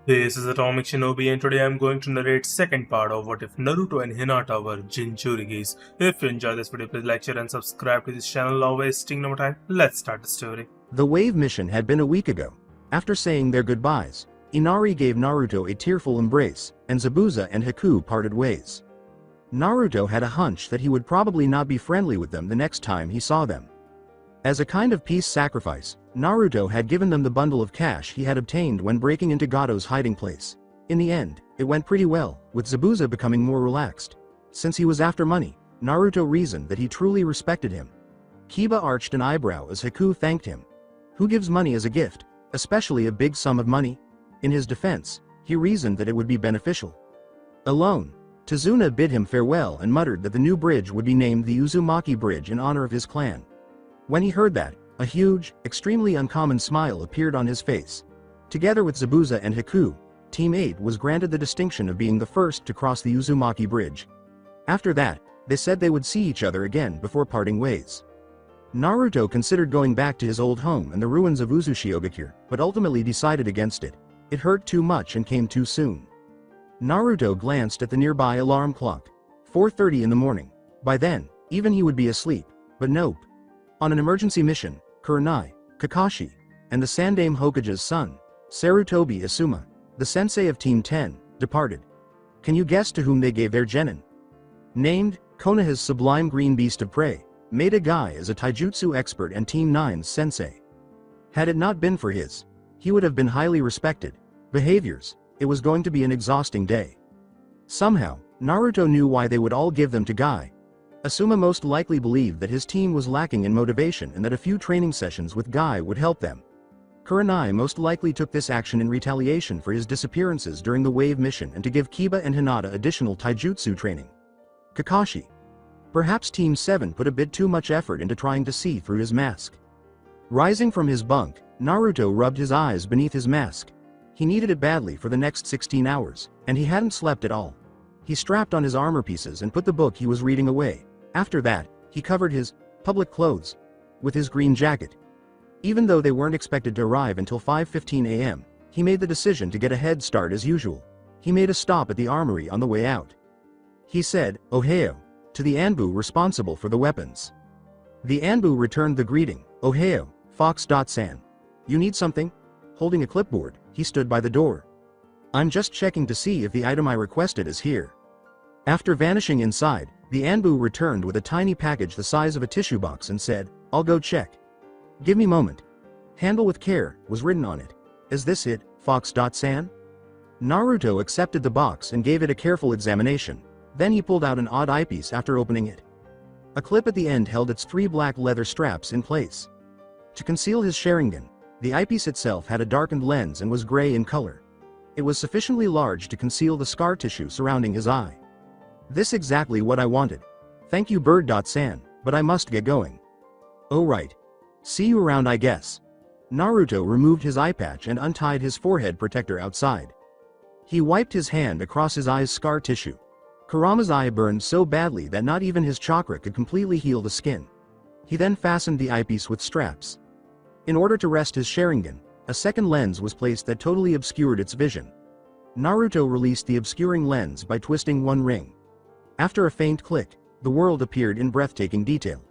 This is Atomic Shinobi and today I'm going to narrate second part of What If Naruto and Hinata were Jinchuurikis. If you enjoy this video, please like, share and subscribe to this channel. Now wasting no more time, let's start the story. The wave mission had been a week ago. After saying their goodbyes, Inari gave Naruto a tearful embrace, and Zabuza and Haku parted ways. Naruto had a hunch that he would probably not be friendly with them the next time he saw them. As a kind of peace sacrifice, Naruto had given them the bundle of cash he had obtained when breaking into Gato's hiding place. In the end, it went pretty well, with Zabuza becoming more relaxed. Since he was after money, Naruto reasoned that he truly respected him. Kiba arched an eyebrow as Haku thanked him. Who gives money as a gift, especially a big sum of money? In his defense, he reasoned that it would be beneficial. Alone, Tazuna bid him farewell and muttered that the new bridge would be named the Uzumaki Bridge in honor of his clan. When he heard that, a huge, extremely uncommon smile appeared on his face. Together with Zabuza and Haku, Team 8 was granted the distinction of being the first to cross the Uzumaki Bridge. After that, they said they would see each other again before parting ways. Naruto considered going back to his old home and the ruins of Uzushiogakure, but ultimately decided against it. It hurt too much and came too soon. Naruto glanced at the nearby alarm clock. 4:30 in the morning. By then, even he would be asleep, but nope. On an emergency mission, Kurenai, Kakashi, and the Sandaime Hokage's son, Sarutobi Asuma, the sensei of Team 10, departed. Can you guess to whom they gave their genin? Named Konoha's sublime green beast of prey, Maeda Guy as a Taijutsu expert and Team 9's sensei. Had it not been for his, he would have been highly respected, behaviors, it was going to be an exhausting day. Somehow, Naruto knew why they would all give them to Guy. Asuma most likely believed that his team was lacking in motivation and that a few training sessions with Guy would help them. Kurenai most likely took this action in retaliation for his disappearances during the wave mission and to give Kiba and Hinata additional taijutsu training. Kakashi. Perhaps Team 7 put a bit too much effort into trying to see through his mask. Rising from his bunk, Naruto rubbed his eyes beneath his mask. He needed it badly for the next 16 hours, and he hadn't slept at all. He strapped on his armor pieces and put the book he was reading away. After that, he covered his public clothes with his green jacket. Even though they weren't expected to arrive until 5:15 a.m., he made the decision to get a head start as usual. He made a stop at the armory on the way out. He said, "Ohio," to the Anbu responsible for the weapons. The Anbu returned the greeting, "Ohio, Fox.san. You need something?" Holding a clipboard, he stood by the door. "I'm just checking to see if the item I requested is here." After vanishing inside, the Anbu returned with a tiny package the size of a tissue box and said, "I'll go check. Give me a moment." "Handle with care," was written on it. "Is this it, Fox.san?" Naruto accepted the box and gave it a careful examination. Then he pulled out an odd eyepiece after opening it. A clip at the end held its 3 black leather straps in place. To conceal his Sharingan, the eyepiece itself had a darkened lens and was gray in color. It was sufficiently large to conceal the scar tissue surrounding his eye. "This exactly what I wanted. Thank you Bird.san, but I must get going." "Oh right. See you around I guess." Naruto removed his eye patch and untied his forehead protector outside. He wiped his hand across his eye's scar tissue. Kurama's eye burned so badly that not even his chakra could completely heal the skin. He then fastened the eyepiece with straps. In order to rest his Sharingan, a second lens was placed that totally obscured its vision. Naruto released the obscuring lens by twisting one ring. After a faint click, the world appeared in breathtaking detail.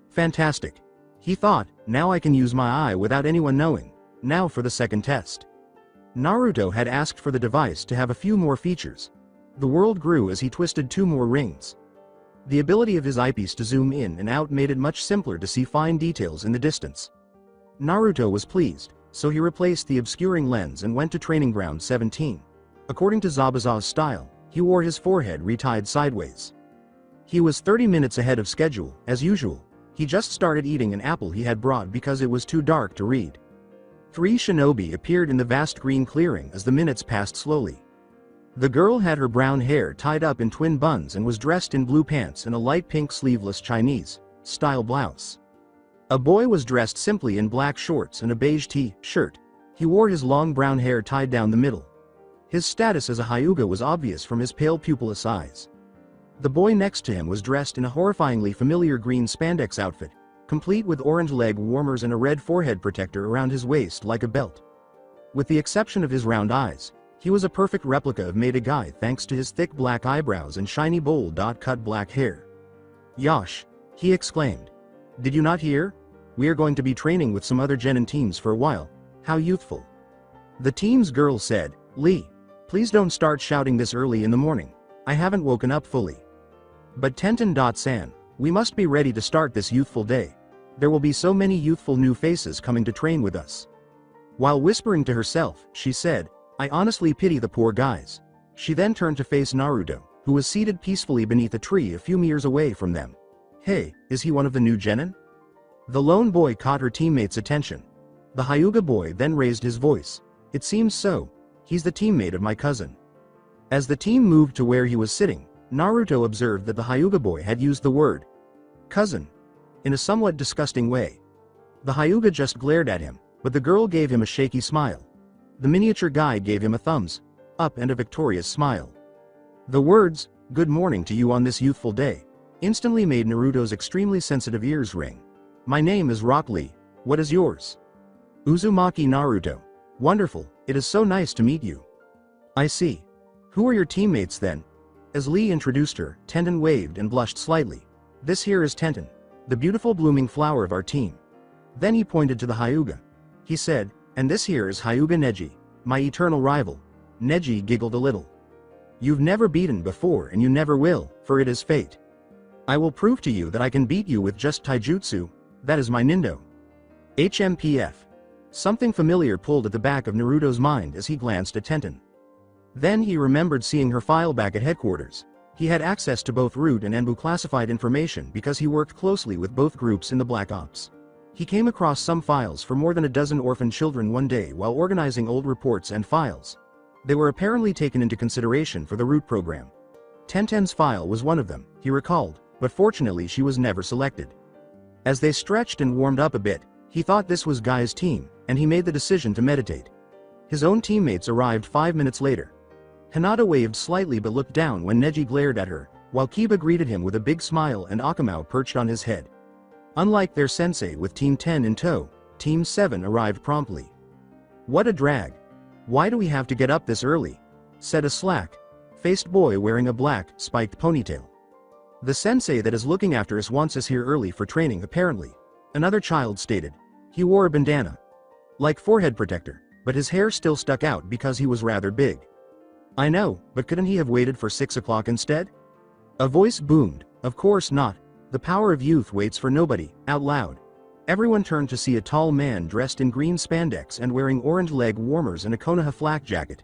Fantastic. He thought, now I can use my eye without anyone knowing. Now for the second test. Naruto had asked for the device to have a few more features. The world grew as he twisted 2 more rings. The ability of his eyepiece to zoom in and out made it much simpler to see fine details in the distance. Naruto was pleased, so he replaced the obscuring lens and went to training ground 17. According to Zabuza's style, he wore his forehead retied sideways. He was 30 minutes ahead of schedule, as usual. He just started eating an apple he had brought because it was too dark to read. 3 shinobi appeared in the vast green clearing as the minutes passed slowly. The girl had her brown hair tied up in twin buns and was dressed in blue pants and a light pink sleeveless Chinese-style blouse. A boy was dressed simply in black shorts and a beige t-shirt. He wore his long brown hair tied down the middle. His status as a Hyuga was obvious from his pale pupilless eyes. The boy next to him was dressed in a horrifyingly familiar green spandex outfit, complete with orange leg warmers and a red forehead protector around his waist like a belt. With the exception of his round eyes, He was a perfect replica of Meta Guy thanks to his thick black eyebrows and shiny bowl-cut black hair. "Yosh!" he exclaimed. "Did you not hear? We are going to be training with some other genin teams for a while. How youthful." The team's girl said, "Lee, please don't start shouting this early in the morning. I haven't woken up fully." "But Tenten-san, we must be ready to start this youthful day. There will be so many youthful new faces coming to train with us." While whispering to herself, she said, "I honestly pity the poor guys." She then turned to face Naruto, who was seated peacefully beneath a tree a few meters away from them. "Hey, is he one of the new genin?" The lone boy caught her teammate's attention. The Hyuga boy then raised his voice. "It seems so. He's the teammate of my cousin." As the team moved to where he was sitting, Naruto observed that the Hyuga boy had used the word cousin in a somewhat disgusting way. The Hyuga just glared at him, but the girl gave him a shaky smile. The miniature guy gave him a thumbs up and a victorious smile. The words, "Good morning to you on this youthful day," instantly made Naruto's extremely sensitive ears ring. "My name is Rock Lee. What is yours?" "Uzumaki Naruto. Wonderful, it is so nice to meet you." "I see. Who are your teammates then?" As Lee introduced her, Tenten waved and blushed slightly. "This here is Tenten, the beautiful blooming flower of our team." Then he pointed to the Hyuga. He said, "And this here is Hyuga Neji, my eternal rival." Neji giggled a little. "You've never beaten before and you never will, for it is fate. I will prove to you that I can beat you with just Taijutsu, that is my Nindo." HMPF. Something familiar pulled at the back of Naruto's mind as he glanced at Tenten. Then he remembered seeing her file back at headquarters. He had access to both Root and Anbu classified information because he worked closely with both groups in the Black Ops. He came across some files for more than a dozen orphan children one day while organizing old reports and files. They were apparently taken into consideration for the Root program. Tenten's file was one of them, he recalled, but fortunately she was never selected. As they stretched and warmed up a bit, he thought this was Guy's team, and he made the decision to meditate. His own teammates arrived 5 minutes later. Hinata waved slightly but looked down when Neji glared at her, while Kiba greeted him with a big smile and Akamau perched on his head. Unlike their sensei with Team 10 in tow, Team 7 arrived promptly. "What a drag. Why do we have to get up this early?" said a slack-faced boy wearing a black, spiked ponytail. "The sensei that is looking after us wants us here early for training apparently," another child stated. He wore a bandana, like forehead protector, but his hair still stuck out because he was rather big. "I know, but couldn't he have waited for 6 o'clock instead?" A voice boomed, "Of course not. The power of youth waits for nobody," out loud. Everyone turned to see a tall man dressed in green spandex and wearing orange leg warmers and a Konoha flak jacket.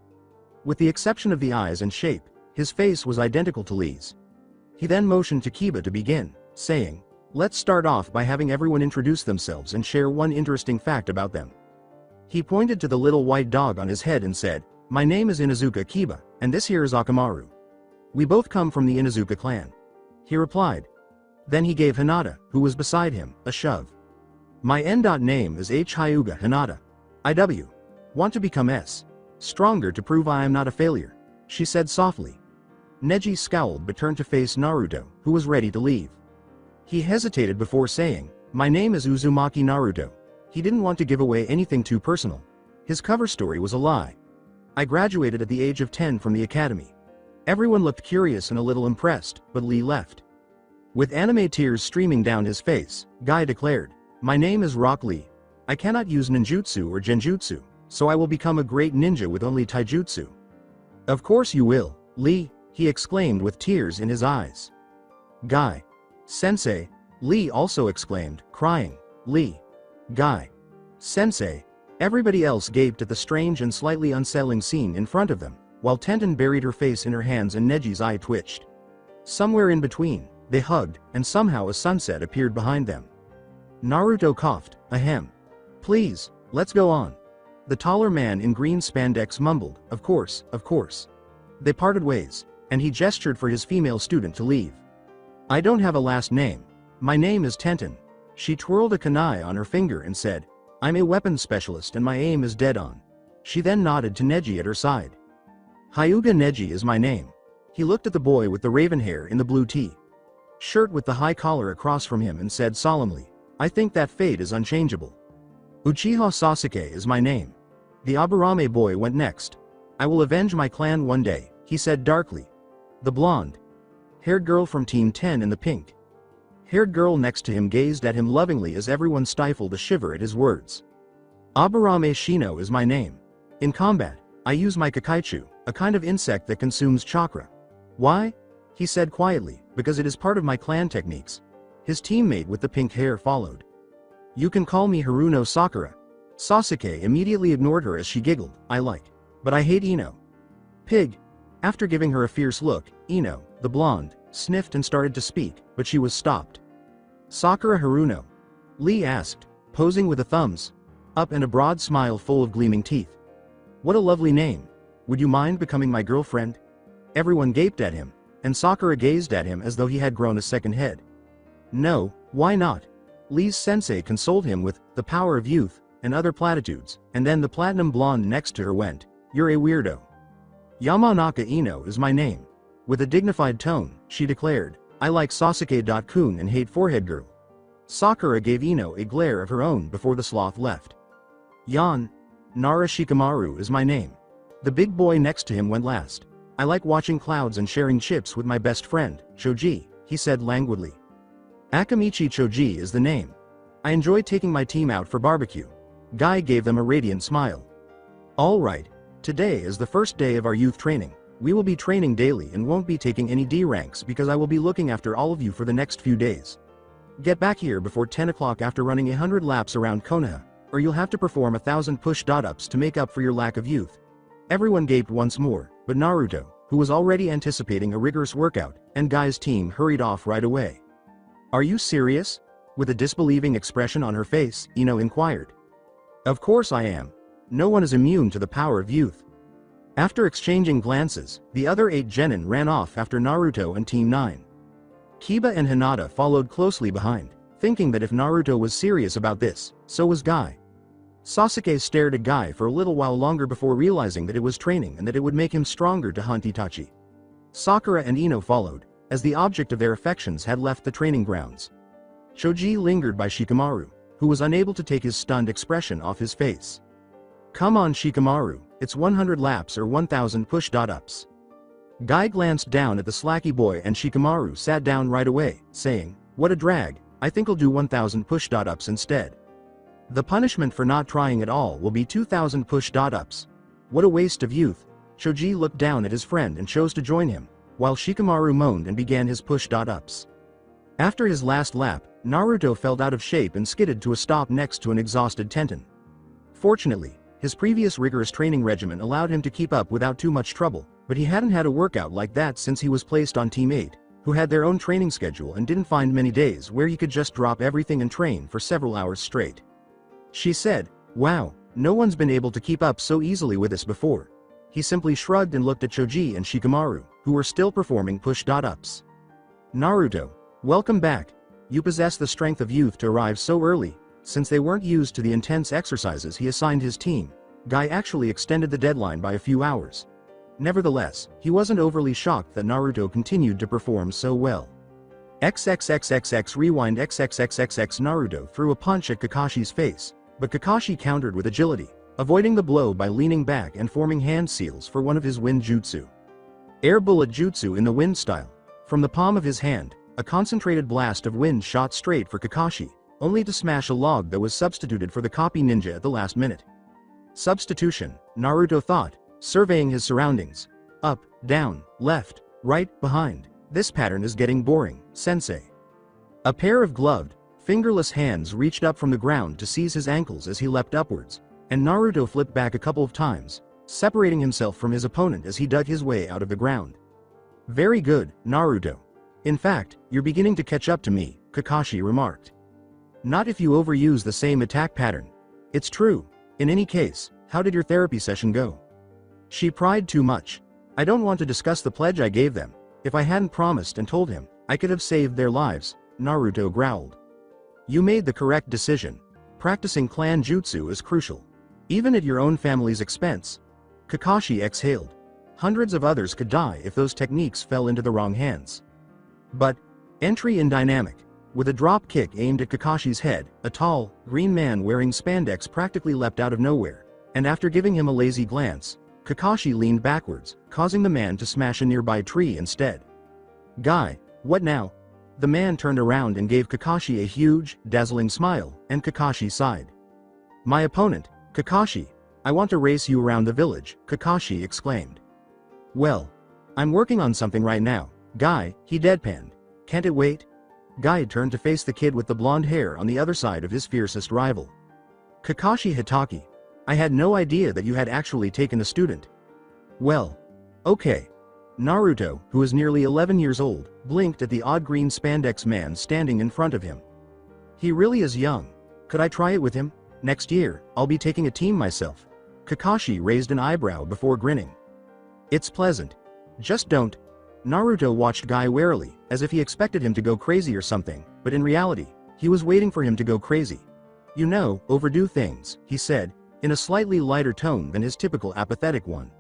With the exception of the eyes and shape, his face was identical to Lee's. He then motioned to Kiba to begin, saying, "Let's start off by having everyone introduce themselves and share one interesting fact about them." He pointed to the little white dog on his head and said, "My name is Inuzuka Kiba, and this here is Akamaru. We both come from the Inuzuka clan." He replied. Then he gave Hinata, who was beside him, a shove. "My name is H. Hyuga Hinata. IW. Want to become S. Stronger to prove I am not a failure," she said softly. Neji scowled but turned to face Naruto, who was ready to leave. He hesitated before saying, "My name is Uzumaki Naruto." He didn't want to give away anything too personal. His cover story was a lie. "I graduated at the age of 10 from the academy." Everyone looked curious and a little impressed, but Lee left. With anime tears streaming down his face, Guy declared, "My name is Rock Lee. I cannot use ninjutsu or genjutsu, so I will become a great ninja with only taijutsu." "Of course you will, Lee," he exclaimed with tears in his eyes. "Guy. Sensei," Lee also exclaimed, crying. "Lee. Guy. Sensei." Everybody else gaped at the strange and slightly unsettling scene in front of them, while Tenten buried her face in her hands and Neji's eye twitched. Somewhere in between, they hugged, and somehow a sunset appeared behind them. Naruto coughed, "Ahem. Please, let's go on." The taller man in green spandex mumbled, "Of course, of course." They parted ways, and he gestured for his female student to leave. "I don't have a last name. My name is Tenten." She twirled a kunai on her finger and said, "I'm a weapons specialist and my aim is dead on." She then nodded to Neji at her side. "Hyuga Neji is my name." He looked at the boy with the raven hair in the blue shirt with the high collar across from him and said solemnly, "I think that fate is unchangeable." "Uchiha Sasuke is my name." The Aburame boy went next. I will avenge my clan one day, he said darkly. The blonde-haired girl from Team 10 and the pink-haired girl next to him gazed at him lovingly as everyone stifled a shiver at his words. Aburame Shino is my name. In combat, I use my Kakaichu, a kind of insect that consumes chakra. Why? He said quietly, because it is part of my clan techniques. His teammate with the pink hair followed. You can call me Haruno Sakura. Sasuke immediately ignored her as she giggled, but I hate Ino. Pig. After giving her a fierce look, Ino, the blonde, sniffed and started to speak, but she was stopped. Sakura Haruno? Lee asked, posing with a thumbs up and a broad smile full of gleaming teeth. What a lovely name. Would you mind becoming my girlfriend? Everyone gaped at him, and Sakura gazed at him as though he had grown a second head. No, why not? Lee's sensei consoled him with the power of youth and other platitudes, and then the platinum blonde next to her went, You're a weirdo. Yamanaka Ino is my name. With a dignified tone, she declared, I like Sasuke-kun and hate forehead girl. Sakura gave Ino a glare of her own before the sloth left. Nara Shikamaru is my name. The big boy next to him went last. I like watching clouds and sharing chips with my best friend, Choji, he said languidly. Akamichi Choji is the name. I enjoy taking my team out for barbecue. Guy gave them a radiant smile. Alright, today is the first day of our youth training. We will be training daily and won't be taking any D ranks because I will be looking after all of you for the next few days. Get back here before 10 o'clock after running 100 laps around Konoha, or you'll have to perform 1,000 push-ups to make up for your lack of youth. Everyone gaped once more, but Naruto, who was already anticipating a rigorous workout, and Guy's team hurried off right away. Are you serious? With a disbelieving expression on her face, Ino inquired. Of course I am. No one is immune to the power of youth. After exchanging glances, the other 8 genin ran off after Naruto and Team 9. Kiba and Hinata followed closely behind, thinking that if Naruto was serious about this, so was Guy. Sasuke stared at Guy for a little while longer before realizing that it was training and that it would make him stronger to hunt Itachi. Sakura and Ino followed, as the object of their affections had left the training grounds. Choji lingered by Shikamaru, who was unable to take his stunned expression off his face. Come on Shikamaru, it's 100 laps or 1,000 push-ups. Guy glanced down at the slacky boy and Shikamaru sat down right away, saying, What a drag, I think I'll do 1,000 push-ups instead. The punishment for not trying at all will be 2,000 push-ups. What a waste of youth. Choji looked down at his friend and chose to join him, while Shikamaru moaned and began his push-ups. After his last lap, Naruto felt out of shape and skidded to a stop next to an exhausted Tenten. Fortunately, his previous rigorous training regimen allowed him to keep up without too much trouble, but he hadn't had a workout like that since he was placed on Team 8, who had their own training schedule and didn't find many days where he could just drop everything and train for several hours straight. She said, Wow, no one's been able to keep up so easily with us before. He simply shrugged and looked at Choji and Shikamaru, who were still performing push-ups. Naruto, welcome back. You possess the strength of youth to arrive so early. Since they weren't used to the intense exercises he assigned his team, Guy actually extended the deadline by a few hours. Nevertheless, he wasn't overly shocked that Naruto continued to perform so well. XXXXX rewind XXXXX Naruto threw a punch at Kakashi's face, but Kakashi countered with agility, avoiding the blow by leaning back and forming hand seals for one of his wind jutsu. Air bullet jutsu in the wind style. From the palm of his hand, a concentrated blast of wind shot straight for Kakashi, only to smash a log that was substituted for the copy ninja at the last minute. Substitution, Naruto thought, surveying his surroundings. Up, down, left, right, behind. This pattern is getting boring, sensei. A pair of gloved, fingerless hands reached up from the ground to seize his ankles as he leapt upwards, and Naruto flipped back a couple of times, separating himself from his opponent as he dug his way out of the ground. Very good, Naruto. In fact, you're beginning to catch up to me, Kakashi remarked. Not if you overuse the same attack pattern. It's true. In any case, how did your therapy session go? She pried too much. I don't want to discuss the pledge I gave them. If I hadn't promised and told him, I could have saved their lives, Naruto growled. You made the correct decision. Practicing clan jutsu is crucial. Even at your own family's expense. Kakashi exhaled. Hundreds of others could die if those techniques fell into the wrong hands. But, entry in dynamic. With a drop kick aimed at Kakashi's head, a tall, green man wearing spandex practically leapt out of nowhere, and after giving him a lazy glance, Kakashi leaned backwards, causing the man to smash a nearby tree instead. Guy, what now? The man turned around and gave Kakashi a huge, dazzling smile, and Kakashi sighed. My opponent, Kakashi. I want to race you around the village, Kakashi exclaimed. Well, I'm working on something right now, Guy, he deadpanned. Can't it wait? Guy turned to face the kid with the blonde hair on the other side of his fiercest rival. Kakashi Hitaki. I had no idea that you had actually taken a student. Well. Okay. Naruto, who is nearly 11 years old, blinked at the odd green spandex man standing in front of him. He really is young. Could I try it with him? Next year, I'll be taking a team myself. Kakashi raised an eyebrow before grinning. It's pleasant. Just don't. Naruto watched Guy warily, as if he expected him to go crazy or something, but in reality, he was waiting for him to go crazy. You know, overdo things, he said, in a slightly lighter tone than his typical apathetic one.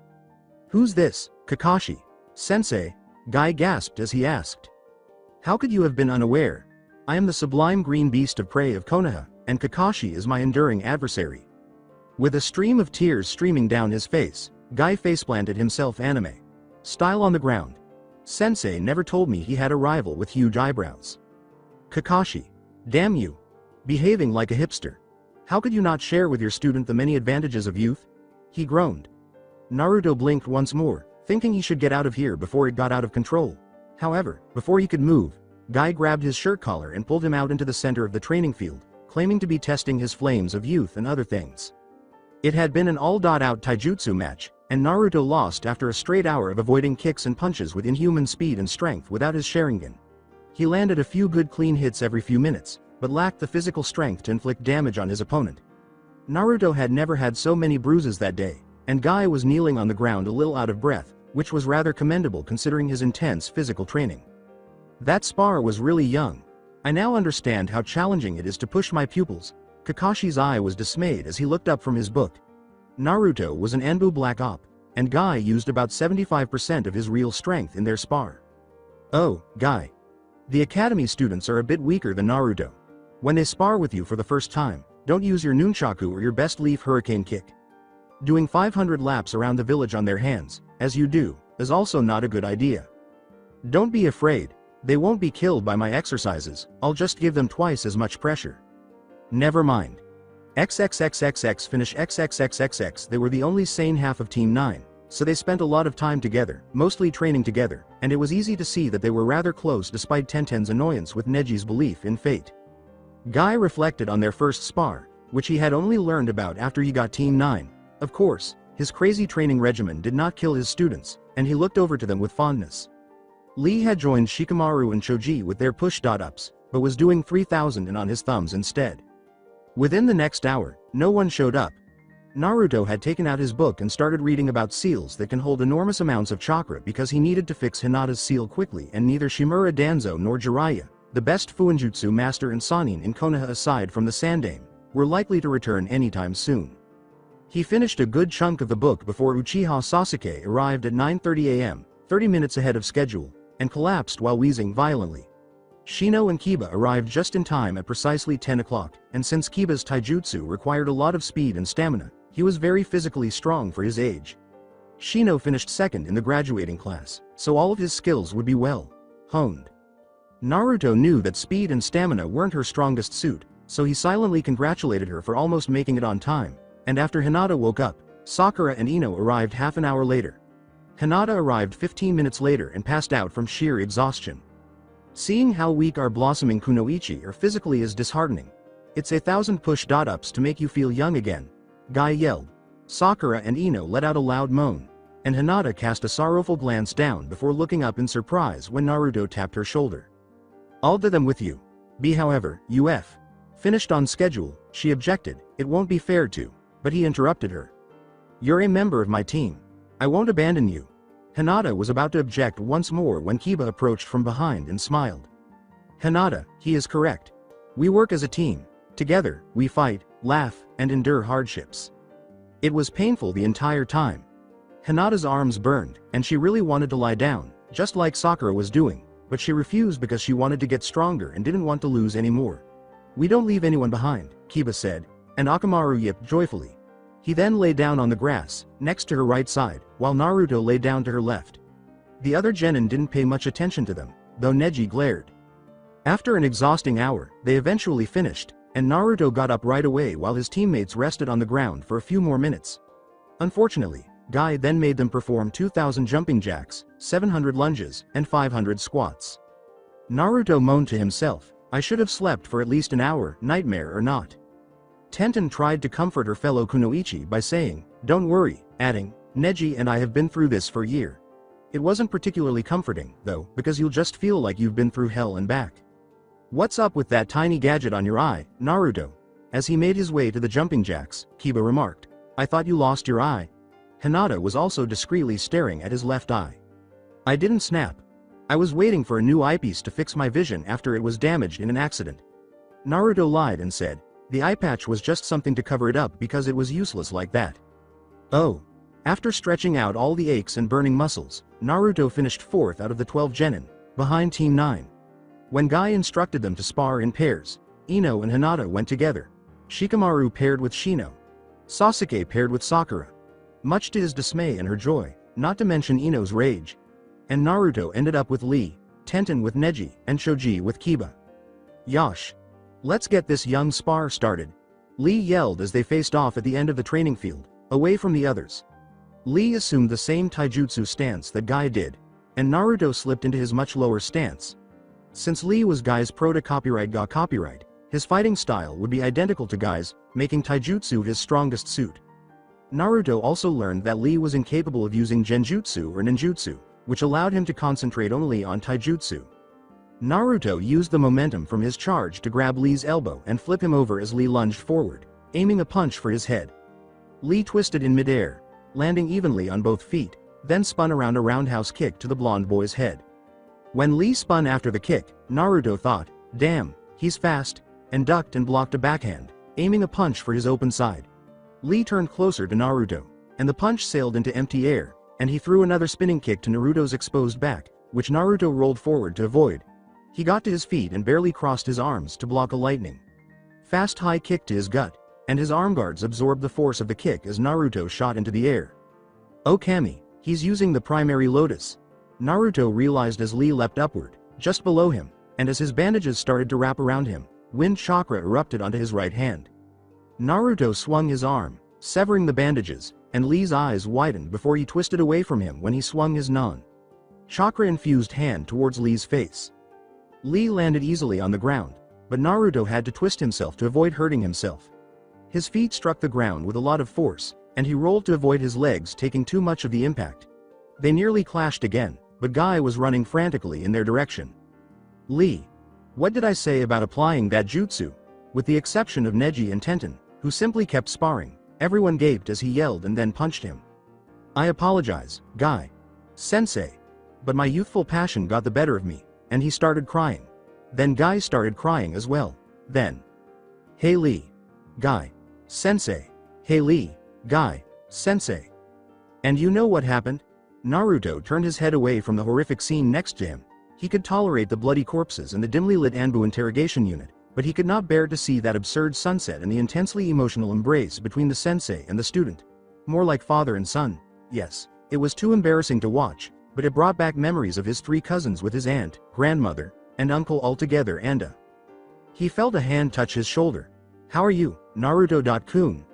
Who's this, Kakashi? Sensei? Guy gasped as he asked. How could you have been unaware? I am the sublime green beast of prey of Konoha, and Kakashi is my enduring adversary. With a stream of tears streaming down his face, Guy faceplanted himself anime style on the ground. Sensei never told me he had a rival with huge eyebrows. Kakashi. Damn you. Behaving like a hipster. How could you not share with your student the many advantages of youth? He groaned. Naruto blinked once more, thinking he should get out of here before it got out of control. However, before he could move, Guy grabbed his shirt collar and pulled him out into the center of the training field, claiming to be testing his flames of youth and other things. It had been an all-out taijutsu match, and Naruto lost after a straight hour of avoiding kicks and punches with inhuman speed and strength without his Sharingan. He landed a few good clean hits every few minutes, but lacked the physical strength to inflict damage on his opponent. Naruto had never had so many bruises that day, and Guy was kneeling on the ground a little out of breath, which was rather commendable considering his intense physical training. That spar was really young. I now understand how challenging it is to push my pupils. Kakashi's eye was dismayed as he looked up from his book. Naruto was an Anbu Black Op, and Guy used about 75% of his real strength in their spar. Oh, Guy. The academy students are a bit weaker than Naruto. When they spar with you for the first time, don't use your nunchaku or your best leaf hurricane kick. Doing 500 laps around the village on their hands, as you do, is also not a good idea. Don't be afraid. They won't be killed by my exercises, I'll just give them twice as much pressure. Never mind. XXXXX finish XXXXX. They were the only sane half of Team 9, so they spent a lot of time together, mostly training together, and it was easy to see that they were rather close despite Tenten's annoyance with Neji's belief in fate. Guy reflected on their first spar, which he had only learned about after he got Team 9. Of course, his crazy training regimen did not kill his students, and he looked over to them with fondness. Lee had joined Shikamaru and Choji with their push-ups, but was doing 3,000 and on his thumbs instead. Within the next hour, no one showed up. Naruto had taken out his book and started reading about seals that can hold enormous amounts of chakra because he needed to fix Hinata's seal quickly, and neither Shimura Danzo nor Jiraiya, the best Fuinjutsu master and Sannin in Konoha aside from the Sandaime, were likely to return anytime soon. He finished a good chunk of the book before Uchiha Sasuke arrived at 9:30 a.m., 30 minutes ahead of schedule, and collapsed while wheezing violently. Shino and Kiba arrived just in time at precisely 10 o'clock, and since Kiba's taijutsu required a lot of speed and stamina, he was very physically strong for his age. Shino finished second in the graduating class, so all of his skills would be well honed. Naruto knew that speed and stamina weren't her strongest suit, so he silently congratulated her for almost making it on time, and after Hinata woke up, Sakura and Ino arrived half an hour later. Hinata arrived 15 minutes later and passed out from sheer exhaustion. Seeing how weak our blossoming kunoichi are physically is disheartening. It's 1,000 push-ups to make you feel young again, Guy yelled. Sakura and Ino let out a loud moan, and Hinata cast a sorrowful glance down before looking up in surprise when Naruto tapped her shoulder. I'll do them with you. However, UF. Finished on schedule, she objected. It won't be fair to, but he interrupted her. You're a member of my team. I won't abandon you. Hinata was about to object once more when Kiba approached from behind and smiled. Hinata, he is correct. We work as a team. Together, we fight, laugh, and endure hardships. It was painful the entire time. Hinata's arms burned, and she really wanted to lie down, just like Sakura was doing, but she refused because she wanted to get stronger and didn't want to lose anymore. We don't leave anyone behind, Kiba said, and Akamaru yipped joyfully. He then lay down on the grass, next to her right side, while Naruto lay down to her left. The other genin didn't pay much attention to them, though Neji glared. After an exhausting hour, they eventually finished, and Naruto got up right away while his teammates rested on the ground for a few more minutes. Unfortunately, Guy then made them perform 2,000 jumping jacks, 700 lunges, and 500 squats. Naruto moaned to himself, "I should have slept for at least an hour, nightmare or not." Tenten tried to comfort her fellow kunoichi by saying, "Don't worry," adding, "Neji and I have been through this for a year." It wasn't particularly comforting, though, because you'll just feel like you've been through hell and back. "What's up with that tiny gadget on your eye, Naruto?" As he made his way to the jumping jacks, Kiba remarked, "I thought you lost your eye." Hinata was also discreetly staring at his left eye. "I didn't snap. I was waiting for a new eyepiece to fix my vision after it was damaged in an accident." Naruto lied and said, "The eye patch was just something to cover it up because it was useless like that." Oh. After stretching out all the aches and burning muscles, Naruto finished 4th out of the 12 genin, behind Team 9. When Guy instructed them to spar in pairs, Ino and Hinata went together. Shikamaru paired with Shino. Sasuke paired with Sakura. Much to his dismay and her joy, not to mention Ino's rage. And Naruto ended up with Lee, Tenten with Neji, and Shoji with Kiba. "Yosh! Let's get this young spar started," Lee yelled as they faced off at the end of the training field, away from the others. Lee assumed the same taijutsu stance that Guy did, and Naruto slipped into his much lower stance. Since Lee was Guy's proto-copyright, his fighting style would be identical to Guy's, making taijutsu his strongest suit. Naruto also learned that Lee was incapable of using genjutsu or ninjutsu, which allowed him to concentrate only on taijutsu. Naruto used the momentum from his charge to grab Lee's elbow and flip him over as Lee lunged forward, aiming a punch for his head. Lee twisted in midair, landing evenly on both feet, then spun around a roundhouse kick to the blonde boy's head. When Lee spun after the kick, Naruto thought, "Damn, he's fast," and ducked and blocked a backhand, aiming a punch for his open side. Lee turned closer to Naruto, and the punch sailed into empty air, and he threw another spinning kick to Naruto's exposed back, which Naruto rolled forward to avoid. He got to his feet and barely crossed his arms to block a lightning fast high kick to his gut, and his arm guards absorbed the force of the kick as Naruto shot into the air. "Oh Kami, he's using the primary lotus," Naruto realized as Lee leapt upward, just below him, and as his bandages started to wrap around him, wind chakra erupted onto his right hand. Naruto swung his arm, severing the bandages, and Lee's eyes widened before he twisted away from him when he swung his chakra-infused hand towards Lee's face. Lee landed easily on the ground, but Naruto had to twist himself to avoid hurting himself. His feet struck the ground with a lot of force, and he rolled to avoid his legs taking too much of the impact. They nearly clashed again, but Guy was running frantically in their direction. "Lee, what did I say about applying that jutsu?" With the exception of Neji and Tenten, who simply kept sparring, everyone gaped as he yelled and then punched him. "I apologize, Guy. Sensei. But my youthful passion got the better of me," and he started crying. Then Guy started crying as well. Then, "Hey Lee. Guy. Sensei. Hey Lee. Guy. Sensei." And you know what happened? Naruto turned his head away from the horrific scene next to him. He could tolerate the bloody corpses and the dimly lit Anbu interrogation unit, but he could not bear to see that absurd sunset and the intensely emotional embrace between the sensei and the student. More like father and son. Yes, it was too embarrassing to watch, but it brought back memories of his 3 cousins with his aunt, grandmother, and uncle all together and He felt a hand touch his shoulder. "How are you, Naruto-kun?"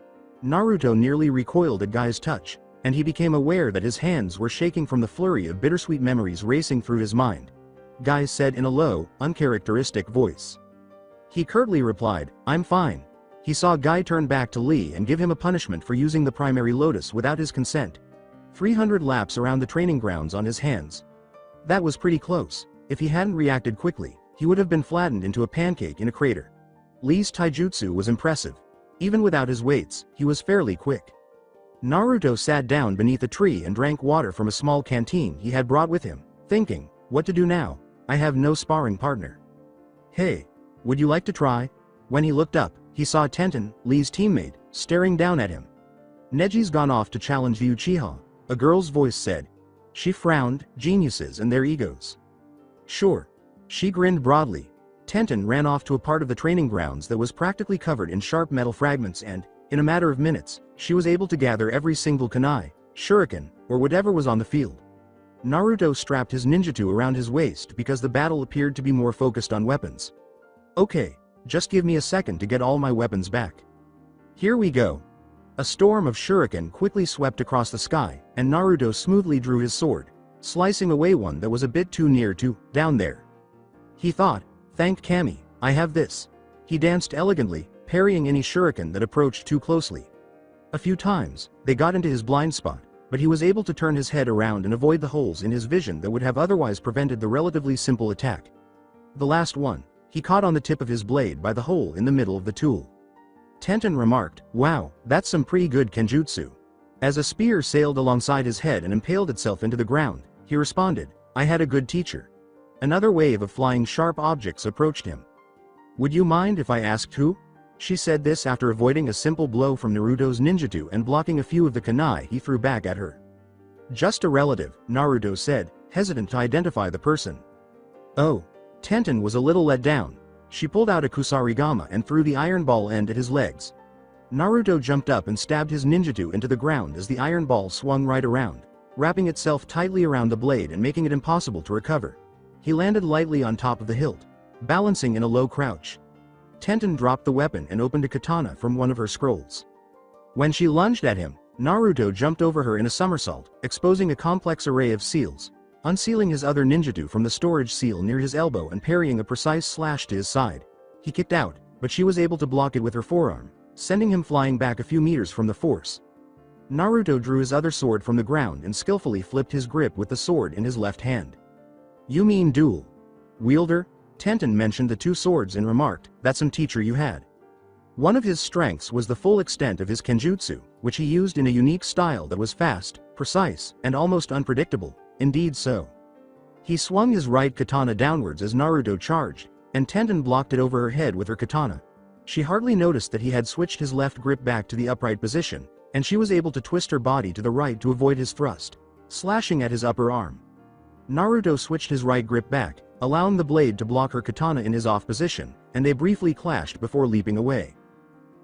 Naruto nearly recoiled at Guy's touch, and he became aware that his hands were shaking from the flurry of bittersweet memories racing through his mind. Guy said in a low, uncharacteristic voice. He curtly replied, "I'm fine." He saw Guy turn back to Lee and give him a punishment for using the primary lotus without his consent. 300 laps around the training grounds on his hands. That was pretty close. If he hadn't reacted quickly, he would have been flattened into a pancake in a crater. Lee's taijutsu was impressive. Even without his weights, he was fairly quick. Naruto sat down beneath a tree and drank water from a small canteen he had brought with him, thinking, "What to do now? I have no sparring partner." "Hey, would you like to try?" When he looked up, he saw Tenten, Lee's teammate, staring down at him. "Neji's gone off to challenge the Uchiha," a girl's voice said. She frowned, geniuses and their egos. "Sure." She grinned broadly. Tenten ran off to a part of the training grounds that was practically covered in sharp metal fragments and, in a matter of minutes, she was able to gather every single kunai, shuriken, or whatever was on the field. Naruto strapped his ninjutsu around his waist because the battle appeared to be more focused on weapons. Okay, just give me a second to get all my weapons back. Here we go. A storm of shuriken quickly swept across the sky, and Naruto smoothly drew his sword, slicing away one that was a bit too near to, down there. He thought, thank Kami, I have this. He danced elegantly, parrying any shuriken that approached too closely. A few times, they got into his blind spot, but he was able to turn his head around and avoid the holes in his vision that would have otherwise prevented the relatively simple attack. The last one, he caught on the tip of his blade by the hole in the middle of the tool. Tenten remarked, wow, that's some pretty good kenjutsu. As a spear sailed alongside his head and impaled itself into the ground, he responded, I had a good teacher. Another wave of flying sharp objects approached him. Would you mind if I asked who? She said this after avoiding a simple blow from Naruto's ninjutsu and blocking a few of the kunai he threw back at her. Just a relative, Naruto said, hesitant to identify the person. Oh. Tenten was a little let down. She pulled out a kusarigama and threw the iron ball end at his legs. Naruto jumped up and stabbed his ninjutsu into the ground as the iron ball swung right around, wrapping itself tightly around the blade and making it impossible to recover. He landed lightly on top of the hilt, balancing in a low crouch. Tenten dropped the weapon and opened a katana from one of her scrolls. When she lunged at him, Naruto jumped over her in a somersault, exposing a complex array of seals, unsealing his other ninjutsu from the storage seal near his elbow and parrying a precise slash to his side. He kicked out, but she was able to block it with her forearm, sending him flying back a few meters from the force. Naruto drew his other sword from the ground and skillfully flipped his grip with the sword in his left hand. You mean dual wielder? Tenten mentioned the two swords and remarked, that's some teacher you had. One of his strengths was the full extent of his kenjutsu, which he used in a unique style that was fast, precise, and almost unpredictable. Indeed so. He swung his right katana downwards as Naruto charged, and Tenten blocked it over her head with her katana. She hardly noticed that he had switched his left grip back to the upright position, and she was able to twist her body to the right to avoid his thrust, slashing at his upper arm. Naruto switched his right grip back, allowing the blade to block her katana in his off position, and they briefly clashed before leaping away.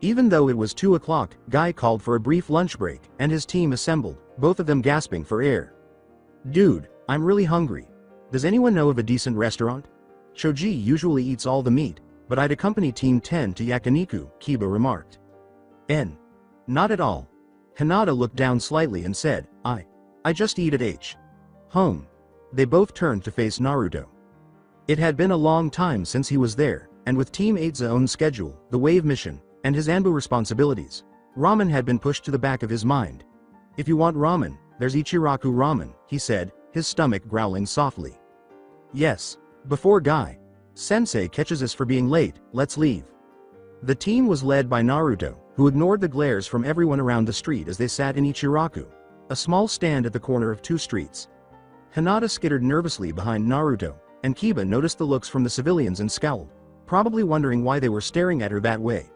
Even though it was 2 o'clock, Guy called for a brief lunch break, and his team assembled, both of them gasping for air. Dude, I'm really hungry. Does anyone know of a decent restaurant? Choji usually eats all the meat, but I'd accompany Team 10 to Yakiniku, Kiba remarked. Not at all. Hinata looked down slightly and said, I just eat at home. They both turned to face Naruto. It had been a long time since he was there, and with Team 8's own schedule, the wave mission, and his Anbu responsibilities, ramen had been pushed to the back of his mind. If you want ramen, there's Ichiraku ramen, he said, his stomach growling softly. Yes. Before Guy Sensei catches us for being late, let's leave. The team was led by Naruto, who ignored the glares from everyone around the street as they sat in Ichiraku, a small stand at the corner of 2 streets. Hinata skittered nervously behind Naruto, and Kiba noticed the looks from the civilians and scowled, probably wondering why they were staring at her that way.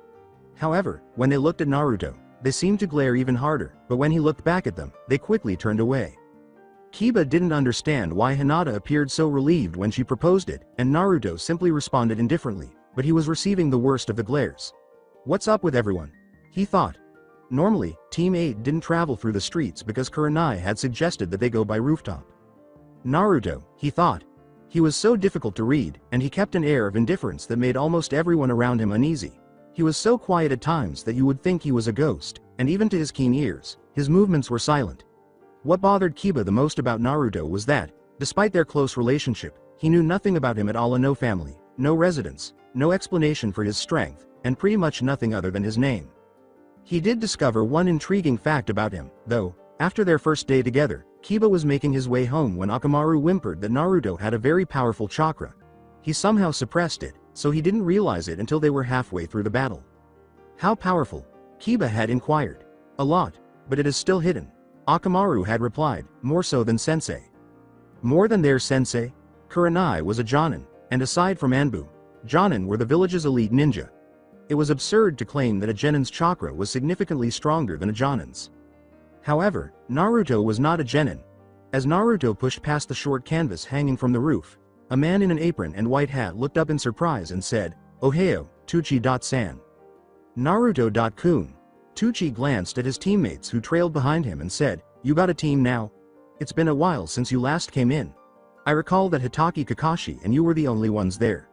However, when they looked at Naruto, they seemed to glare even harder, but when he looked back at them, they quickly turned away. Kiba didn't understand why Hinata appeared so relieved when she proposed it, and Naruto simply responded indifferently, but he was receiving the worst of the glares. What's up with everyone? He thought. Normally, Team 8 didn't travel through the streets because Kurenai had suggested that they go by rooftop. Naruto, he thought. He was so difficult to read, and he kept an air of indifference that made almost everyone around him uneasy. He was so quiet at times that you would think he was a ghost, and even to his keen ears, his movements were silent. What bothered Kiba the most about Naruto was that, despite their close relationship, he knew nothing about him at all. No family, no residence, no explanation for his strength, and pretty much nothing other than his name. He did discover one intriguing fact about him, though. After their first day together, Kiba was making his way home when Akamaru whimpered that Naruto had a very powerful chakra. He somehow suppressed it, so he didn't realize it until they were halfway through the battle. How powerful? Kiba had inquired. A lot, but it is still hidden. Akamaru had replied, more so than sensei. More than their sensei? Kurenai was a Jonin, and aside from Anbu, Jonin were the village's elite ninja. It was absurd to claim that a Genin's chakra was significantly stronger than a Jonin's. However, Naruto was not a Genin. As Naruto pushed past the short canvas hanging from the roof, a man in an apron and white hat looked up in surprise and said, Ohio, Tuchi.san. Naruto.kun. Tucci glanced at his teammates who trailed behind him and said, "You got a team now? It's been a while since you last came in. I recall that Hitaki Kakashi and you were the only ones there."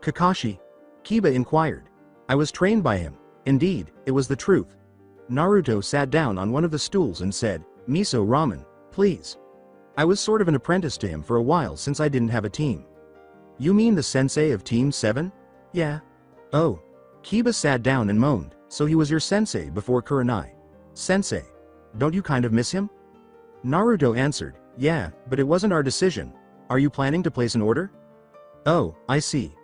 "Kakashi?" Kiba inquired. "I was trained by him." Indeed, it was the truth. Naruto sat down on one of the stools and said, "Miso ramen, please." "I was sort of an apprentice to him for a while since I didn't have a team." "You mean the sensei of Team 7? Yeah." "Oh." Kiba sat down and moaned, "So he was your sensei before Kurenai?" "Sensei. Don't you kind of miss him?" Naruto answered, "Yeah, but it wasn't our decision. Are you planning to place an order?" "Oh, I see.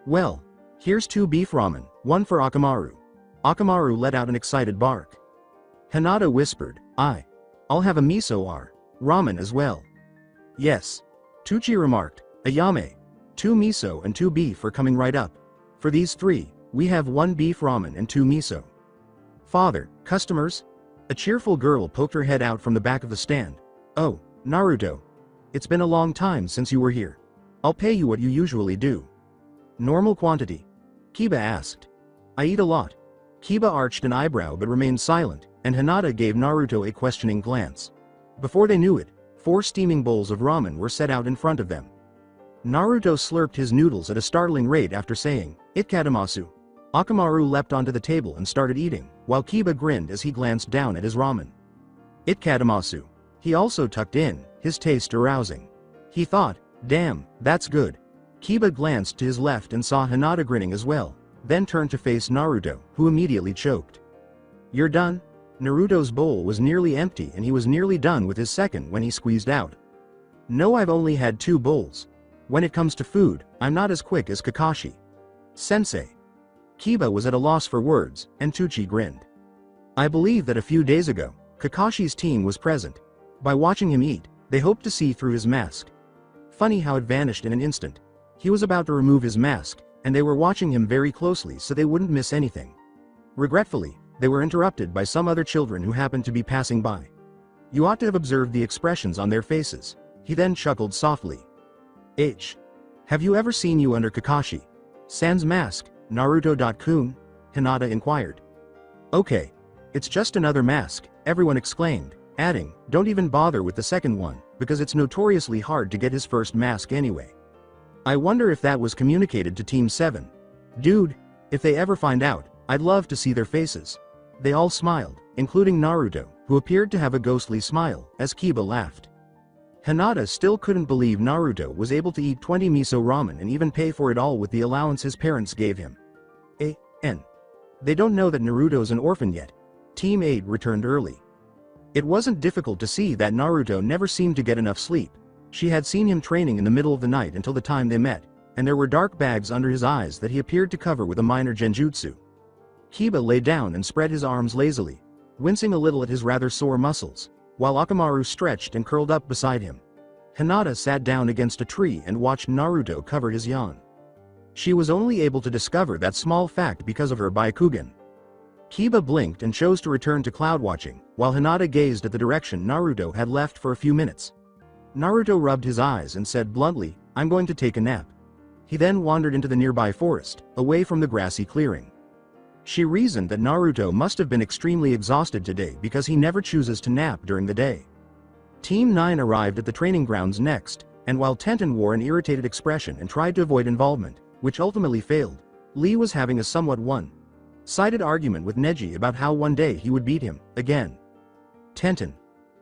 Well, here's 2 beef ramen, 1 for Akamaru." Akamaru let out an excited bark. Hinata whispered, I'll have a miso ramen as well." "Yes." Tucci remarked, "Ayame. 2 miso and 2 beef are coming right up. For these 3, we have 1 beef ramen and 2 miso." "Father, customers?" A cheerful girl poked her head out from the back of the stand. "Oh, Naruto. It's been a long time since you were here. I'll pay you what you usually do." "Normal quantity?" Kiba asked. "I eat a lot." Kiba arched an eyebrow but remained silent, and Hinata gave Naruto a questioning glance. Before they knew it, 4 steaming bowls of ramen were set out in front of them. Naruto slurped his noodles at a startling rate after saying, "Itkadamasu." Akamaru leapt onto the table and started eating, while Kiba grinned as he glanced down at his ramen. "Itkadamasu." He also tucked in, his taste arousing. He thought, "Damn, that's good." Kiba glanced to his left and saw Hinata grinning as well, then turned to face Naruto, who immediately choked. "You're done?" Naruto's bowl was nearly empty and he was nearly done with his second when he squeezed out. "No, I've only had 2 bowls. When it comes to food, I'm not as quick as Kakashi." "Sensei." Kiba was at a loss for words, and Tucci grinned. "I believe that a few days ago, Kakashi's team was present. By watching him eat, they hoped to see through his mask. Funny how it vanished in an instant. He was about to remove his mask, and they were watching him very closely so they wouldn't miss anything. Regretfully, they were interrupted by some other children who happened to be passing by. You ought to have observed the expressions on their faces." He then chuckled softly. Have you ever seen you under Kakashi San's mask, Naruto-kun? Hinata inquired. "Okay. It's just another mask," everyone exclaimed, adding, "Don't even bother with the second one, because it's notoriously hard to get his first mask anyway. I wonder if that was communicated to Team 7. Dude, if they ever find out, I'd love to see their faces." They all smiled, including Naruto, who appeared to have a ghostly smile, as Kiba laughed. Hinata still couldn't believe Naruto was able to eat 20 miso ramen and even pay for it all with the allowance his parents gave him. They don't know that Naruto's an orphan yet. Team 8 returned early. It wasn't difficult to see that Naruto never seemed to get enough sleep. She had seen him training in the middle of the night until the time they met, and there were dark bags under his eyes that he appeared to cover with a minor genjutsu. Kiba lay down and spread his arms lazily, wincing a little at his rather sore muscles, while Akamaru stretched and curled up beside him. Hinata sat down against a tree and watched Naruto cover his yawn. She was only able to discover that small fact because of her Byakugan. Kiba blinked and chose to return to cloud watching, while Hinata gazed at the direction Naruto had left for a few minutes. Naruto rubbed his eyes and said bluntly, "I'm going to take a nap." He then wandered into the nearby forest, away from the grassy clearing. She reasoned that Naruto must have been extremely exhausted today because he never chooses to nap during the day. Team 9 arrived at the training grounds next, and while Tenten wore an irritated expression and tried to avoid involvement, which ultimately failed, Lee was having a somewhat one-sided argument with Neji about how one day he would beat him, again. "Tenten,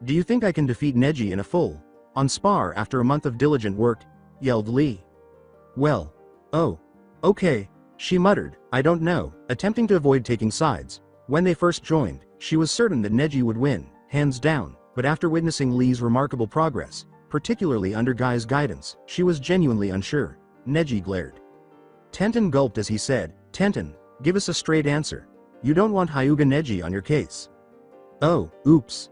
do you think I can defeat Neji in a full-on spar after a month of diligent work?" yelled Lee. "Well, okay," she muttered, "I don't know," attempting to avoid taking sides. When they first joined, she was certain that Neji would win, hands down, but after witnessing Lee's remarkable progress, particularly under Guy's guidance, she was genuinely unsure. Neji glared. Tenten gulped as he said, "Tenten, give us a straight answer. You don't want Hyuga Neji on your case." "Oh, oops.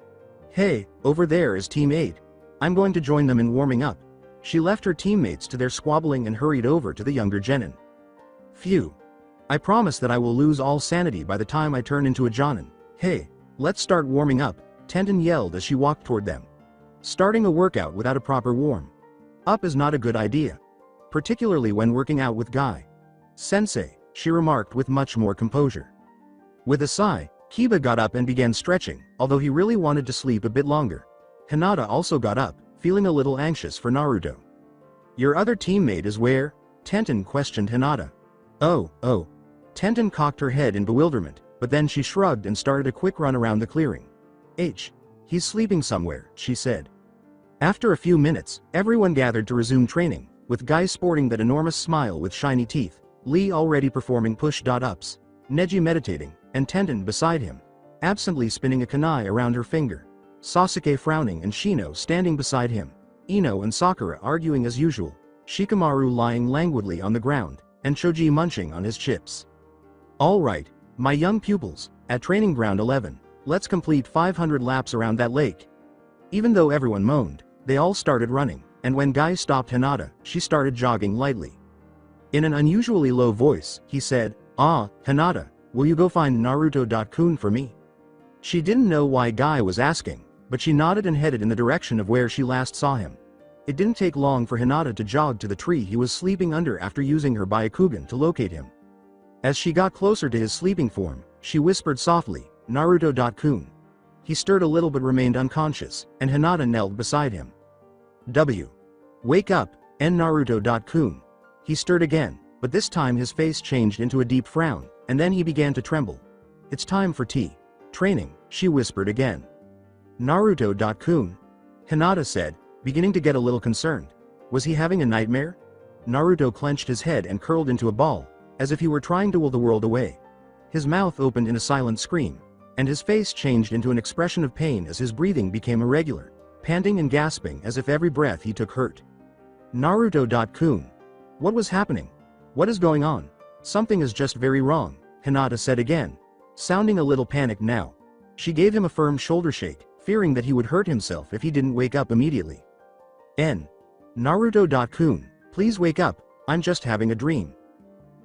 Hey, over there is Team 8. I'm going to join them in warming up." She left her teammates to their squabbling and hurried over to the younger Genin. "Phew. I promise that I will lose all sanity by the time I turn into a Jonin. Hey, let's start warming up," Tenten yelled as she walked toward them. Starting a workout without a proper warm-up is not a good idea. Particularly when working out with Guy. "Sensei," she remarked with much more composure. With a sigh, Kiba got up and began stretching, although he really wanted to sleep a bit longer. Hinata also got up, feeling a little anxious for Naruto. "Your other teammate is where?" Tenten questioned Hinata. Oh. Tenten cocked her head in bewilderment, but then she shrugged and started a quick run around the clearing. He's sleeping somewhere," she said. After a few minutes, everyone gathered to resume training, with Guy sporting that enormous smile with shiny teeth, Lee already performing push-ups, Neji meditating, and Tenten beside him, absently spinning a kunai around her finger, Sasuke frowning and Shino standing beside him, Ino and Sakura arguing as usual, Shikamaru lying languidly on the ground, and Choji munching on his chips. "All right, my young pupils, at training ground 11, let's complete 500 laps around that lake." Even though everyone moaned, they all started running, and when Guy stopped Hinata, she started jogging lightly. In an unusually low voice, he said, Hinata, will you go find Naruto-kun for me?" She didn't know why Guy was asking, but she nodded and headed in the direction of where she last saw him. It didn't take long for Hinata to jog to the tree he was sleeping under after using her Byakugan to locate him. As she got closer to his sleeping form, she whispered softly, "Naruto-kun." He stirred a little but remained unconscious, and Hinata knelt beside him. Wake up, Naruto-kun." He stirred again, but this time his face changed into a deep frown, and then he began to tremble. "It's time for tea. Training," she whispered again. "Naruto-kun," Hinata said, beginning to get a little concerned. Was he having a nightmare? Naruto clenched his head and curled into a ball, as if he were trying to will the world away. His mouth opened in a silent scream, and his face changed into an expression of pain as his breathing became irregular, panting and gasping as if every breath he took hurt. "Naruto-kun. What was happening? What is going on? Something is just very wrong," Hinata said again, sounding a little panicked now. She gave him a firm shoulder shake, fearing that he would hurt himself if he didn't wake up immediately. "Naruto-kun, please wake up, I'm just having a dream."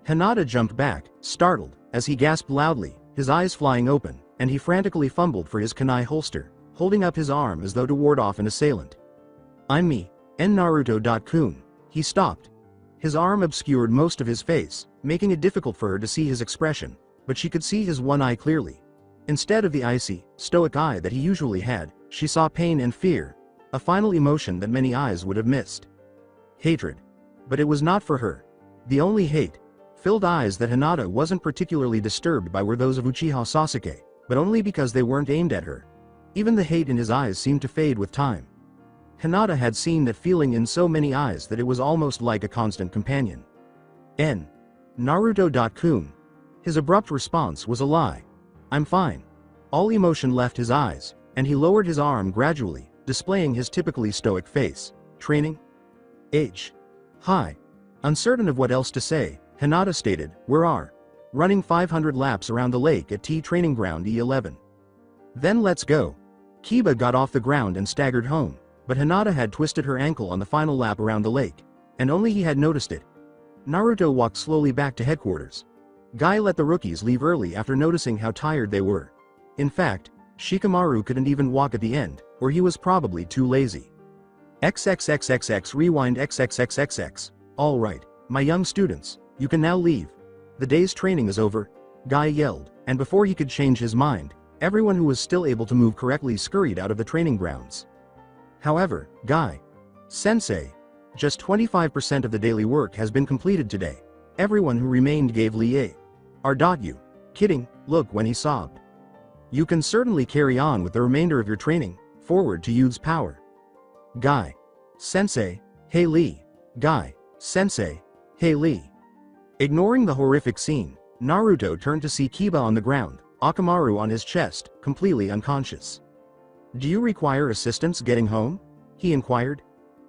Hinata jumped back, startled, as he gasped loudly, his eyes flying open, and he frantically fumbled for his kunai holster, holding up his arm as though to ward off an assailant. "I'm me, Naruto-kun." He stopped. His arm obscured most of his face, making it difficult for her to see his expression, but she could see his one eye clearly. Instead of the icy, stoic eye that he usually had, she saw pain and fear, a final emotion that many eyes would have missed. Hatred. But it was not for her. The only hate-filled eyes that Hinata wasn't particularly disturbed by were those of Uchiha Sasuke, but only because they weren't aimed at her. Even the hate in his eyes seemed to fade with time. Hinata had seen that feeling in so many eyes that it was almost like a constant companion. Naruto-kun. His abrupt response was a lie. "I'm fine." All emotion left his eyes, and he lowered his arm gradually, displaying his typically stoic face. "Training? Hi." Uncertain of what else to say, Hinata stated, "We're running 500 laps around the lake at T Training Ground E11. Then let's go." Kiba got off the ground and staggered home, but Hinata had twisted her ankle on the final lap around the lake, and only he had noticed it. Naruto walked slowly back to headquarters. Guy let the rookies leave early after noticing how tired they were. In fact, Shikamaru couldn't even walk at the end, or he was probably too lazy. XXXXX rewind XXXXX. "All right, my young students, you can now leave. The day's training is over," Guy yelled, and before he could change his mind, everyone who was still able to move correctly scurried out of the training grounds. However, Guy-sensei, just 25% of the daily work has been completed today. Everyone who remained gave Lie. "You kidding?" look when he sobbed. "You can certainly carry on with the remainder of your training, forward to Yude's power." Guy-sensei, hey Lee. Guy-sensei, hey Lee. Ignoring the horrific scene, Naruto turned to see Kiba on the ground, Akamaru on his chest, completely unconscious. "Do you require assistance getting home?" he inquired.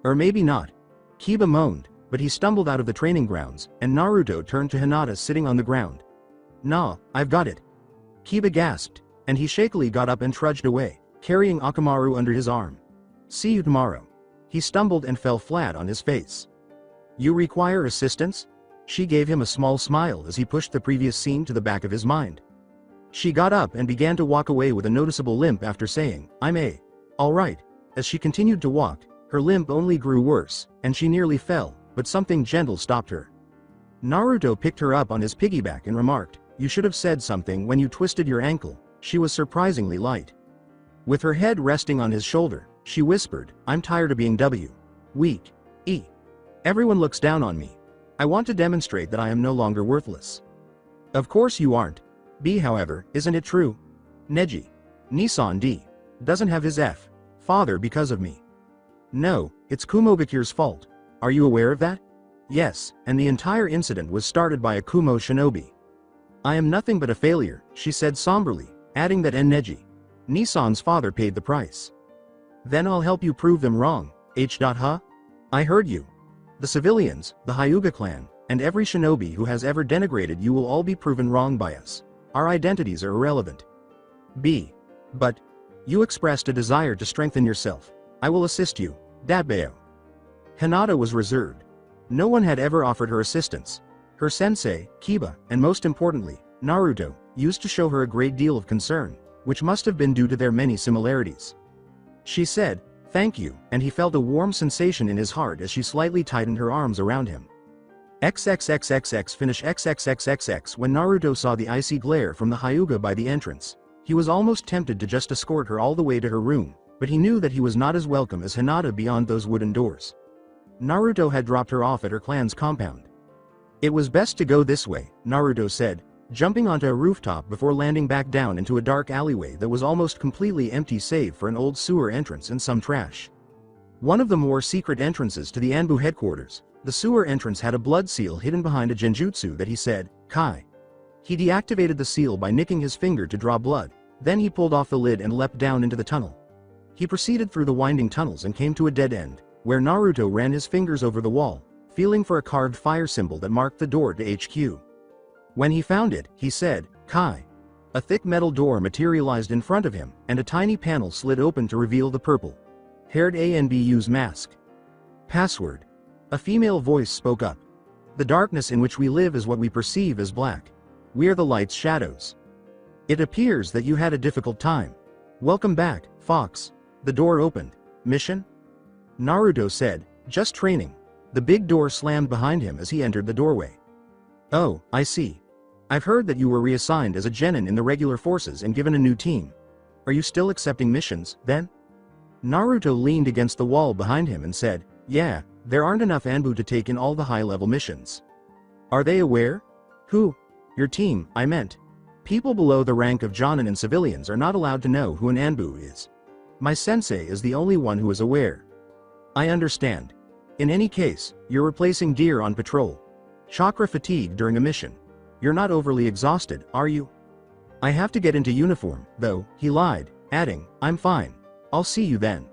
"Or maybe not." Kiba moaned, but he stumbled out of the training grounds, and Naruto turned to Hinata sitting on the ground. "Nah, I've got it." Kiba gasped, and he shakily got up and trudged away, carrying Akamaru under his arm. "See you tomorrow." He stumbled and fell flat on his face. "You require assistance?" She gave him a small smile as he pushed the previous scene to the back of his mind. She got up and began to walk away with a noticeable limp after saying, "I'm all right." As she continued to walk, her limp only grew worse, and she nearly fell, but something gentle stopped her. Naruto picked her up on his piggyback and remarked, "You should have said something when you twisted your ankle. She was surprisingly light. With her head resting on his shoulder, she whispered, "I'm tired of being weak. Everyone looks down on me. I want to demonstrate that I am no longer worthless." "Of course you aren't. B, however, isn't it true? Neji. Nissan D. Doesn't have his father because of me. No, it's Kumogakir's fault. Are you aware of that?" "Yes, and the entire incident was started by a Kumo shinobi." "I am nothing but a failure," she said somberly, adding that Neji. Nissan's father paid the price. "Then I'll help you prove them wrong, Huh? I heard you. The civilians, the Hyuga clan, and every shinobi who has ever denigrated you will all be proven wrong by us. Our identities are irrelevant. B. But you expressed a desire to strengthen yourself. I will assist you, Dabeo." Hinata was reserved. No one had ever offered her assistance. Her sensei, Kiba, and most importantly, Naruto, used to show her a great deal of concern, which must have been due to their many similarities. She said, "Thank you," and he felt a warm sensation in his heart as she slightly tightened her arms around him. XXXXX finish XXXXX. When Naruto saw the icy glare from the Hyuga by the entrance, he was almost tempted to just escort her all the way to her room, but he knew that he was not as welcome as Hinata beyond those wooden doors. Naruto had dropped her off at her clan's compound. "It was best to go this way," Naruto said, jumping onto a rooftop before landing back down into a dark alleyway that was almost completely empty save for an old sewer entrance and some trash. One of the more secret entrances to the Anbu headquarters, the sewer entrance had a blood seal hidden behind a Jinchuuriki that he said, Kai. He deactivated the seal by nicking his finger to draw blood, then he pulled off the lid and leapt down into the tunnel. He proceeded through the winding tunnels and came to a dead end, where Naruto ran his fingers over the wall, feeling for a carved fire symbol that marked the door to HQ. When he found it, he said, Kai. A thick metal door materialized in front of him, and a tiny panel slid open to reveal the purple-haired Anbu's mask. Password. A female voice spoke up. The darkness in which we live is what we perceive as black. We are the light's shadows. It appears that you had a difficult time. Welcome back, Fox. The door opened. Mission? Naruto said, just training. The big door slammed behind him as he entered the doorway. Oh, I see. I've heard that you were reassigned as a genin in the regular forces and given a new team. Are you still accepting missions, then? Naruto leaned against the wall behind him and said, yeah, there aren't enough Anbu to take in all the high-level missions. Are they aware? Who? Your team, I meant. People below the rank of jonin and civilians are not allowed to know who an Anbu is. My sensei is the only one who is aware. I understand. In any case, you're replacing Deer on patrol. Chakra fatigue during a mission. You're not overly exhausted, are you? I have to get into uniform, though, he lied, adding, I'm fine. I'll see you then.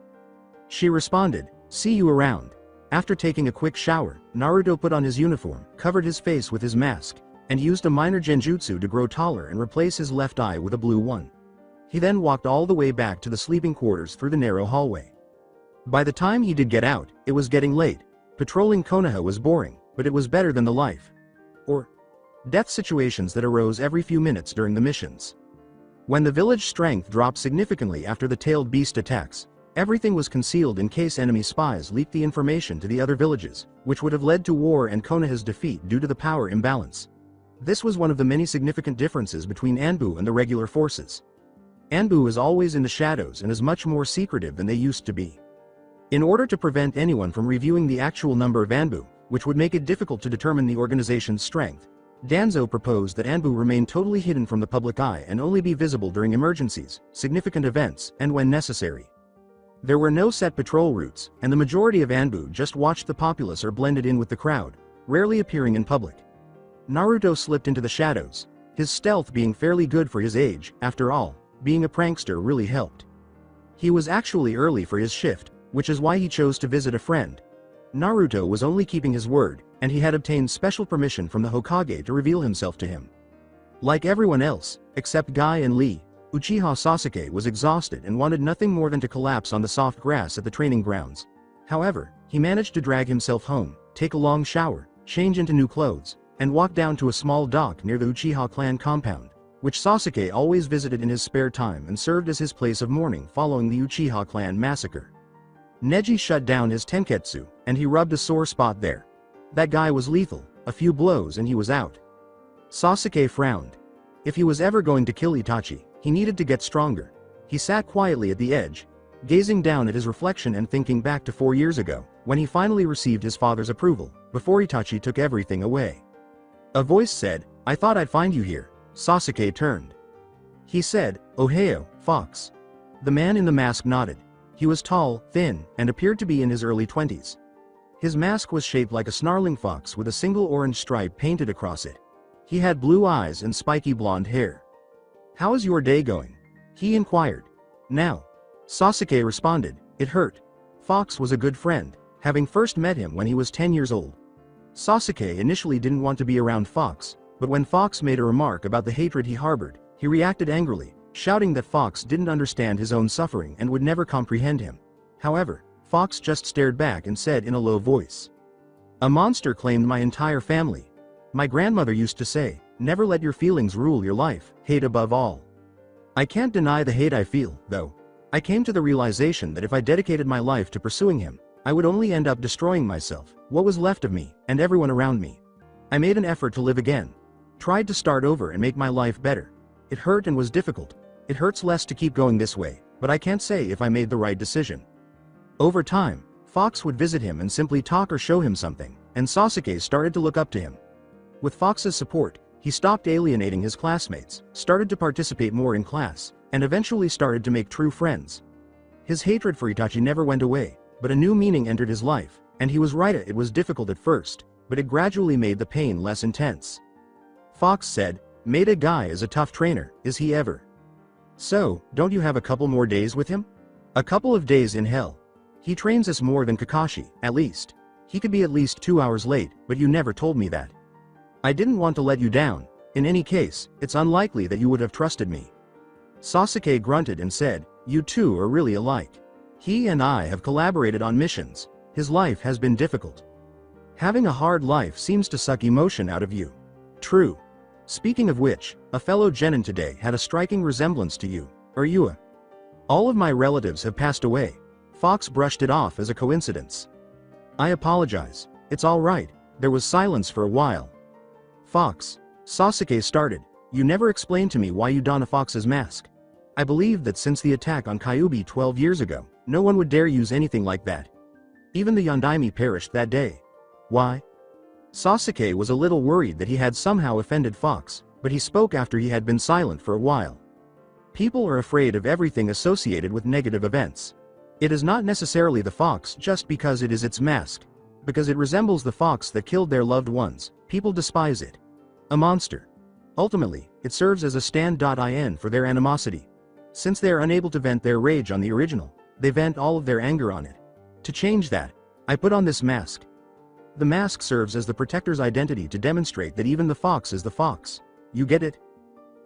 She responded, see you around. After taking a quick shower, Naruto put on his uniform, covered his face with his mask, and used a minor genjutsu to grow taller and replace his left eye with a blue one. He then walked all the way back to the sleeping quarters through the narrow hallway. By the time he did get out, it was getting late. Patrolling Konoha was boring, but it was better than the life or death situations that arose every few minutes during the missions. When the village strength dropped significantly after the tailed beast attacks, everything was concealed in case enemy spies leaked the information to the other villages, which would have led to war and Konoha's defeat due to the power imbalance. This was one of the many significant differences between Anbu and the regular forces. Anbu is always in the shadows and is much more secretive than they used to be. In order to prevent anyone from reviewing the actual number of Anbu, which would make it difficult to determine the organization's strength, Danzo proposed that Anbu remain totally hidden from the public eye and only be visible during emergencies, significant events, and when necessary. There were no set patrol routes, and the majority of Anbu just watched the populace or blended in with the crowd, rarely appearing in public. Naruto slipped into the shadows, his stealth being fairly good for his age. After all, being a prankster really helped. He was actually early for his shift, which is why he chose to visit a friend. Naruto was only keeping his word, and he had obtained special permission from the Hokage to reveal himself to him. Like everyone else, except Guy and Lee, Uchiha Sasuke was exhausted and wanted nothing more than to collapse on the soft grass at the training grounds. However, he managed to drag himself home, take a long shower, change into new clothes, and walk down to a small dock near the Uchiha clan compound, which Sasuke always visited in his spare time and served as his place of mourning following the Uchiha clan massacre. Neji shut down his tenketsu, and he rubbed a sore spot there. That guy was lethal, a few blows and he was out. Sasuke frowned. If he was ever going to kill Itachi, He needed to get stronger. He sat quietly at the edge, gazing down at his reflection and thinking back to 4 years ago, when he finally received his father's approval, before Itachi took everything away. A voice said, "I thought I'd find you here." Sasuke turned. He said, "Ohio, Fox." The man in the mask nodded. He was tall, thin, and appeared to be in his early 20s. His mask was shaped like a snarling fox with a single orange stripe painted across it. He had blue eyes and spiky blonde hair. "How is your day going?" he inquired. "Now." Sasuke responded, "It hurt." Fox was a good friend, having first met him when he was 10 years old. Sasuke initially didn't want to be around Fox, but when Fox made a remark about the hatred he harbored, he reacted angrily, shouting that Fox didn't understand his own suffering and would never comprehend him. However, Fox just stared back and said in a low voice, "A monster claimed my entire family. My grandmother used to say, never let your feelings rule your life, hate above all." I can't deny the hate I feel, though. I came to the realization that if I dedicated my life to pursuing him, I would only end up destroying myself, what was left of me, and everyone around me. I made an effort to live again. Tried to start over and make my life better. It hurt and was difficult. It hurts less to keep going this way, but I can't say if I made the right decision. Over time, Fox would visit him and simply talk or show him something, and Sasuke started to look up to him. With Fox's support, he stopped alienating his classmates, started to participate more in class, and eventually started to make true friends. His hatred for Itachi never went away, but a new meaning entered his life, and he was right, it was difficult at first, but it gradually made the pain less intense. Fox said, "Maeda guy is a tough trainer, is he ever? So, don't you have a couple more days with him?" "A couple of days in hell. He trains us more than Kakashi, at least. He could be at least 2 hours late, but you never told me that. I didn't want to let you down. In any case, it's unlikely that you would have trusted me." Sasuke grunted and said, "You two are really alike. He and I have collaborated on missions. His life has been difficult. Having a hard life seems to suck emotion out of you." "True. Speaking of which, a fellow genin today had a striking resemblance to you, Ryua. All of my relatives have passed away." Fox brushed it off as a coincidence. "I apologize. It's all right." There was silence for a while. "Fox," Sasuke started, "you never explained to me why you don a fox's mask. I believe that since the attack on Kyuubi 12 years ago, no one would dare use anything like that. Even the Yondaime perished that day. Why?" Sasuke was a little worried that he had somehow offended Fox, but he spoke after he had been silent for a while. "People are afraid of everything associated with negative events. It is not necessarily the fox just because it is its mask. Because it resembles the fox that killed their loved ones, people despise it. A monster. Ultimately, it serves as a stand-in for their animosity. Since they are unable to vent their rage on the original, they vent all of their anger on it. To change that, I put on this mask. The mask serves as the protector's identity to demonstrate that even the fox is the fox. You get it?"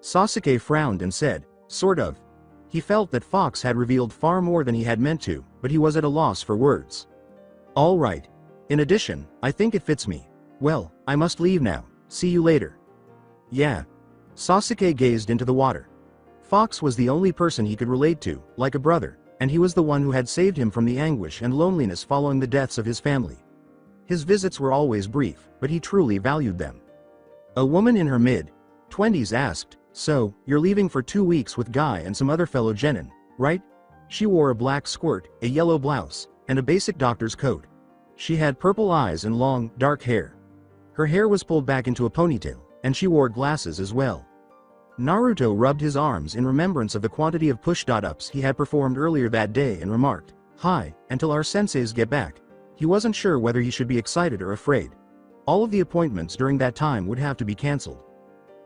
Sasuke frowned and said, "Sort of." He felt that Fox had revealed far more than he had meant to, but he was at a loss for words. "All right. In addition, I think it fits me. Well, I must leave now. See you later." "Yeah." Sasuke gazed into the water. Fox was the only person he could relate to, like a brother, and he was the one who had saved him from the anguish and loneliness following the deaths of his family. His visits were always brief, but he truly valued them. A woman in her mid-20s asked, "So, you're leaving for 2 weeks with Guy and some other fellow genin, right?" She wore a black skirt, a yellow blouse, and a basic doctor's coat. She had purple eyes and long, dark hair. Her hair was pulled back into a ponytail, and she wore glasses as well. Naruto rubbed his arms in remembrance of the quantity of push-ups he had performed earlier that day and remarked, "Hi, until our senseis get back." He wasn't sure whether he should be excited or afraid. All of the appointments during that time would have to be cancelled.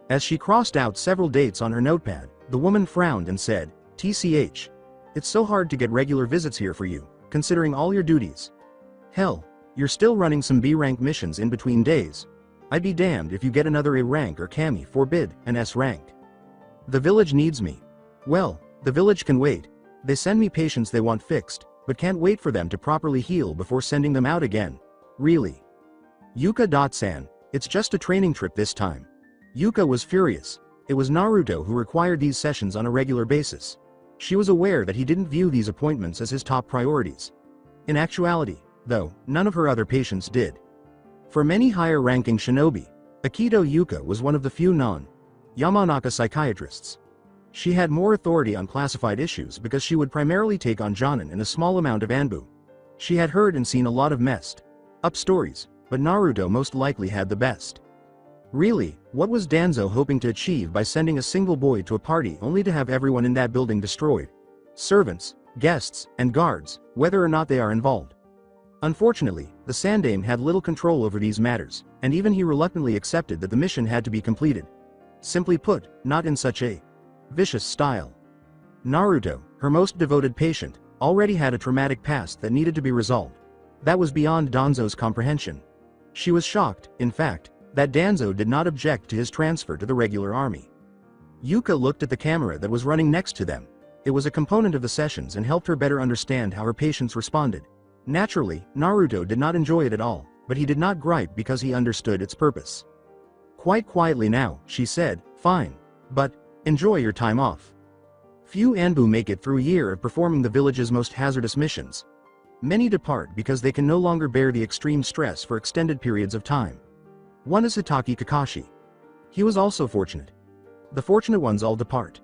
As she crossed out several dates on her notepad, the woman frowned and said, "TCH. It's so hard to get regular visits here for you, considering all your duties. Hell, you're still running some B-rank missions in between days. I'd be damned if you get another A rank or Kami forbid an S rank. The village needs me. Well, the village can wait. They send me patients they want fixed, but can't wait for them to properly heal before sending them out again. Really. Yuka-san, it's just a training trip this time." Yuka was furious. It was Naruto who required these sessions on a regular basis. She was aware that he didn't view these appointments as his top priorities. In actuality, though, none of her other patients did. For many higher-ranking shinobi, Aikido Yuka was one of the few non-Yamanaka psychiatrists. She had more authority on classified issues because she would primarily take on Jonin and a small amount of Anbu. She had heard and seen a lot of messed up stories, but Naruto most likely had the best. Really, what was Danzo hoping to achieve by sending a single boy to a party only to have everyone in that building destroyed? Servants, guests, and guards, whether or not they are involved. Unfortunately, the Sandaime had little control over these matters, and even he reluctantly accepted that the mission had to be completed. Simply put, not in such a vicious style. Naruto, her most devoted patient, already had a traumatic past that needed to be resolved. That was beyond Danzo's comprehension. She was shocked, in fact, that Danzo did not object to his transfer to the regular army. Yuka looked at the camera that was running next to them. It was a component of the sessions and helped her better understand how her patients responded. Naturally, Naruto did not enjoy it at all, but he did not gripe because he understood its purpose. Quite quietly now, she said, "Fine. But, enjoy your time off." Few Anbu make it through a year of performing the village's most hazardous missions. Many depart because they can no longer bear the extreme stress for extended periods of time. One is Hitaki Kakashi. He was also fortunate. The fortunate ones all depart.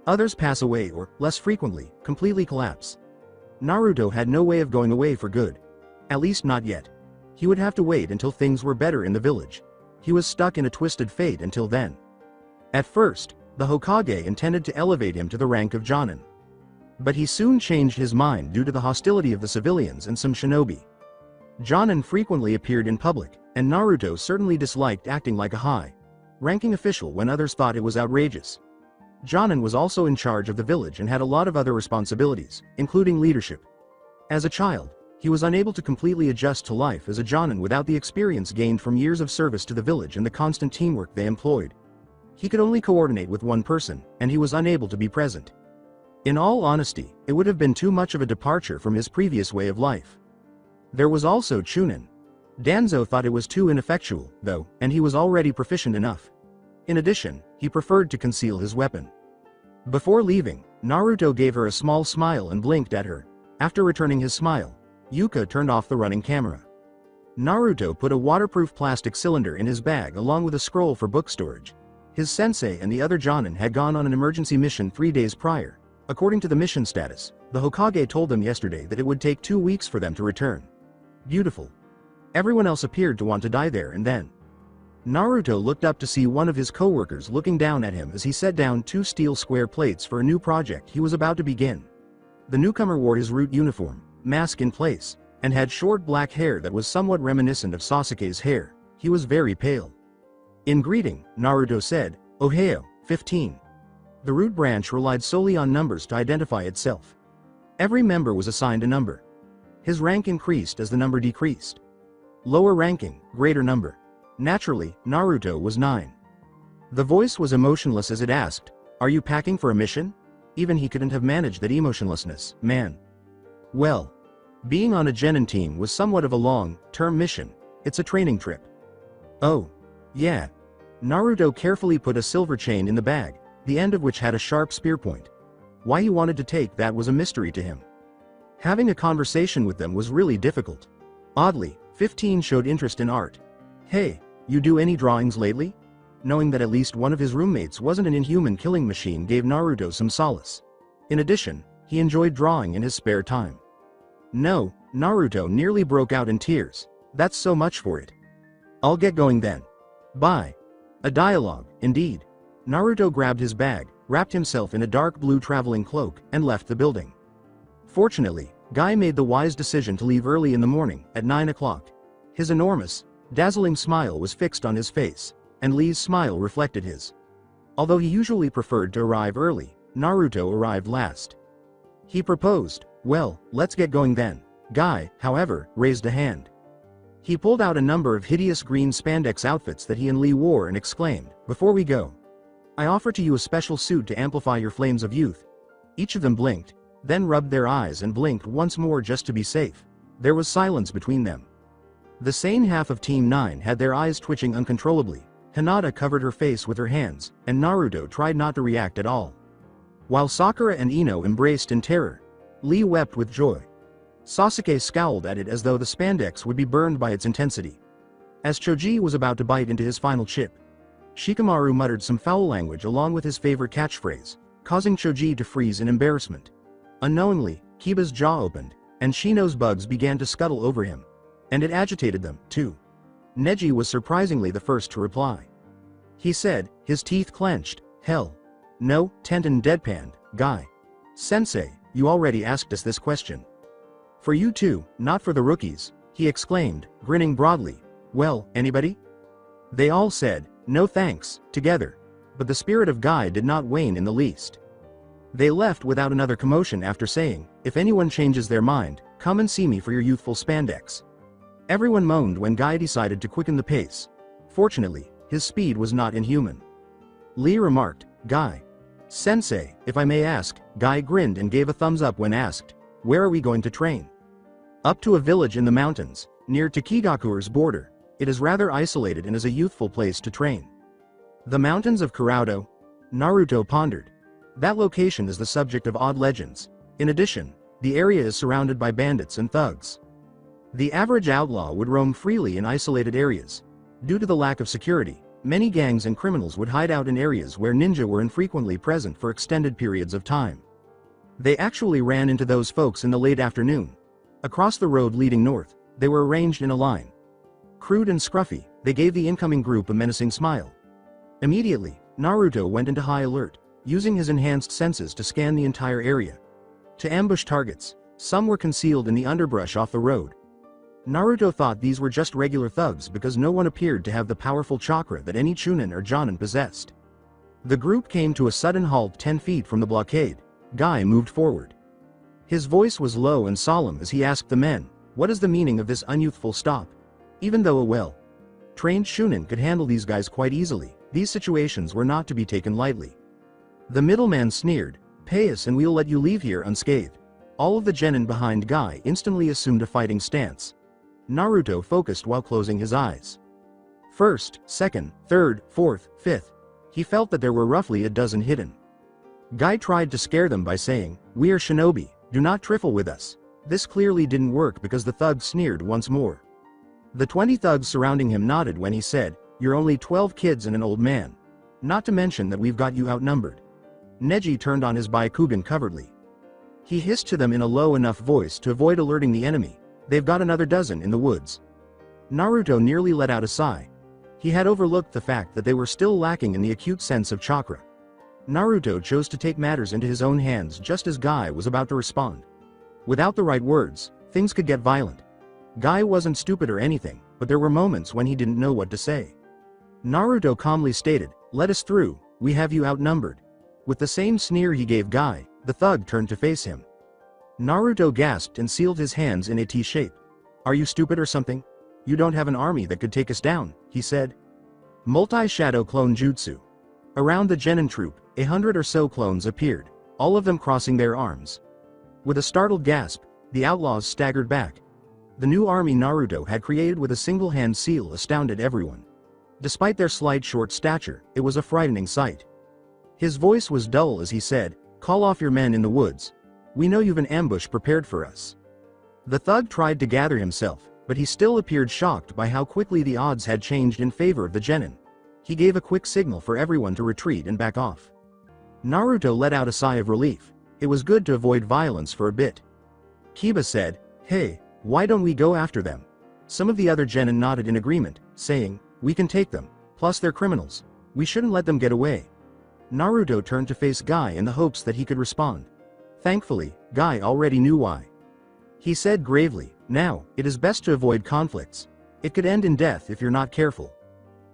Others pass away or, less frequently, completely collapse. Naruto had no way of going away for good. At least not yet. He would have to wait until things were better in the village. He was stuck in a twisted fate until then. At first, the Hokage intended to elevate him to the rank of Jonin. But he soon changed his mind due to the hostility of the civilians and some shinobi. Jonin frequently appeared in public, and Naruto certainly disliked acting like a high-ranking official when others thought it was outrageous. Jonin was also in charge of the village and had a lot of other responsibilities, including leadership. As a child, he was unable to completely adjust to life as a Jonin without the experience gained from years of service to the village and the constant teamwork they employed. He could only coordinate with one person, and he was unable to be present. In all honesty, it would have been too much of a departure from his previous way of life. There was also Chunin. Danzo thought it was too ineffectual, though, and he was already proficient enough. In addition, he preferred to conceal his weapon. Before leaving, Naruto gave her a small smile and blinked at her. After returning his smile, Yuka turned off the running camera. Naruto put a waterproof plastic cylinder in his bag along with a scroll for book storage. His sensei and the other Jonin had gone on an emergency mission 3 days prior. According to the mission status, the Hokage told them yesterday that it would take 2 weeks for them to return. Beautiful. Everyone else appeared to want to die there and then. Naruto looked up to see one of his co-workers looking down at him as he set down 2 steel square plates for a new project he was about to begin. The newcomer wore his root uniform, mask in place, and had short black hair that was somewhat reminiscent of Sasuke's hair. He was very pale. In greeting, Naruto said, "Ohio, 15. The root branch relied solely on numbers to identify itself. Every member was assigned a number. His rank increased as the number decreased. Lower ranking, greater number. Naturally, Naruto was 9. The voice was emotionless as it asked, "Are you packing for a mission?" Even he couldn't have managed that emotionlessness, man. Well, being on a genin team was somewhat of a long-term mission. It's a training trip. Oh, yeah. Naruto carefully put a silver chain in the bag, the end of which had a sharp spear point. Why he wanted to take that was a mystery to him. Having a conversation with them was really difficult. Oddly, 15 showed interest in art. "Hey, you do any drawings lately?" Knowing that at least one of his roommates wasn't an inhuman killing machine gave Naruto some solace. In addition, he enjoyed drawing in his spare time. "No," Naruto nearly broke out in tears. "That's so much for it. I'll get going then. Bye." A dialogue, indeed. Naruto grabbed his bag, wrapped himself in a dark blue traveling cloak, and left the building. Fortunately, Guy made the wise decision to leave early in the morning, at 9 o'clock. His enormous, dazzling smile was fixed on his face, and Lee's smile reflected his. Although he usually preferred to arrive early, Naruto arrived last. He proposed, "Well, let's get going then." Guy, however, raised a hand. He pulled out a number of hideous green spandex outfits that he and Lee wore and exclaimed, "Before we go, I offer to you a special suit to amplify your flames of youth." Each of them blinked, then rubbed their eyes and blinked once more just to be safe. There was silence between them. The sane half of Team 9 had their eyes twitching uncontrollably. Hinata covered her face with her hands, and Naruto tried not to react at all. While Sakura and Ino embraced in terror, Lee wept with joy. Sasuke scowled at it as though the spandex would be burned by its intensity. As Choji was about to bite into his final chip, Shikamaru muttered some foul language along with his favorite catchphrase, causing Choji to freeze in embarrassment. Unknowingly, Kiba's jaw opened, and Shino's bugs began to scuttle over him. And it agitated them, too. Neji was surprisingly the first to reply. He said, his teeth clenched, "Hell. No," Tenten deadpanned, "Guy. Sensei, you already asked us this question. For you too, not for the rookies," he exclaimed, grinning broadly. "Well, anybody?" They all said, "No thanks," together. But the spirit of Guy did not wane in the least. They left without another commotion after saying, "If anyone changes their mind, come and see me for your youthful spandex." Everyone moaned when Guy decided to quicken the pace. Fortunately, his speed was not inhuman. Lee remarked, "Guy. Sensei, if I may ask." Guy grinned and gave a thumbs up when asked, "Where are we going to train?" "Up to a village in the mountains, near to Kigakure's border. It is rather isolated and is a youthful place to train." "The mountains of Kuroudo?" Naruto pondered. That location is the subject of odd legends. In addition, the area is surrounded by bandits and thugs. The average outlaw would roam freely in isolated areas. Due to the lack of security, many gangs and criminals would hide out in areas where ninja were infrequently present for extended periods of time. They actually ran into those folks in the late afternoon. Across the road leading north, they were arranged in a line. Crude and scruffy, they gave the incoming group a menacing smile. Immediately, Naruto went into high alert, using his enhanced senses to scan the entire area. To ambush targets, some were concealed in the underbrush off the road. Naruto thought these were just regular thugs because no one appeared to have the powerful chakra that any Chunin or Jonin possessed. The group came to a sudden halt 10 feet from the blockade. Guy moved forward. His voice was low and solemn as he asked the men, "What is the meaning of this unyouthful stop?" Even though a well-trained Chunin could handle these guys quite easily, these situations were not to be taken lightly. The middleman sneered, "Pay us and we'll let you leave here unscathed." All of the genin behind Guy instantly assumed a fighting stance. Naruto focused while closing his eyes. First, second, third, fourth, fifth. He felt that there were roughly a dozen hidden. Guy tried to scare them by saying, "We are Shinobi, do not trifle with us." This clearly didn't work because the thugs sneered once more. The 20 thugs surrounding him nodded when he said, "You're only 12 kids and an old man. Not to mention that we've got you outnumbered." Neji turned on his Byakugan covertly. He hissed to them in a low enough voice to avoid alerting the enemy, "They've got another dozen in the woods." Naruto nearly let out a sigh. He had overlooked the fact that they were still lacking in the acute sense of chakra. Naruto chose to take matters into his own hands just as Guy was about to respond. Without the right words, things could get violent. Guy wasn't stupid or anything, but there were moments when he didn't know what to say. Naruto calmly stated, "Let us through, we have you outnumbered." With the same sneer he gave Guy, the thug turned to face him. Naruto gasped and sealed his hands in a T shape. "Are you stupid or something? You don't have an army that could take us down," he said. Multi-shadow clone jutsu. Around the genin troop, 100 or so clones appeared, all of them crossing their arms. With a startled gasp, the outlaws staggered back. The new army Naruto had created with a single hand seal astounded everyone. Despite their slight short stature, it was a frightening sight. His voice was dull as he said, "Call off your men in the woods. We know you've an ambush prepared for us." The thug tried to gather himself, but he still appeared shocked by how quickly the odds had changed in favor of the genin. He gave a quick signal for everyone to retreat and back off. Naruto let out a sigh of relief. It was good to avoid violence for a bit. Kiba said, "Hey, why don't we go after them?" Some of the other genin nodded in agreement, saying, "We can take them, plus they're criminals. We shouldn't let them get away." Naruto turned to face Guy in the hopes that he could respond. Thankfully, Guy already knew why. He said gravely, "Now, it is best to avoid conflicts. It could end in death if you're not careful.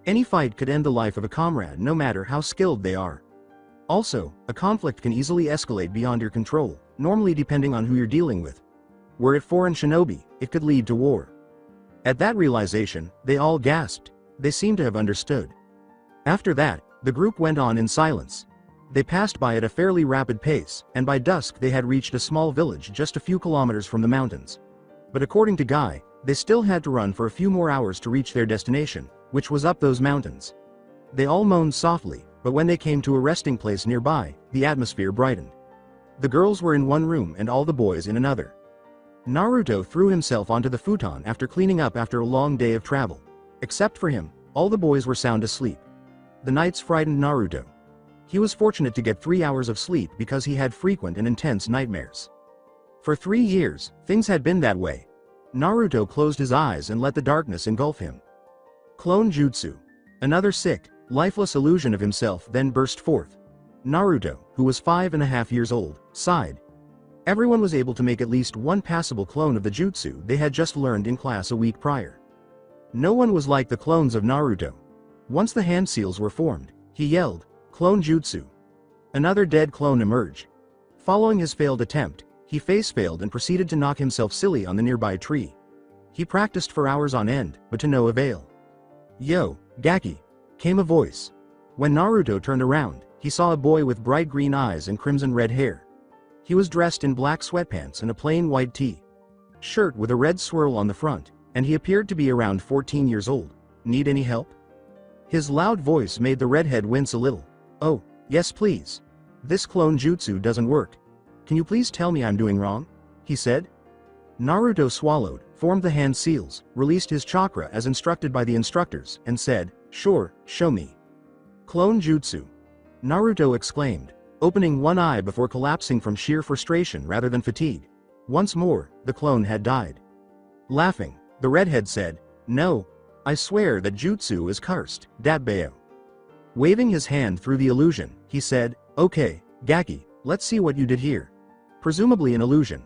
Any fight could end the life of a comrade no matter how skilled they are. Also, a conflict can easily escalate beyond your control, normally depending on who you're dealing with. Were it foreign shinobi, it could lead to war." At that realization, they all gasped. They seemed to have understood. After that, the group went on in silence. They passed by at a fairly rapid pace, and by dusk they had reached a small village just a few kilometers from the mountains. But according to Guy, they still had to run for a few more hours to reach their destination, which was up those mountains. They all moaned softly, but when they came to a resting place nearby, the atmosphere brightened. The girls were in one room and all the boys in another. Naruto threw himself onto the futon after cleaning up after a long day of travel. Except for him, all the boys were sound asleep. The nights frightened Naruto. He was fortunate to get 3 hours of sleep because he had frequent and intense nightmares. For 3 years, things had been that way. Naruto closed his eyes and let the darkness engulf him. Clone Jutsu. Another sick, lifeless illusion of himself then burst forth. Naruto, who was 5.5 years old, sighed. Everyone was able to make at least one passable clone of the jutsu they had just learned in class a week prior. No one was like the clones of Naruto. Once the hand seals were formed, he yelled, "Clone Jutsu!" Another dead clone emerged. Following his failed attempt, he face-failed and proceeded to knock himself silly on the nearby tree. He practiced for hours on end, but to no avail. "Yo, Gaki!" came a voice. When Naruto turned around, he saw a boy with bright green eyes and crimson red hair. He was dressed in black sweatpants and a plain white shirt with a red swirl on the front, and he appeared to be around 14 years old. "Need any help?" His loud voice made the redhead wince a little. "Oh, yes please. This clone jutsu doesn't work. Can you please tell me I'm doing wrong?" he said. Naruto swallowed, formed the hand seals, released his chakra as instructed by the instructors, and said, "Sure, show me." "Clone jutsu!" Naruto exclaimed, opening one eye before collapsing from sheer frustration rather than fatigue. Once more, the clone had died. Laughing, the redhead said, "No, I swear that jutsu is cursed, Datbeo." Waving his hand through the illusion, he said, "Okay, Gaki, let's see what you did here." Presumably an illusion.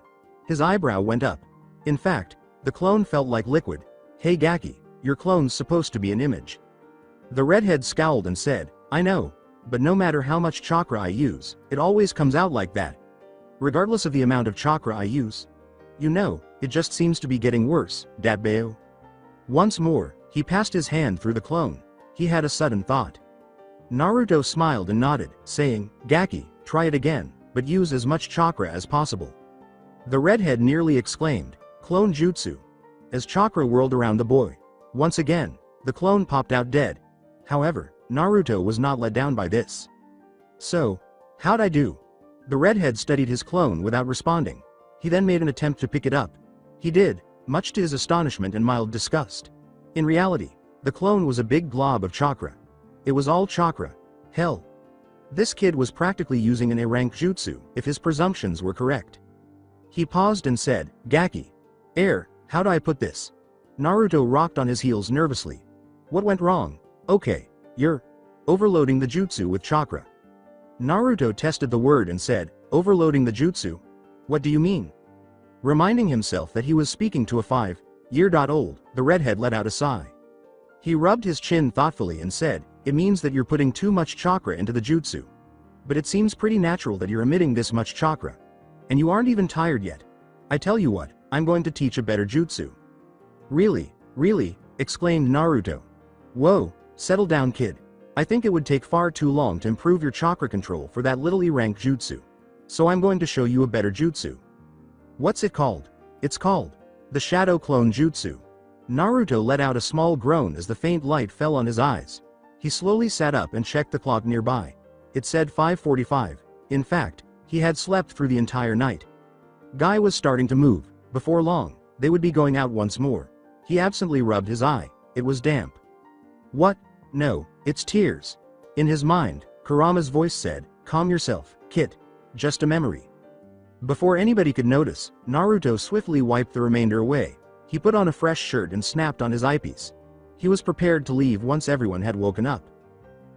His eyebrow went up. In fact, the clone felt like liquid. "Hey Gaki, your clone's supposed to be an image." The redhead scowled and said, "I know, but no matter how much chakra I use, it always comes out like that. Regardless of the amount of chakra I use. You know, it just seems to be getting worse, Datbeo." Once more, he passed his hand through the clone. He had a sudden thought. Naruto smiled and nodded, saying, "Gaki, try it again, but use as much chakra as possible." The redhead nearly exclaimed, "Clone jutsu!" as chakra whirled around the boy. Once again, the clone popped out dead. However, Naruto was not let down by this. "So, how'd I do?" The redhead studied his clone without responding. He then made an attempt to pick it up. He did, much to his astonishment and mild disgust. In reality, the clone was a big glob of chakra. It was all chakra. Hell. This kid was practically using an A-rank jutsu, if his presumptions were correct. He paused and said, "Gaki. How do I put this?" Naruto rocked on his heels nervously. "What went wrong?" "Okay, you're overloading the jutsu with chakra." Naruto tested the word and said, "Overloading the jutsu? What do you mean?" Reminding himself that he was speaking to a 5-year-old, the redhead let out a sigh. He rubbed his chin thoughtfully and said, "It means that you're putting too much chakra into the jutsu. But it seems pretty natural that you're emitting this much chakra. And you aren't even tired yet. I tell you what, I'm going to teach a better jutsu." Really? Exclaimed Naruto. "Whoa, settle down kid. I think it would take far too long to improve your chakra control for that little E-rank jutsu. So I'm going to show you a better jutsu." "What's it called?" "It's called the Shadow Clone Jutsu." Naruto let out a small groan as the faint light fell on his eyes. He slowly sat up and checked the clock nearby. It said 5:45. In fact, he had slept through the entire night. Guy was starting to move. Before long, they would be going out once more. He absently rubbed his eye. It was damp. "What? No, it's tears." In his mind, Kurama's voice said, "Calm yourself, Kit. Just a memory." Before anybody could notice, Naruto swiftly wiped the remainder away. He put on a fresh shirt and snapped on his eyepiece. He was prepared to leave once everyone had woken up.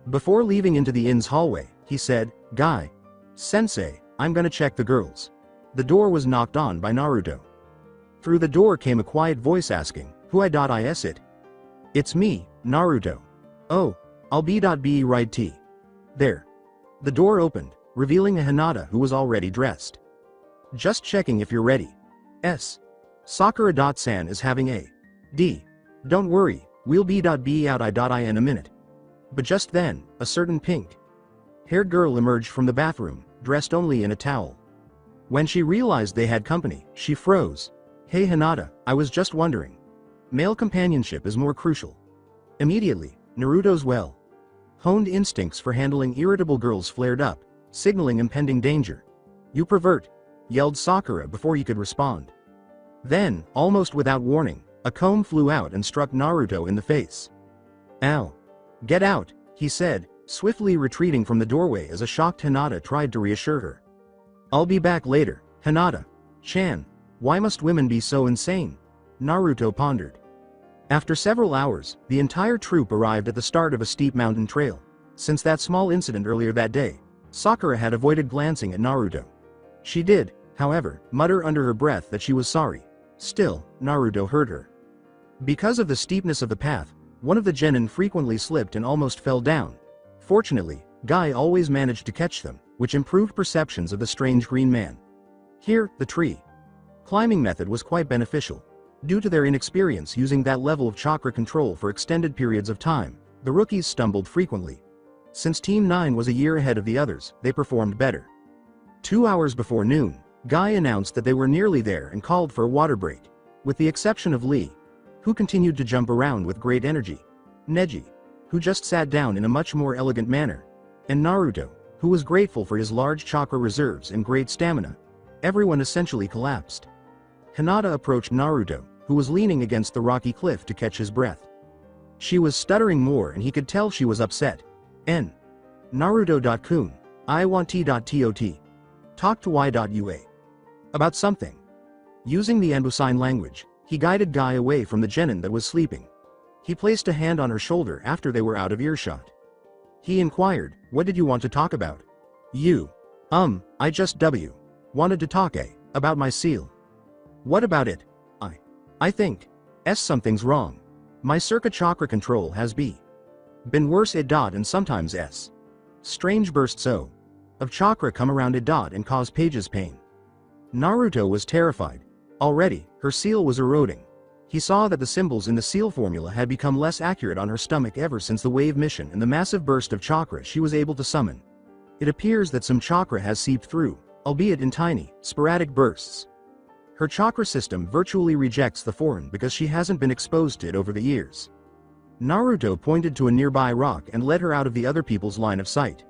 Before leaving into the inn's hallway, he said, "Guy. Sensei, I'm gonna check the girls." The door was knocked on by Naruto. Through the door came a quiet voice asking, "Who is it?" "It's me, Naruto." "Oh, I'll be right t." There. The door opened, revealing a Hinata who was already dressed. "Just checking if you're ready." Sakura-san is having a Don't worry, we'll be out in a minute. But just then, a certain pink-haired girl emerged from the bathroom, dressed only in a towel. When she realized they had company, she froze. "Hey Hinata, I was just wondering. Male companionship is more crucial." Immediately, Naruto's honed instincts for handling irritable girls flared up, signaling impending danger. "You pervert!" yelled Sakura before he could respond. Then, almost without warning, a comb flew out and struck Naruto in the face. "Ow. Get out," he said, swiftly retreating from the doorway as a shocked Hinata tried to reassure her. "I'll be back later, Hinata-chan. Why must women be so insane?" Naruto pondered. After several hours, the entire troop arrived at the start of a steep mountain trail. Since that small incident earlier that day, Sakura had avoided glancing at Naruto. She did, however, mutter under her breath that she was sorry. Still, Naruto heard her. Because of the steepness of the path, one of the genin frequently slipped and almost fell down. Fortunately, Guy always managed to catch them, which improved perceptions of the strange green man. Here, the tree climbing method was quite beneficial. Due to their inexperience using that level of chakra control for extended periods of time, the rookies stumbled frequently. Since Team 9 was a year ahead of the others, they performed better. 2 hours before noon, Guy announced that they were nearly there and called for a water break. With the exception of Lee, who continued to jump around with great energy, Neji, who just sat down in a much more elegant manner, and Naruto, who was grateful for his large chakra reserves and great stamina, everyone essentially collapsed. Hinata approached Naruto, who was leaning against the rocky cliff to catch his breath. She was stuttering more and he could tell she was upset. Naruto.kun, I want t.tot. Talk to y.ua. About something. Using the Anbu sign language, he guided Guy away from the genin that was sleeping. He placed a hand on her shoulder after they were out of earshot. He inquired, "What did you want to talk about?" "You. I just wanted to talk about my seal." "What about it?" I think something's wrong. My circa chakra control has been worse and sometimes strange bursts of chakra come around and cause Paige's pain." Naruto was terrified. Already, her seal was eroding. He saw that the symbols in the seal formula had become less accurate on her stomach ever since the wave mission and the massive burst of chakra she was able to summon. It appears that some chakra has seeped through, albeit in tiny, sporadic bursts. Her chakra system virtually rejects the foreign because she hasn't been exposed to it over the years. Naruto pointed to a nearby rock and led her out of the other people's line of sight.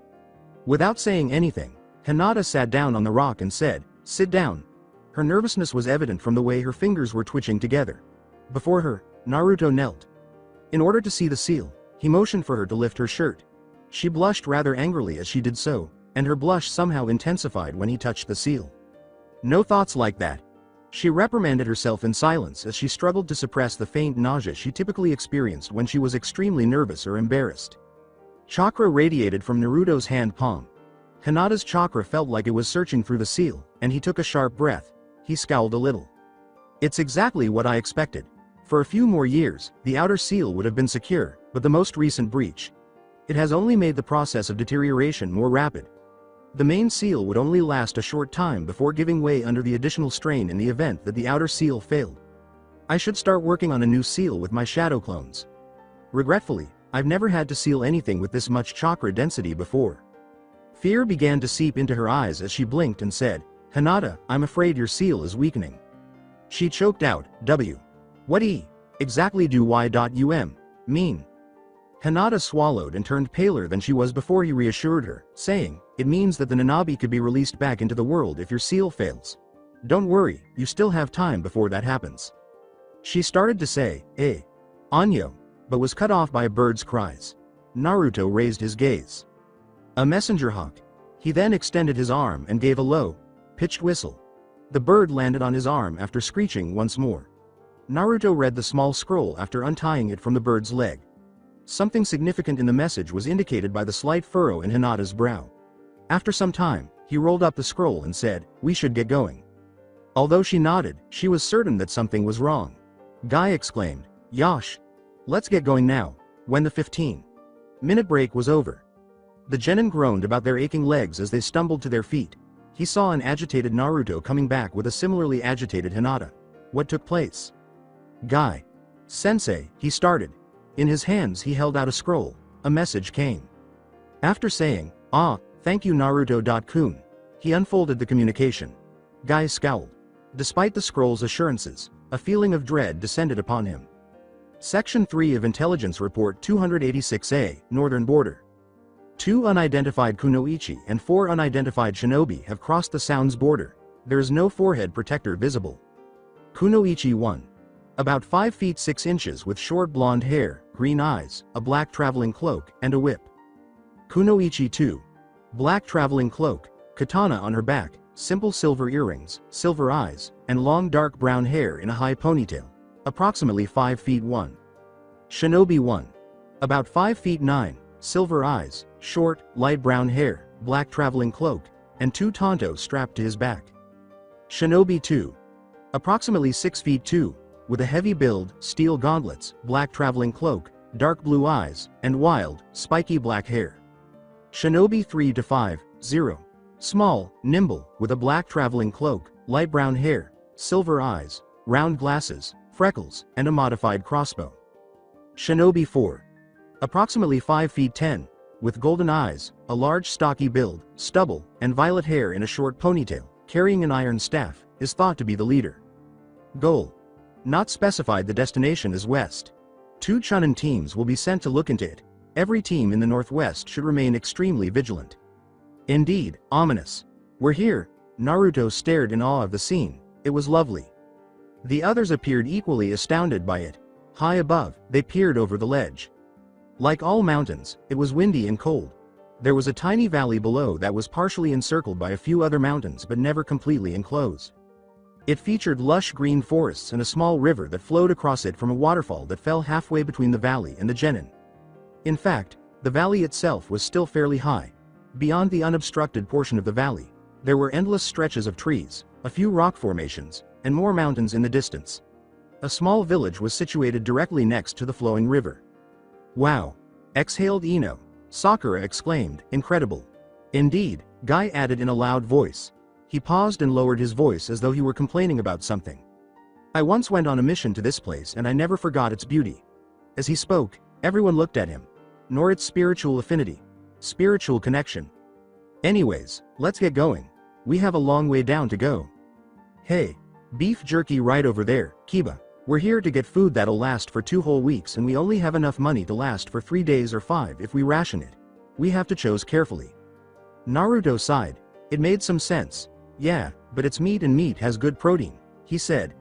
Without saying anything, Hinata sat down on the rock and said, "Sit down." Her nervousness was evident from the way her fingers were twitching together. Before her, Naruto knelt. In order to see the seal, he motioned for her to lift her shirt. She blushed rather angrily as she did so, and her blush somehow intensified when he touched the seal. "No thoughts like that." She reprimanded herself in silence as she struggled to suppress the faint nausea she typically experienced when she was extremely nervous or embarrassed. Chakra radiated from Naruto's hand palm. Hinata's chakra felt like it was searching through the seal, and he took a sharp breath. He scowled a little. "It's exactly what I expected. For a few more years, the outer seal would have been secure, but the most recent breach. It has only made the process of deterioration more rapid. The main seal would only last a short time before giving way under the additional strain in the event that the outer seal failed. I should start working on a new seal with my shadow clones. Regretfully, I've never had to seal anything with this much chakra density before." Fear began to seep into her eyes as she blinked and said, "Hinata, I'm afraid your seal is weakening." She choked out, What exactly do y.um mean?" Hinata swallowed and turned paler than she was before he reassured her, saying, "It means that the Nanabi could be released back into the world if your seal fails. Don't worry, you still have time before that happens." She started to say, Anyo, but was cut off by a bird's cries. Naruto raised his gaze. A messenger hawk. He then extended his arm and gave a low, pitched whistle. The bird landed on his arm after screeching once more. Naruto read the small scroll after untying it from the bird's leg. Something significant in the message was indicated by the slight furrow in Hinata's brow. After some time, he rolled up the scroll and said, "We should get going." Although she nodded, she was certain that something was wrong. Guy exclaimed, "Yosh! Let's get going now." When the 15-minute break was over, the genin groaned about their aching legs as they stumbled to their feet. He saw an agitated Naruto coming back with a similarly agitated Hinata. What took place? "Guy. Sensei," he started. In his hands he held out a scroll. A message came. After saying, thank you Naruto.kun, he unfolded the communication. Guy scowled. Despite the scroll's assurances, a feeling of dread descended upon him. Section 3 of Intelligence Report 286A, Northern Border. 2 unidentified kunoichi and 4 unidentified shinobi have crossed the Sound's border. There is no forehead protector visible. Kunoichi 1. About 5 feet 6 inches with short blonde hair, green eyes, a black traveling cloak, and a whip. Kunoichi 2. Black traveling cloak, katana on her back, simple silver earrings, silver eyes, and long dark brown hair in a high ponytail. Approximately 5 feet 1. Shinobi 1. About 5 feet 9, silver eyes, short, light brown hair, black traveling cloak, and 2 tontos strapped to his back. Shinobi 2. Approximately 6 feet 2, with a heavy build, steel gauntlets, black traveling cloak, dark blue eyes, and wild, spiky black hair. Shinobi 3 to 5, 0. Small, nimble, with a black traveling cloak, light brown hair, silver eyes, round glasses, freckles, and a modified crossbow. Shinobi 4. Approximately 5 feet 10, with golden eyes, a large stocky build, stubble, and violet hair in a short ponytail, carrying an iron staff, is thought to be the leader. Goal. Not specified. The destination is west. 2 Chunin teams will be sent to look into it. Every team in the northwest should remain extremely vigilant. Indeed, ominous. We're here. Naruto stared in awe of the scene. It was lovely. The others appeared equally astounded by it. High above, they peered over the ledge. Like all mountains, it was windy and cold. There was a tiny valley below that was partially encircled by a few other mountains but never completely enclosed. It featured lush green forests and a small river that flowed across it from a waterfall that fell halfway between the valley and the genin. In fact, the valley itself was still fairly high. Beyond the unobstructed portion of the valley, there were endless stretches of trees, a few rock formations, and more mountains in the distance. A small village was situated directly next to the flowing river. Wow! Exhaled Ino. Sakura exclaimed, incredible. Indeed, Guy added in a loud voice. He paused and lowered his voice as though he were complaining about something. I once went on a mission to this place and I never forgot its beauty. As he spoke, everyone looked at him. Nor its spiritual affinity. Spiritual connection. Anyways, let's get going. We have a long way down to go. Hey, beef jerky right over there, Kiba. We're here to get food that'll last for 2 whole weeks and we only have enough money to last for 3 days or 5 if we ration it. We have to choose carefully. Naruto sighed. It made some sense. Yeah, but it's meat and meat has good protein, he said.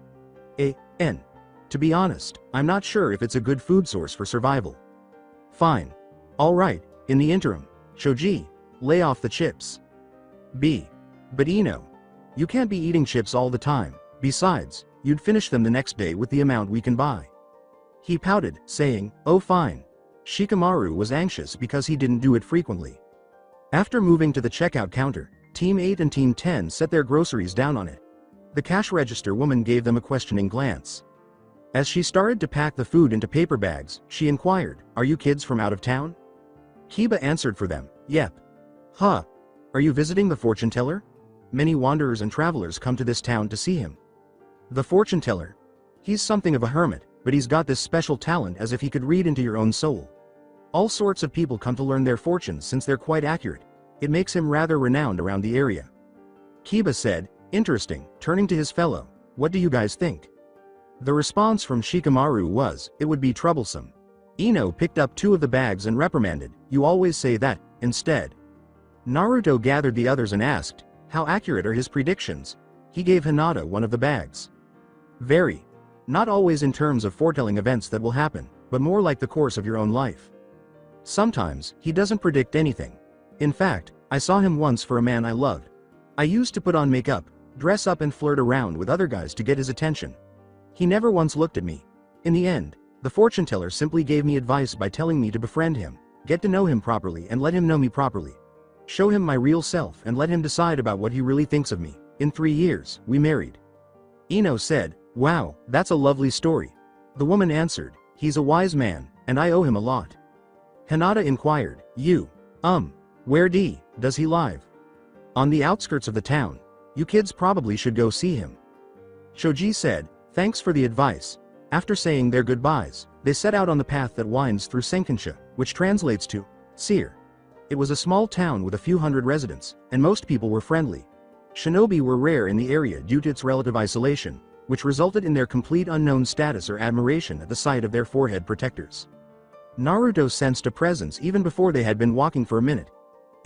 To be honest, I'm not sure if it's a good food source for survival. Fine. Alright, in the interim, Shoji, lay off the chips. But Ino, you can't be eating chips all the time, besides, you'd finish them the next day with the amount we can buy. He pouted, saying, oh fine. Shikamaru was anxious because he didn't do it frequently. After moving to the checkout counter, Team 8 and Team 10 set their groceries down on it. The cash register woman gave them a questioning glance. As she started to pack the food into paper bags, she inquired, are you kids from out of town? Kiba answered for them, yep. Huh. Are you visiting the fortune teller? Many wanderers and travelers come to this town to see him. The fortune teller. He's something of a hermit, but he's got this special talent as if he could read into your own soul. All sorts of people come to learn their fortunes since they're quite accurate. It makes him rather renowned around the area. Kiba said, interesting, turning to his fellow, what do you guys think? The response from Shikamaru was, it would be troublesome. Ino picked up 2 of the bags and reprimanded, you always say that, instead. Naruto gathered the others and asked, how accurate are his predictions? He gave Hinata one of the bags. Very. Not always in terms of foretelling events that will happen, but more like the course of your own life. Sometimes, he doesn't predict anything. In fact, I saw him once for a man I loved. I used to put on makeup, dress up and flirt around with other guys to get his attention. He never once looked at me. In the end, the fortune teller simply gave me advice by telling me to befriend him, get to know him properly and let him know me properly. Show him my real self and let him decide about what he really thinks of me. In 3 years, we married. Ino said, wow, that's a lovely story. The woman answered, he's a wise man, and I owe him a lot. Hinata inquired, where does he live? On the outskirts of the town. You kids probably should go see him. Shoji said, thanks for the advice. After saying their goodbyes, they set out on the path that winds through Senkansha, which translates to seer. It was a small town with a few hundred residents, and most people were friendly. Shinobi were rare in the area due to its relative isolation, which resulted in their complete unknown status or admiration at the sight of their forehead protectors. Naruto sensed a presence even before they had been walking for a minute.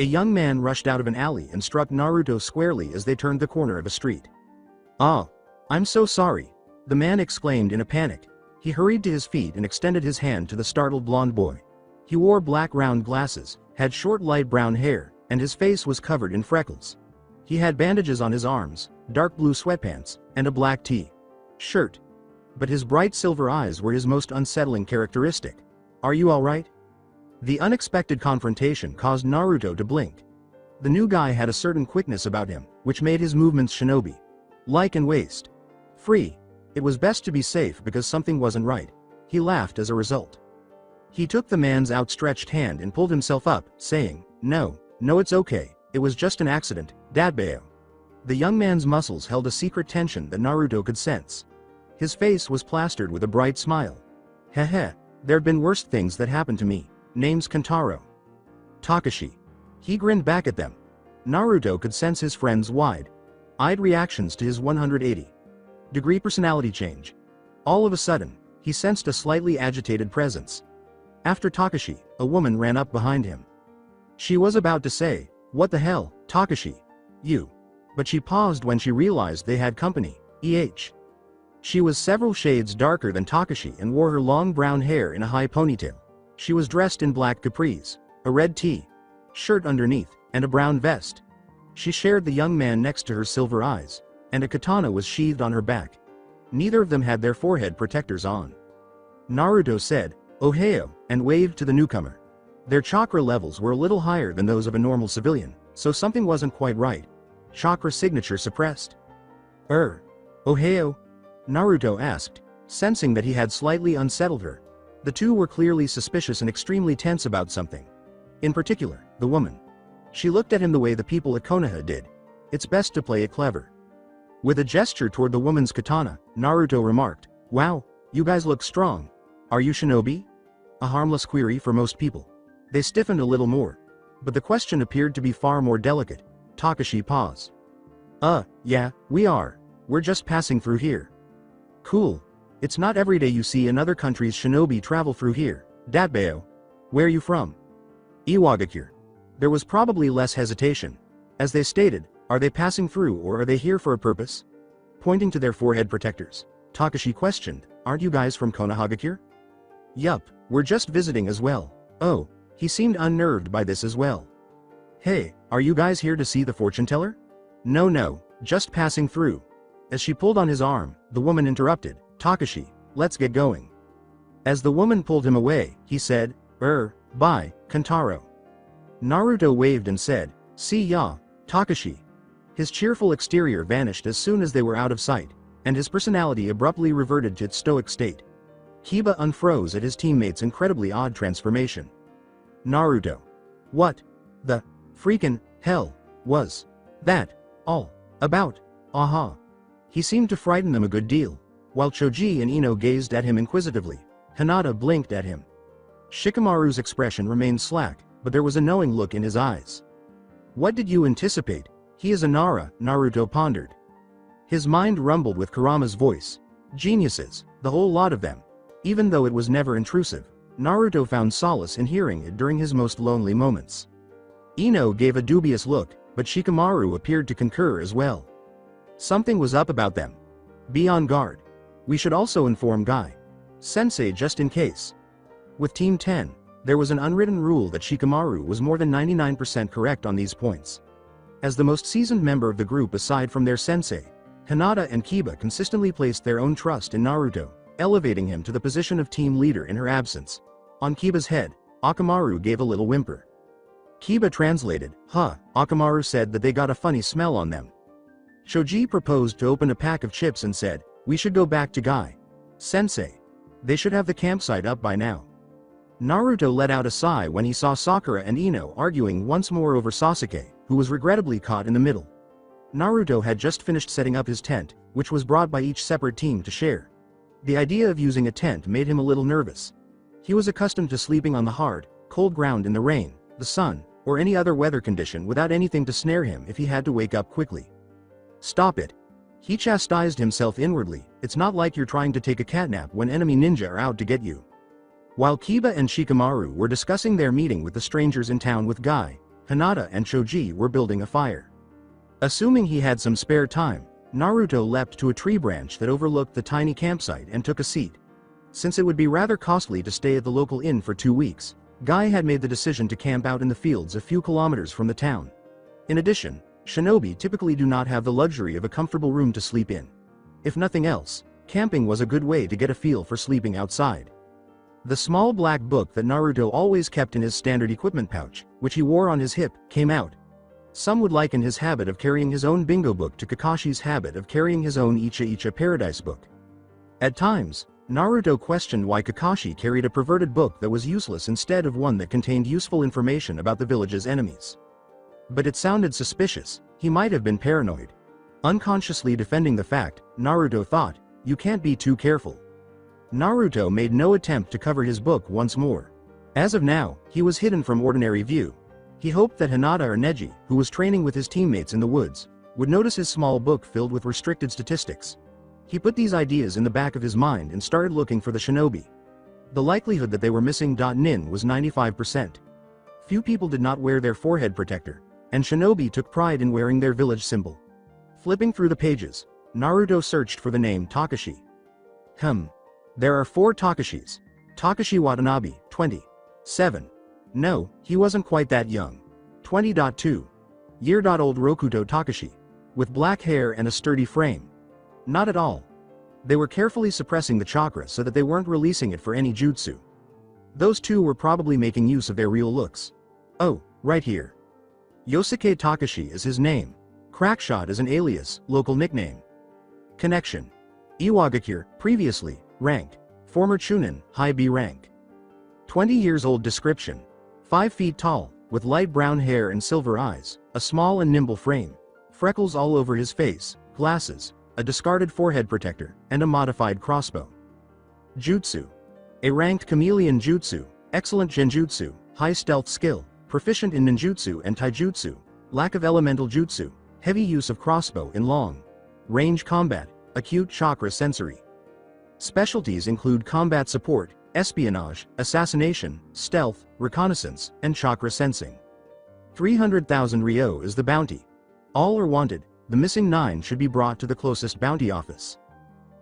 A young man rushed out of an alley and struck Naruto squarely as they turned the corner of a street. Ah, I'm so sorry, the man exclaimed in a panic. He hurried to his feet and extended his hand to the startled blonde boy. He wore black round glasses, had short light brown hair, and his face was covered in freckles. He had bandages on his arms, dark blue sweatpants, and a black shirt. But his bright silver eyes were his most unsettling characteristic. "Are you alright?" The unexpected confrontation caused Naruto to blink. The new guy had a certain quickness about him, which made his movements shinobi-like and waste-free. It was best to be safe because something wasn't right. He laughed as a result. He took the man's outstretched hand and pulled himself up, saying, No, it's okay, it was just an accident, Dadbao." The young man's muscles held a secret tension that Naruto could sense. His face was plastered with a bright smile. "Heh, there've been worse things that happened to me. Name's Kentaro. Takashi." He grinned back at them. Naruto could sense his friend's wide-eyed reactions to his 180-degree personality change. All of a sudden, he sensed a slightly agitated presence. After Takashi, a woman ran up behind him. She was about to say, "What the hell, Takashi? You?" But she paused when she realized they had company. She was several shades darker than Takashi and wore her long brown hair in a high ponytail. She was dressed in black capris, a red shirt underneath, and a brown vest. She shared the young man next to her silver eyes, and a katana was sheathed on her back. Neither of them had their forehead protectors on. Naruto said, "Ohio," and waved to the newcomer. Their chakra levels were a little higher than those of a normal civilian, so something wasn't quite right. Chakra signature suppressed. Ohio?" Naruto asked, sensing that he had slightly unsettled her. The two were clearly suspicious and extremely tense about something. In particular, the woman. She looked at him the way the people at Konoha did. It's best to play it clever. With a gesture toward the woman's katana, Naruto remarked, "Wow, you guys look strong. Are you shinobi?" A harmless query for most people. They stiffened a little more. But the question appeared to be far more delicate. Takashi paused. Yeah, we are. We're just passing through here." "Cool. It's not every day you see another country's shinobi travel through here, Dadbao. Where you from?" "Iwagakure." There was probably less hesitation. As they stated, are they passing through or are they here for a purpose? Pointing to their forehead protectors, Takashi questioned, "Aren't you guys from Konohagakure?" "Yup, we're just visiting as well." Oh, he seemed unnerved by this as well. "Hey, are you guys here to see the fortune teller?" No, just passing through." As she pulled on his arm, the woman interrupted, "Takashi, let's get going." As the woman pulled him away, he said, Bye, Kentaro." Naruto waved and said, "See ya, Takashi." His cheerful exterior vanished as soon as they were out of sight, and his personality abruptly reverted to its stoic state. Kiba unfroze at his teammate's incredibly odd transformation. Naruto. What the freaking hell was that all about? Aha. He seemed to frighten them a good deal. While Choji and Ino gazed at him inquisitively, Hinata blinked at him. Shikamaru's expression remained slack, but there was a knowing look in his eyes. "What did you anticipate? He is a Nara," Naruto pondered. His mind rumbled with Kurama's voice. Geniuses, the whole lot of them. Even though it was never intrusive, Naruto found solace in hearing it during his most lonely moments. Ino gave a dubious look, but Shikamaru appeared to concur as well. Something was up about them. Be on guard. We should also inform Guy Sensei just in case. With Team 10, there was an unwritten rule that Shikamaru was more than 99% correct on these points. As the most seasoned member of the group aside from their sensei, Hinata and Kiba consistently placed their own trust in Naruto, elevating him to the position of team leader in her absence. On Kiba's head, Akamaru gave a little whimper. Kiba translated, Akamaru said that they got a funny smell on them. Choji proposed to open a pack of chips and said, "We should go back to Guy Sensei. They should have the campsite up by now." Naruto let out a sigh when he saw Sakura and Ino arguing once more over Sasuke, who was regrettably caught in the middle. Naruto had just finished setting up his tent, which was brought by each separate team to share. The idea of using a tent made him a little nervous. He was accustomed to sleeping on the hard, cold ground in the rain, the sun, or any other weather condition without anything to snare him if he had to wake up quickly. Stop it. He chastised himself inwardly. It's not like you're trying to take a catnap when enemy ninja are out to get you. While Kiba and Shikamaru were discussing their meeting with the strangers in town with Guy, Hinata and Choji were building a fire. Assuming he had some spare time, Naruto leapt to a tree branch that overlooked the tiny campsite and took a seat. Since it would be rather costly to stay at the local inn for 2 weeks, Guy had made the decision to camp out in the fields a few kilometers from the town. In addition, shinobi typically do not have the luxury of a comfortable room to sleep in. If nothing else, camping was a good way to get a feel for sleeping outside. The small black book that Naruto always kept in his standard equipment pouch, which he wore on his hip, came out. Some would liken his habit of carrying his own bingo book to Kakashi's habit of carrying his own Icha Paradise book. At times, Naruto questioned why Kakashi carried a perverted book that was useless instead of one that contained useful information about the village's enemies. But it sounded suspicious. He might have been paranoid. Unconsciously defending the fact, Naruto thought, "You can't be too careful." Naruto made no attempt to cover his book once more. As of now, he was hidden from ordinary view. He hoped that Hinata or Neji, who was training with his teammates in the woods, would notice his small book filled with restricted statistics. He put these ideas in the back of his mind and started looking for the shinobi. The likelihood that they were missing .nin was 95%. Few people did not wear their forehead protector, and shinobi took pride in wearing their village symbol. Flipping through the pages, Naruto searched for the name Takashi. There are 4 Takashis. Takashi Watanabe, 20. 7. No, he wasn't quite that young. 20.2. Year-old Rokuto Takashi. With black hair and a sturdy frame. Not at all. They were carefully suppressing the chakra so that they weren't releasing it for any jutsu. Those two were probably making use of their real looks. Oh, right here. Yosuke Takashi is his name. Crackshot is an alias, local nickname. Connection. Iwagakure, previously, rank. Former Chunin, high B rank. 20 years old. Description. 5 feet tall, with light brown hair and silver eyes, a small and nimble frame. Freckles all over his face, glasses, a discarded forehead protector, and a modified crossbow. Jutsu. A ranked chameleon jutsu, excellent genjutsu, high stealth skill, proficient in ninjutsu and taijutsu, lack of elemental jutsu, heavy use of crossbow in long range combat, acute chakra sensory. Specialties include combat support, espionage, assassination, stealth, reconnaissance, and chakra sensing. 300,000 ryo is the bounty. All are wanted. The missing 9 should be brought to the closest bounty office.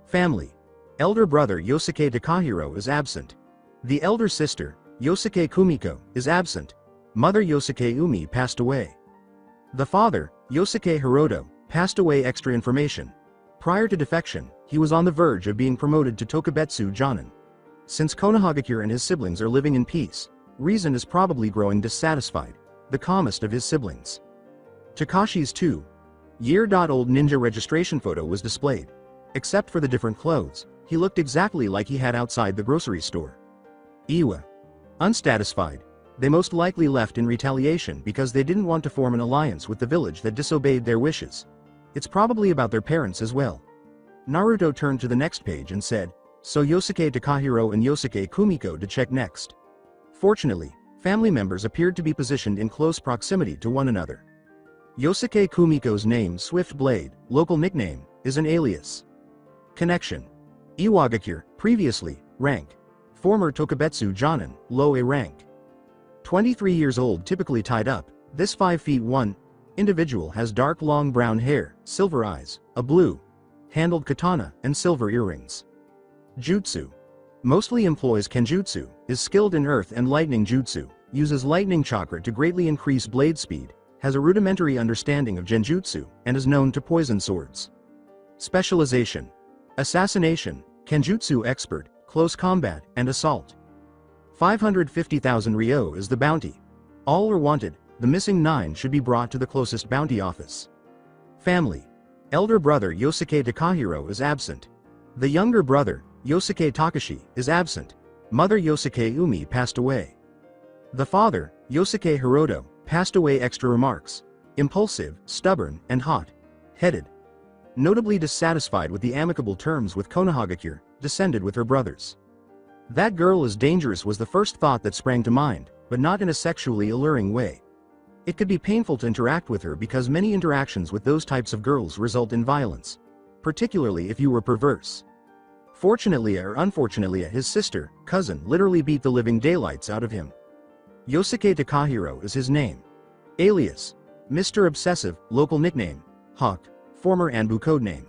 Family. Elder brother Yosuke Takahiro is absent. The elder sister, Yosuke Kumiko, is absent. Mother Yosuke Umi passed away. The father, Yosuke Hiroto, passed away. Extra information. Prior to defection, he was on the verge of being promoted to Tokubetsu Jonin. Since Konohagakure and his siblings are living in peace, Reason is probably growing dissatisfied, the calmest of his siblings. Takashi's 2-year-old ninja registration photo was displayed. Except for the different clothes, he looked exactly like he had outside the grocery store. Iwa. Unsatisfied. They most likely left in retaliation because they didn't want to form an alliance with the village that disobeyed their wishes. It's probably about their parents as well. Naruto turned to the next page and said, "So Yosuke Takahiro and Yosuke Kumiko to check next." Fortunately, family members appeared to be positioned in close proximity to one another. Yosuke Kumiko's name Swift Blade, local nickname, is an alias. Connection. Iwagakure, previously, rank. Former Tokubetsu Jonin, low A rank. 23 years old, typically tied up. This 5 feet 1 individual has dark long brown hair, silver eyes, a blue-handled katana, and silver earrings. Jutsu. Mostly employs kenjutsu, is skilled in earth and lightning jutsu, uses lightning chakra to greatly increase blade speed, has a rudimentary understanding of genjutsu, and is known to poison swords. Specialization. Assassination, kenjutsu expert, close combat, and assault. 550,000 ryo is the bounty. All are wanted. The missing 9 should be brought to the closest bounty office. Family. Elder brother Yosuke Takahiro is absent. The younger brother, Yosuke Takashi, is absent. Mother Yosuke Umi passed away. The father, Yosuke Hiroto, passed away. Extra remarks. Impulsive, stubborn, and hot-headed. Notably dissatisfied with the amicable terms with Konohagakure, descended with her brothers. That girl is dangerous was the first thought that sprang to mind, but not in a sexually alluring way. It could be painful to interact with her because many interactions with those types of girls result in violence, particularly if you were perverse. Fortunately or unfortunately, his sister, cousin, literally beat the living daylights out of him. Yosuke Takahiro is his name. Alias. Mr. Obsessive, local nickname. Hawk, former Anbu codename.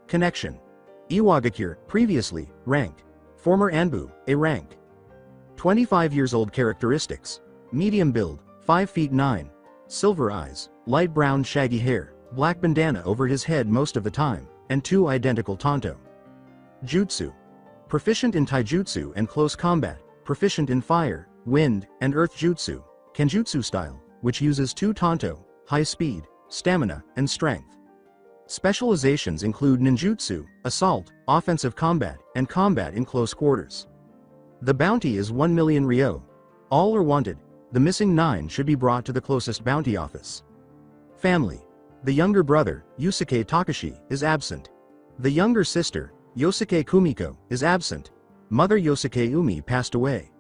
Connection. Iwagakure, previously, rank. Former Anbu, A rank. 25 years old. Characteristics: medium build, 5 feet 9, silver eyes, light brown shaggy hair, black bandana over his head most of the time, and 2 identical tanto. Jutsu: proficient in taijutsu and close combat, proficient in fire, wind, and earth jutsu, kenjutsu style, which uses 2 tanto, high speed, stamina, and strength. Specializations include ninjutsu, assault, offensive combat, and combat in close quarters. The bounty is 1 million ryo. All are wanted. The missing 9 should be brought to the closest bounty office. Family: the younger brother, Yusuke Takashi, is absent. The younger sister, Yosuke Kumiko, is absent. Mother Yosuke Umi passed away.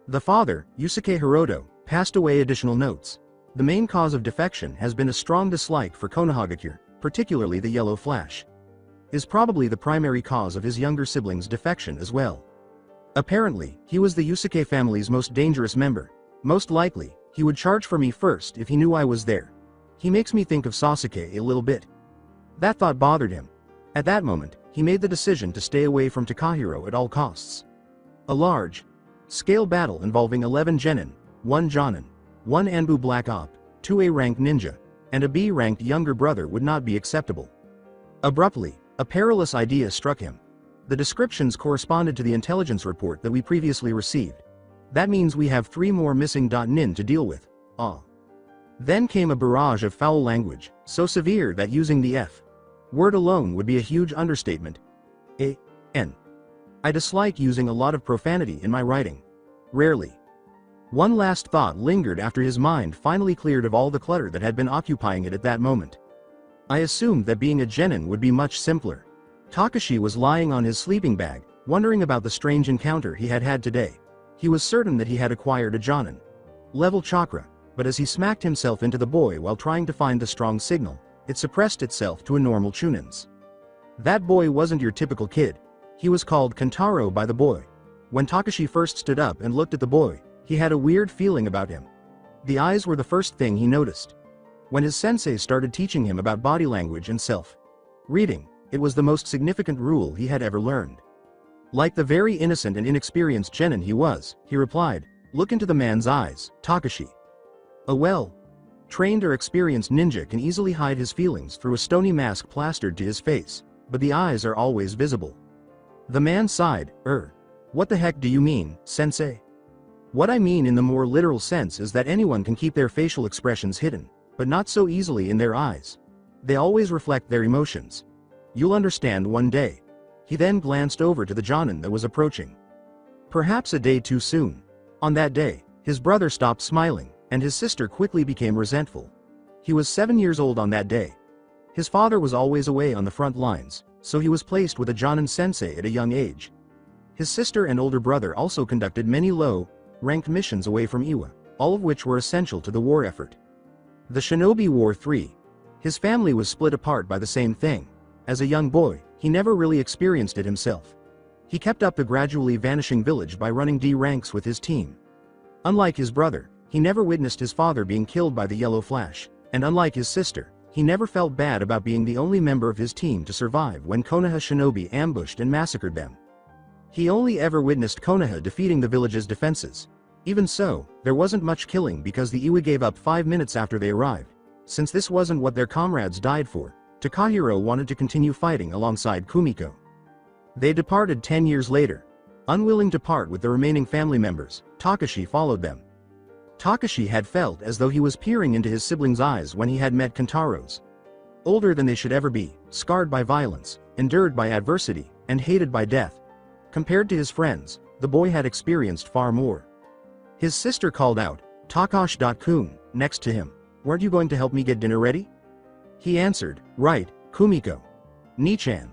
The father, Yusuke Hiroto, passed away. Additional notes: the main cause of defection has been a strong dislike for Konohagakure, particularly the Yellow Flash. Is probably the primary cause of his younger sibling's defection as well. Apparently, he was the Yusuke family's most dangerous member. Most likely, he would charge for me first if he knew I was there. He makes me think of Sasuke a little bit. That thought bothered him. At that moment, he made the decision to stay away from Takahiro at all costs. A large-scale battle involving 11 genin, 1 jonin, 1 Anbu Black Op, 2 A-ranked ninja, and a B-ranked younger brother would not be acceptable. Abruptly, a perilous idea struck him. The descriptions corresponded to the intelligence report that we previously received. That means we have 3 more missing nin to deal with. Then came a barrage of foul language, so severe that using the F word alone would be a huge understatement. I dislike using a lot of profanity in my writing. Rarely. One last thought lingered after his mind finally cleared of all the clutter that had been occupying it at that moment. I assumed that being a genin would be much simpler. Takashi was lying on his sleeping bag, wondering about the strange encounter he had had today. He was certain that he had acquired a jonin level chakra, but as he smacked himself into the boy while trying to find the strong signal, it suppressed itself to a normal chunins. That boy wasn't your typical kid. He was called Kentaro by the boy. When Takashi first stood up and looked at the boy, he had a weird feeling about him. The eyes were the first thing he noticed. When his sensei started teaching him about body language and self-reading, it was the most significant rule he had ever learned. Like the very innocent and inexperienced genin he was, he replied, "Look into the man's eyes, Takashi." A well-trained or experienced ninja can easily hide his feelings through a stony mask plastered to his face, but the eyes are always visible. The man sighed, "What the heck do you mean, sensei?" "What I mean in the more literal sense is that anyone can keep their facial expressions hidden, but not so easily in their eyes. They always reflect their emotions. You'll understand one day." He then glanced over to the jonin that was approaching. Perhaps a day too soon. On that day, his brother stopped smiling, and his sister quickly became resentful. He was 7 years old on that day. His father was always away on the front lines, so he was placed with a jonin sensei at a young age. His sister and older brother also conducted many low-ranked missions away from Iwa, all of which were essential to the war effort. The Shinobi War 3. His family was split apart by the same thing. As a young boy, he never really experienced it himself. He kept up the gradually vanishing village by running D ranks with his team. Unlike his brother, he never witnessed his father being killed by the Yellow Flash, and unlike his sister, he never felt bad about being the only member of his team to survive when Konoha Shinobi ambushed and massacred them. He only ever witnessed Konoha defeating the village's defenses. Even so, there wasn't much killing because the Iwa gave up 5 minutes after they arrived. Since this wasn't what their comrades died for, Takahiro wanted to continue fighting alongside Kumiko. They departed 10 years later. Unwilling to part with the remaining family members, Takashi followed them. Takashi had felt as though he was peering into his siblings' eyes when he had met Kentaro's. Older than they should ever be, scarred by violence, endured by adversity, and hated by death. Compared to his friends, the boy had experienced far more. His sister called out, "Takashi-kun," next to him. "Weren't you going to help me get dinner ready?" He answered, "Right, Kumiko." "Ni-chan."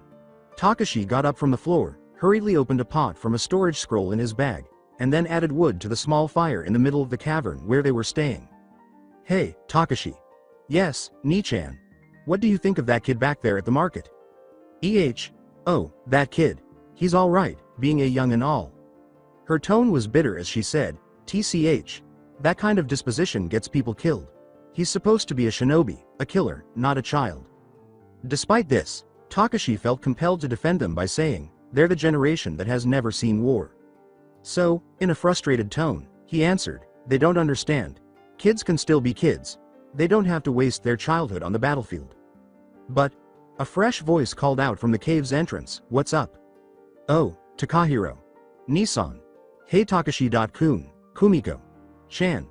Takashi got up from the floor, hurriedly opened a pot from a storage scroll in his bag, and then added wood to the small fire in the middle of the cavern where they were staying. "Hey, Takashi." "Yes, Ni-chan. What do you think of that kid back there at the market?" "Oh, that kid. He's all right, being a young and all." Her tone was bitter as she said, "TCH. That kind of disposition gets people killed. He's supposed to be a shinobi, a killer, not a child." Despite this, Takashi felt compelled to defend them by saying, "They're the generation that has never seen war." So, in a frustrated tone, he answered, "They don't understand. Kids can still be kids. They don't have to waste their childhood on the battlefield." But, a fresh voice called out from the cave's entrance, "What's up?" "Oh, Takahiro. Nissan. Hey Takashi. Kumiko. Chan."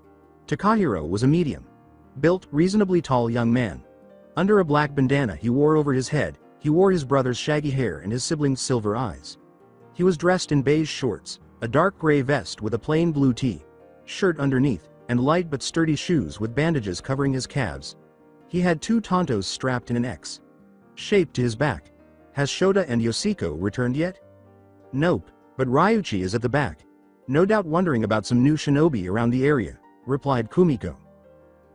Takahiro was a medium-built, reasonably tall young man. Under a black bandana he wore over his head, he wore his brother's shaggy hair and his siblings' silver eyes. He was dressed in beige shorts, a dark gray vest with a plain blue shirt underneath, and light but sturdy shoes with bandages covering his calves. He had 2 tontos strapped in an X shape to his back. "Has Shota and Yoshiko returned yet?" "Nope, but Rayuchi is at the back. No doubt wondering about some new shinobi around the area," replied Kumiko.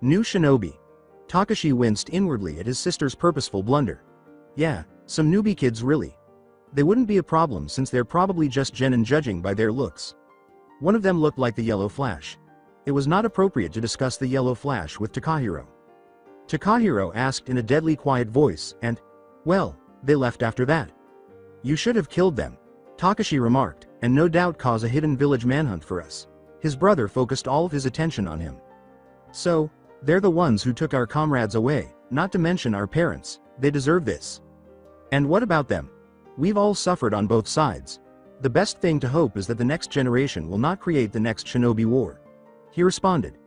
New shinobi. Takashi winced inwardly at his sister's purposeful blunder. Yeah, some newbie kids really. They wouldn't be a problem since they're probably just genin judging by their looks. One of them looked like the Yellow Flash. It was not appropriate to discuss the Yellow Flash with Takahiro. Takahiro asked in a deadly quiet voice, and, "Well, they left after that." "You should have killed them," Takashi remarked, "and no doubt cause a hidden village manhunt for us." His brother focused all of his attention on him. "So, they're the ones who took our comrades away, not to mention our parents. They deserve this." "And what about them? We've all suffered on both sides. The best thing to hope is that the next generation will not create the next shinobi war," he responded.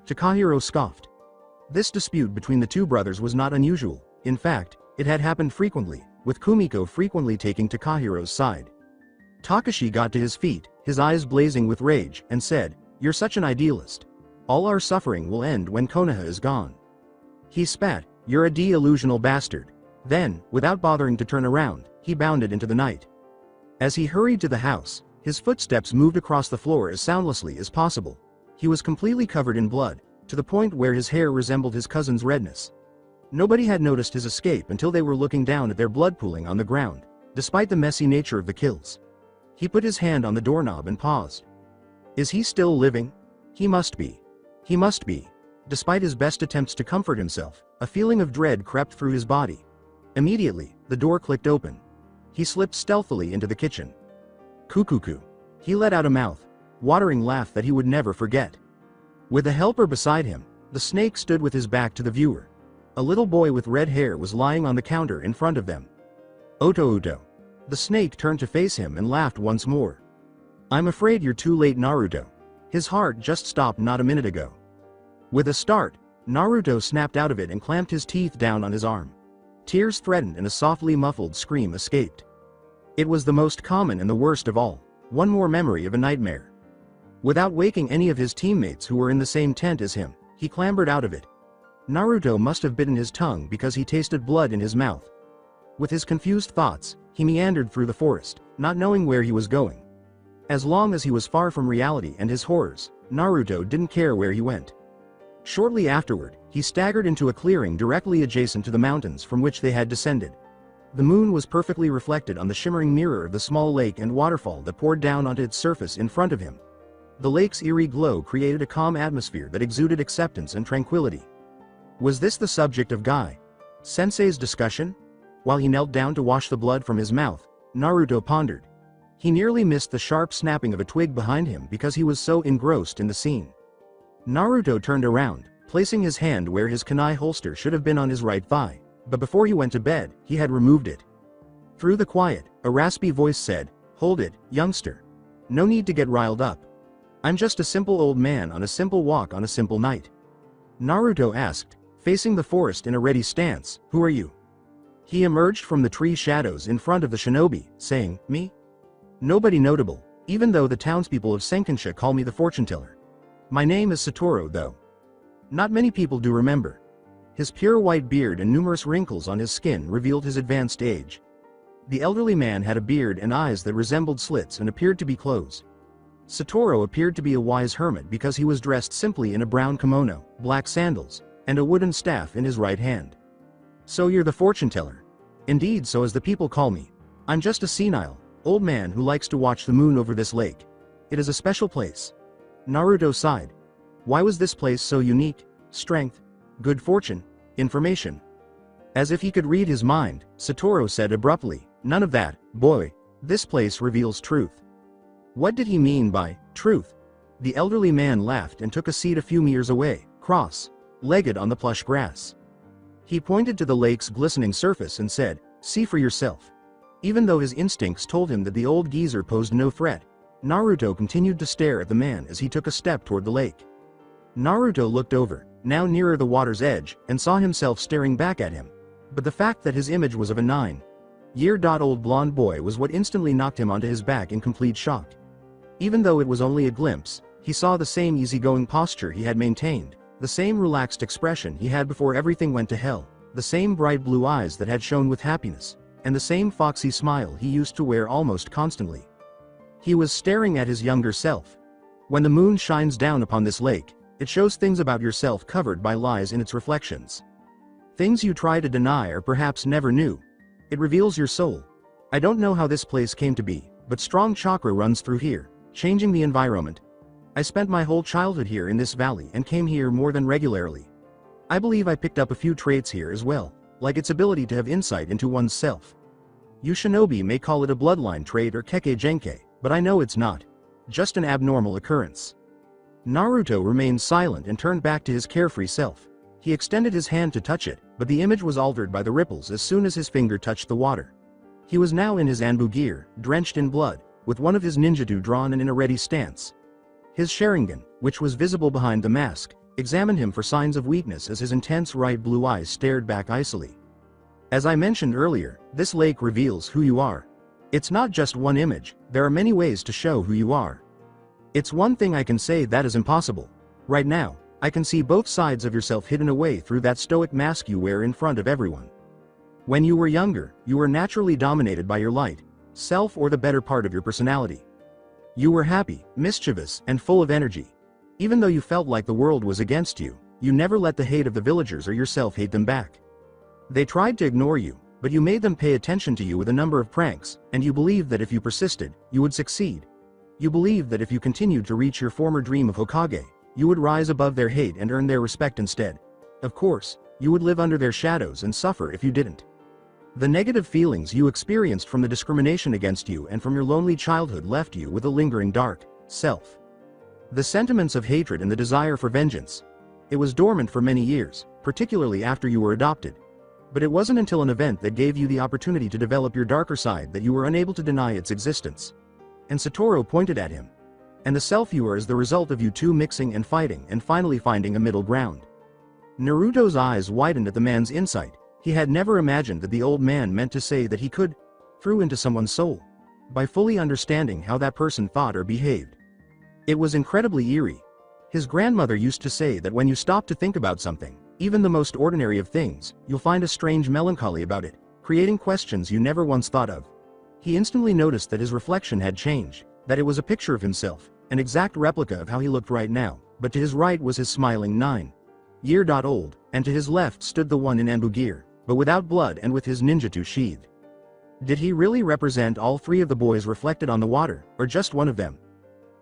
Takahiro scoffed. This dispute between the two brothers was not unusual. In fact, it had happened frequently, with Kumiko frequently taking Takahiro's side. Takashi got to his feet, his eyes blazing with rage, and said, "You're such an idealist. All our suffering will end when Konoha is gone." He spat, "You're a delusional bastard." Then, without bothering to turn around, he bounded into the night. As he hurried to the house, his footsteps moved across the floor as soundlessly as possible. He was completely covered in blood, to the point where his hair resembled his cousin's redness. Nobody had noticed his escape until they were looking down at their blood pooling on the ground, despite the messy nature of the kills. He put his hand on the doorknob and paused. Is he still living? He must be. He must be. Despite his best attempts to comfort himself, a feeling of dread crept through his body. Immediately, the door clicked open. He slipped stealthily into the kitchen. Kukuku. He let out a watering laugh that he would never forget. With a helper beside him, the snake stood with his back to the viewer. A little boy with red hair was lying on the counter in front of them. Oto. The snake turned to face him and laughed once more. "I'm afraid you're too late, Naruto. His heart just stopped not a minute ago." With a start, Naruto snapped out of it and clamped his teeth down on his arm. Tears threatened and a softly muffled scream escaped. It was the most common and the worst of all, one more memory of a nightmare. Without waking any of his teammates who were in the same tent as him, he clambered out of it. Naruto must have bitten his tongue because he tasted blood in his mouth. With his confused thoughts, he meandered through the forest, not knowing where he was going. As long as he was far from reality and his horrors, Naruto didn't care where he went. Shortly afterward, he staggered into a clearing directly adjacent to the mountains from which they had descended. The moon was perfectly reflected on the shimmering mirror of the small lake and waterfall that poured down onto its surface in front of him. The lake's eerie glow created a calm atmosphere that exuded acceptance and tranquility. Was this the subject of Guy Sensei's discussion? While he knelt down to wash the blood from his mouth, Naruto pondered. He nearly missed the sharp snapping of a twig behind him because he was so engrossed in the scene. Naruto turned around, placing his hand where his kunai holster should have been on his right thigh, but before he went to bed, he had removed it. Through the quiet, a raspy voice said, "Hold it, youngster. No need to get riled up. I'm just a simple old man on a simple walk on a simple night." Naruto asked, facing the forest in a ready stance, "Who are you?" He emerged from the tree shadows in front of the shinobi, saying, "Me? Nobody notable, even though the townspeople of Senkansha call me the fortune teller. My name is Satoru, though. Not many people do remember." His pure white beard and numerous wrinkles on his skin revealed his advanced age. The elderly man had a beard and eyes that resembled slits and appeared to be closed. Satoru appeared to be a wise hermit because he was dressed simply in a brown kimono, black sandals, and a wooden staff in his right hand. "So you're the fortune teller?" "Indeed, so as the people call me. I'm just a senile, old man who likes to watch the moon over this lake. It is a special place." Naruto sighed. Why was this place so unique? Strength, good fortune, information. As if he could read his mind, Satoru said abruptly, "None of that, boy. This place reveals truth." What did he mean by truth? The elderly man laughed and took a seat a few meters away, cross-legged on the plush grass. He pointed to the lake's glistening surface and said, "See for yourself." Even though his instincts told him that the old geezer posed no threat, Naruto continued to stare at the man as he took a step toward the lake. Naruto looked over, now nearer the water's edge, and saw himself staring back at him. But the fact that his image was of a 9-year-old blonde boy was what instantly knocked him onto his back in complete shock. Even though it was only a glimpse, he saw the same easygoing posture he had maintained, the same relaxed expression he had before everything went to hell, the same bright blue eyes that had shone with happiness, and the same foxy smile he used to wear almost constantly. He was staring at his younger self. When the moon shines down upon this lake, it shows things about yourself covered by lies in its reflections. Things you try to deny or perhaps never knew. It reveals your soul. I don't know how this place came to be, but strong chakra runs through here, changing the environment. I spent my whole childhood here in this valley and came here more than regularly. I believe I picked up a few traits here as well, like its ability to have insight into one's self. You shinobi may call it a bloodline trait or keke genkai, but I know it's not. Just an abnormal occurrence. Naruto remained silent and turned back to his carefree self. He extended his hand to touch it, but the image was altered by the ripples as soon as his finger touched the water. He was now in his Anbu gear, drenched in blood, with one of his ninjutsu drawn and in a ready stance. His Sharingan, which was visible behind the mask, examined him for signs of weakness as his intense right blue eyes stared back icily. As I mentioned earlier, this lake reveals who you are. It's not just one image, there are many ways to show who you are. It's one thing I can say that is impossible. Right now, I can see both sides of yourself hidden away through that stoic mask you wear in front of everyone. When you were younger, you were naturally dominated by your light self or the better part of your personality. You were happy, mischievous, and full of energy. Even though you felt like the world was against you, you never let the hate of the villagers or yourself hate them back. They tried to ignore you, but you made them pay attention to you with a number of pranks, and you believed that if you persisted, you would succeed. You believed that if you continued to reach your former dream of Hokage, you would rise above their hate and earn their respect instead. Of course, you would live under their shadows and suffer if you didn't. The negative feelings you experienced from the discrimination against you and from your lonely childhood left you with a lingering dark self. The sentiments of hatred and the desire for vengeance. It was dormant for many years, particularly after you were adopted. But it wasn't until an event that gave you the opportunity to develop your darker side that you were unable to deny its existence. And Satoru pointed at him. And the self you are is the result of you two mixing and fighting and finally finding a middle ground. Naruto's eyes widened at the man's insight. He had never imagined that the old man meant to say that he could through into someone's soul by fully understanding how that person thought or behaved. It was incredibly eerie. His grandmother used to say that when you stop to think about something, even the most ordinary of things, you'll find a strange melancholy about it, creating questions you never once thought of. He instantly noticed that his reflection had changed, that it was a picture of himself, an exact replica of how he looked right now, but to his right was his smiling 9-year-old, and to his left stood the one in Anbu gear, but without blood and with his ninjutsu sheathed. Did he really represent all three of the boys reflected on the water, or just one of them?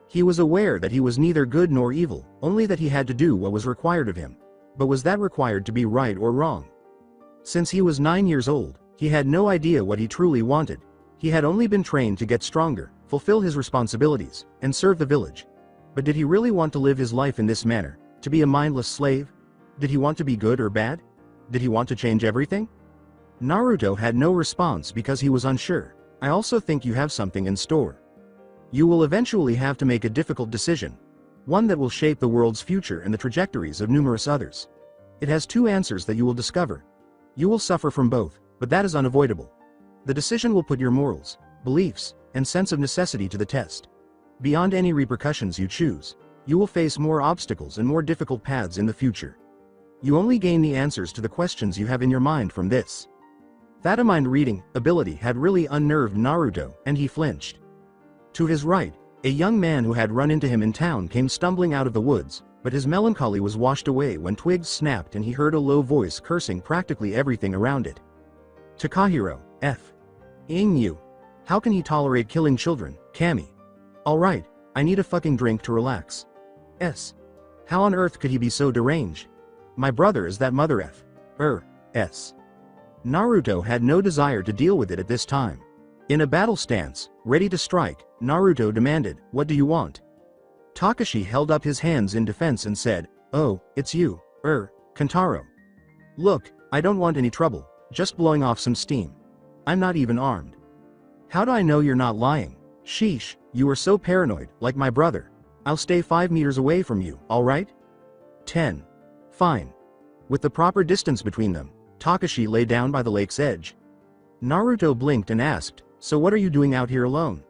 He was aware that he was neither good nor evil, only that he had to do what was required of him. But was that required to be right or wrong? Since he was 9 years old, he had no idea what he truly wanted. He had only been trained to get stronger, fulfill his responsibilities, and serve the village. But did he really want to live his life in this manner, to be a mindless slave? Did he want to be good or bad? Did he want to change everything? Naruto had no response because he was unsure. I also think you have something in store. You will eventually have to make a difficult decision. One that will shape the world's future and the trajectories of numerous others. It has two answers that you will discover. You will suffer from both, but that is unavoidable. The decision will put your morals, beliefs, and sense of necessity to the test. Beyond any repercussions you choose, you will face more obstacles and more difficult paths in the future. You only gain the answers to the questions you have in your mind from this. That mind reading ability had really unnerved Naruto, and he flinched. To his right, a young man who had run into him in town came stumbling out of the woods, but his melancholy was washed away when twigs snapped and he heard a low voice cursing practically everything around it. Takahiro, F***ing you. How can he tolerate killing children, Kami? Alright, I need a fucking drink to relax. How on earth could he be so deranged? My brother is that mother S. Naruto had no desire to deal with it at this time. In a battle stance, Ready to strike, Naruto demanded, "What do you want?" Takashi held up his hands in defense and said, "Oh, it's you, Kentaro. Look, I don't want any trouble, just blowing off some steam. I'm not even armed." "How do I know you're not lying? Sheesh, you are so paranoid, like my brother. I'll stay 5 meters away from you, alright?" 10. Fine. With the proper distance between them, Takashi lay down by the lake's edge. Naruto blinked and asked, "So what are you doing out here alone?"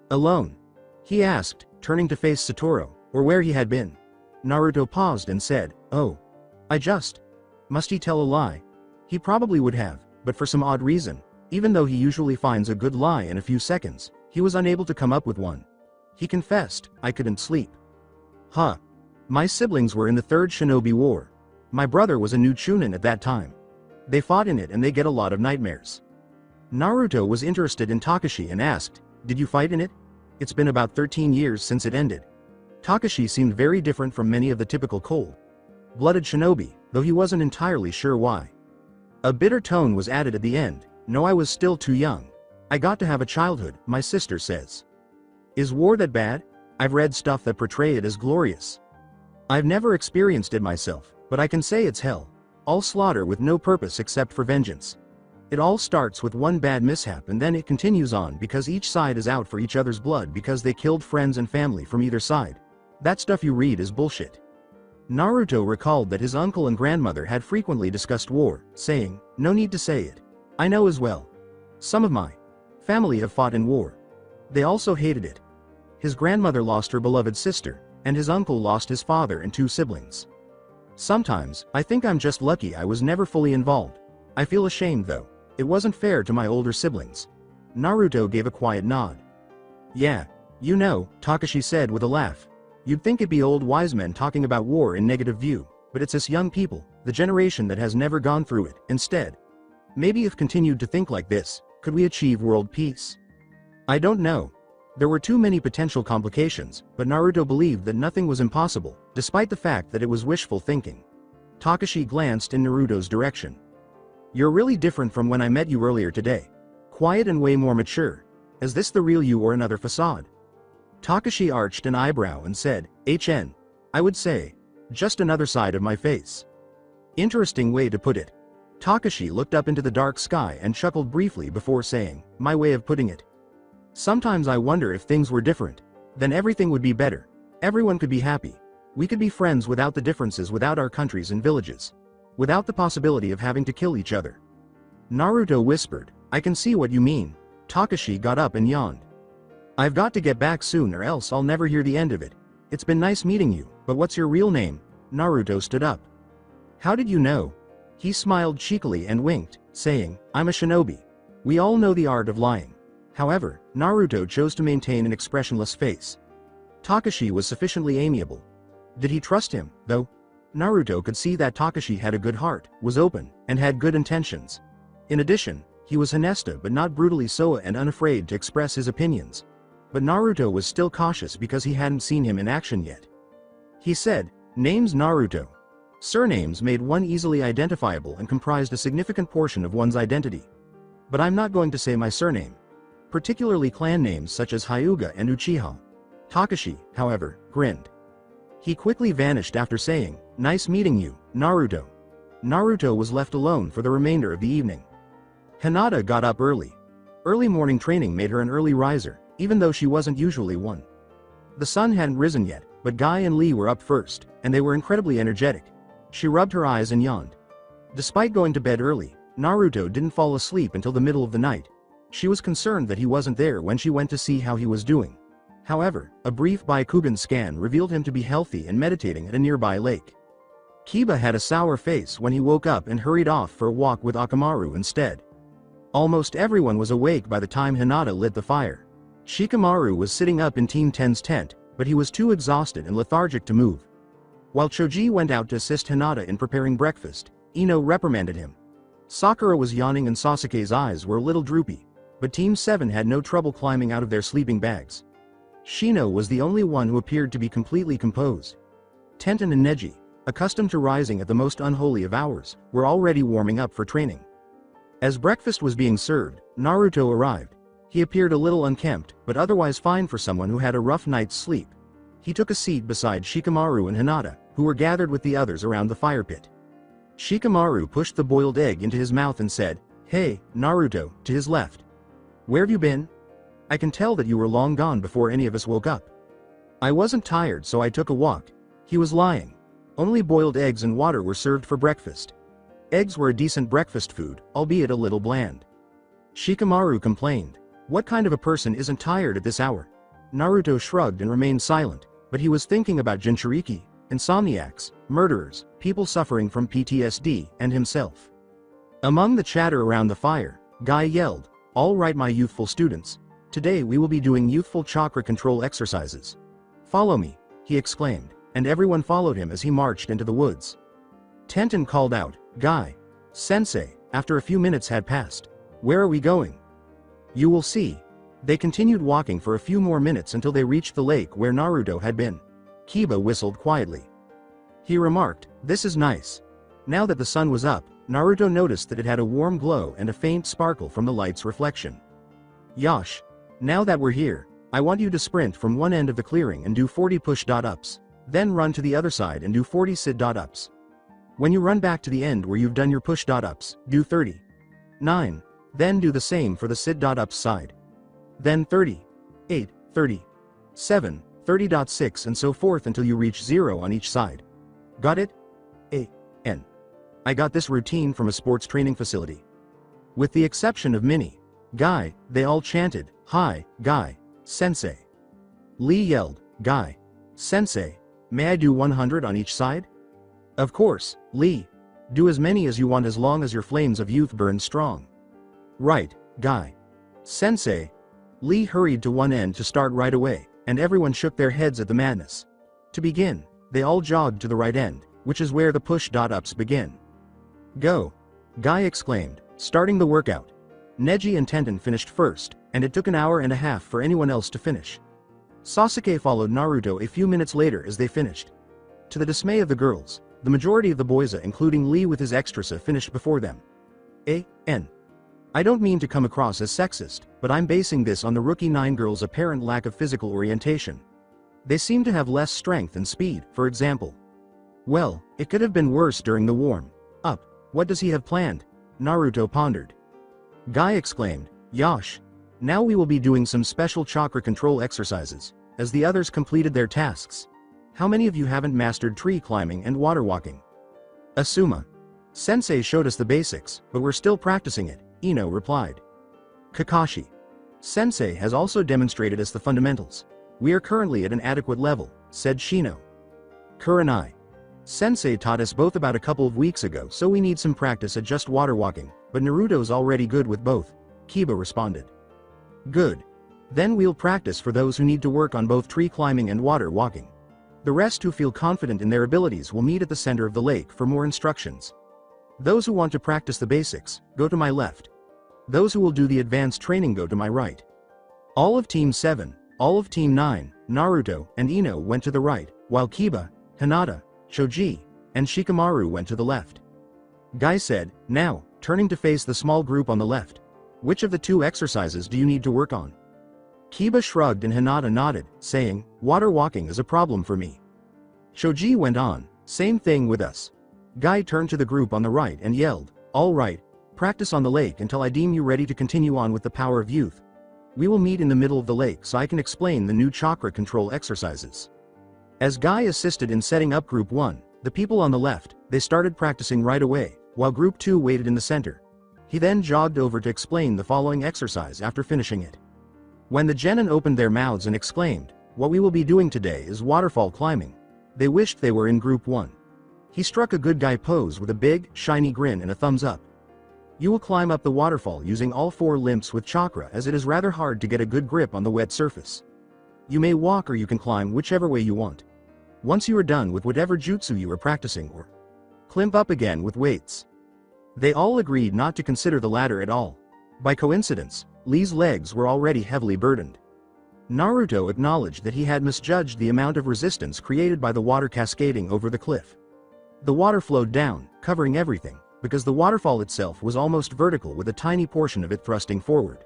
"Alone?" he asked, turning to face Satoru, or where he had been. Naruto paused and said, "Oh. I just..." Must he tell a lie? He probably would have, but for some odd reason, even though he usually finds a good lie in a few seconds, he was unable to come up with one. He confessed, "I couldn't sleep." "Huh. My siblings were in the Third Shinobi War. My brother was a new Chunin at that time. They fought in it and they get a lot of nightmares." Naruto was interested in Takashi and asked, "Did you fight in it? It's been about 13 years since it ended." Takashi seemed very different from many of the typical cold-blooded shinobi, though he wasn't entirely sure why. A bitter tone was added at the end. "No, I was still too young. I got to have a childhood, my sister says." "Is war that bad? I've read stuff that portray it as glorious. I've never experienced it myself, but I can say it's hell. All slaughter with no purpose except for vengeance. It all starts with one bad mishap and then it continues on because each side is out for each other's blood because they killed friends and family from either side. That stuff you read is bullshit." Naruto recalled that his uncle and grandmother had frequently discussed war, saying, "No need to say it. I know as well. Some of my family have fought in war. They also hated it." His grandmother lost her beloved sister, and his uncle lost his father and 2 siblings. "Sometimes, I think I'm just lucky I was never fully involved. I feel ashamed though. It wasn't fair to my older siblings." Naruto gave a quiet nod. "Yeah. You know," Takashi said with a laugh. "You'd think it'd be old wise men talking about war in negative view, but it's us young people, the generation that has never gone through it, instead. Maybe if continued to think like this, could we achieve world peace? I don't know." There were too many potential complications, but Naruto believed that nothing was impossible, despite the fact that it was wishful thinking. Takashi glanced in Naruto's direction. "You're really different from when I met you earlier today. Quiet and way more mature. Is this the real you or another facade?" Takashi arched an eyebrow and said, I would say, just another side of my face." Interesting way to put it. Takashi looked up into the dark sky and chuckled briefly before saying, "My way of putting it. Sometimes I wonder if things were different. Then everything would be better. Everyone could be happy. We could be friends without the differences, without our countries and villages. Without the possibility of having to kill each other." Naruto whispered, "I can see what you mean." Takashi got up and yawned. "I've got to get back soon or else I'll never hear the end of it. It's been nice meeting you, but what's your real name?" Naruto stood up. "How did you know?" He smiled cheekily and winked, saying, "I'm a shinobi. We all know the art of lying." However, Naruto chose to maintain an expressionless face. Takashi was sufficiently amiable. Did he trust him, though? Naruto could see that Takashi had a good heart, was open, and had good intentions. In addition, he was Hinesta but not brutally so and unafraid to express his opinions. But Naruto was still cautious because he hadn't seen him in action yet. He said, "Name's Naruto." Surnames made one easily identifiable and comprised a significant portion of one's identity. But I'm not going to say my surname. Particularly clan names such as Hyuga and Uchiha. Takashi, however, grinned. He quickly vanished after saying, "Nice meeting you, Naruto." Naruto was left alone for the remainder of the evening. Hinata got up early. Early morning training made her an early riser, even though she wasn't usually one. The sun hadn't risen yet, but Guy and Lee were up first, and they were incredibly energetic. She rubbed her eyes and yawned. Despite going to bed early, Naruto didn't fall asleep until the middle of the night. She was concerned that he wasn't there when she went to see how he was doing. However, a brief Byakugan scan revealed him to be healthy and meditating at a nearby lake. Kiba had a sour face when he woke up and hurried off for a walk with Akamaru instead. Almost everyone was awake by the time Hinata lit the fire. Shikamaru was sitting up in Team 10's tent, but he was too exhausted and lethargic to move. While Choji went out to assist Hinata in preparing breakfast, Ino reprimanded him. Sakura was yawning and Sasuke's eyes were a little droopy, but Team 7 had no trouble climbing out of their sleeping bags. Shino was the only one who appeared to be completely composed. Tenten and Neji, accustomed to rising at the most unholy of hours, were already warming up for training. As breakfast was being served, Naruto arrived. He appeared a little unkempt, but otherwise fine for someone who had a rough night's sleep. He took a seat beside Shikamaru and Hinata, who were gathered with the others around the fire pit. Shikamaru pushed the boiled egg into his mouth and said, "Hey, Naruto," to his left. "Where have you been? I can tell that you were long gone before any of us woke up." "I wasn't tired, so I took a walk." He was lying. Only boiled eggs and water were served for breakfast. Eggs were a decent breakfast food, albeit a little bland. Shikamaru complained. What kind of a person isn't tired at this hour? Naruto shrugged and remained silent, but he was thinking about Jinchuuriki, insomniacs, murderers, people suffering from PTSD, and himself. Among the chatter around the fire, Guy yelled, "All right, my youthful students. Today we will be doing youthful chakra control exercises. Follow me," he exclaimed, and everyone followed him as he marched into the woods. Tenten called out, "Guy, Sensei," after a few minutes had passed. "Where are we going?" "You will see." They continued walking for a few more minutes until they reached the lake where Naruto had been. Kiba whistled quietly. He remarked, "This is nice." Now that the sun was up, Naruto noticed that it had a warm glow and a faint sparkle from the light's reflection. "Yosh, now that we're here, I want you to sprint from one end of the clearing and do 40 push-ups. Then run to the other side and do 40 sit-ups. When you run back to the end where you've done your push-ups, do 30. 9. Then do the same for the sit-ups side. Then 30. 8, 30. 7, 30.6 and so forth until you reach 0 on each side. Got it? A.N. I got this routine from a sports training facility." With the exception of Minnie, Guy, they all chanted, "Hi, Guy, Sensei." Lee yelled, "Guy, Sensei, may I do 100 on each side?" "Of course, Lee. Do as many as you want as long as your flames of youth burn strong." "Right, Guy. Sensei." Lee hurried to one end to start right away, and everyone shook their heads at the madness. To begin, they all jogged to the right end, which is where the push-ups begin. "Go!" Guy exclaimed, starting the workout. Neji and Tenten finished first, and it took an hour and a half for anyone else to finish. Sasuke followed Naruto a few minutes later as they finished. To the dismay of the girls, the majority of the boys, including Lee with his extrasa, finished before them. A.N. I don't mean to come across as sexist, but I'm basing this on the rookie 9 girls' apparent lack of physical orientation. They seem to have less strength and speed, for example. Well, it could have been worse during the warm-up. What does he have planned? Naruto pondered. Guy exclaimed, "Yosh! Now we will be doing some special chakra control exercises." As the others completed their tasks. "How many of you haven't mastered tree climbing and water walking?" Asuma. "Sensei showed us the basics, but we're still practicing it," Ino replied. Kakashi. "Sensei has also demonstrated us the fundamentals. We are currently at an adequate level," said Shino. Kurenai. "Sensei taught us both about a couple of weeks ago, so we need some practice at just water walking, but Naruto's already good with both," Kiba responded. "Good. Then we'll practice for those who need to work on both tree climbing and water walking. The rest who feel confident in their abilities will meet at the center of the lake for more instructions. Those who want to practice the basics, go to my left. Those who will do the advanced training go to my right." All of Team 7, all of Team 9, Naruto, and Ino went to the right, while Kiba, Hinata, Choji, and Shikamaru went to the left. Guy said, now, turning to face the small group on the left. "Which of the 2 exercises do you need to work on?" Kiba shrugged and Hinata nodded, saying, "Water walking is a problem for me." Choji went on, "Same thing with us." Guy turned to the group on the right and yelled, "All right, practice on the lake until I deem you ready to continue on with the power of youth. We will meet in the middle of the lake so I can explain the new chakra control exercises." As Guy assisted in setting up Group 1, the people on the left, they started practicing right away, while Group 2 waited in the center. He then jogged over to explain the following exercise after finishing it. When the genin opened their mouths and exclaimed, "What we will be doing today is waterfall climbing," they wished they were in Group 1. He struck a good guy pose with a big, shiny grin and a thumbs up. "You will climb up the waterfall using all 4 limbs with chakra, as it is rather hard to get a good grip on the wet surface. You may walk or you can climb, whichever way you want. Once you are done with whatever jutsu you are practicing, or climb up again with weights." They all agreed not to consider the latter at all. By coincidence, Lee's legs were already heavily burdened. Naruto acknowledged that he had misjudged the amount of resistance created by the water cascading over the cliff. The water flowed down, covering everything, because the waterfall itself was almost vertical with a tiny portion of it thrusting forward.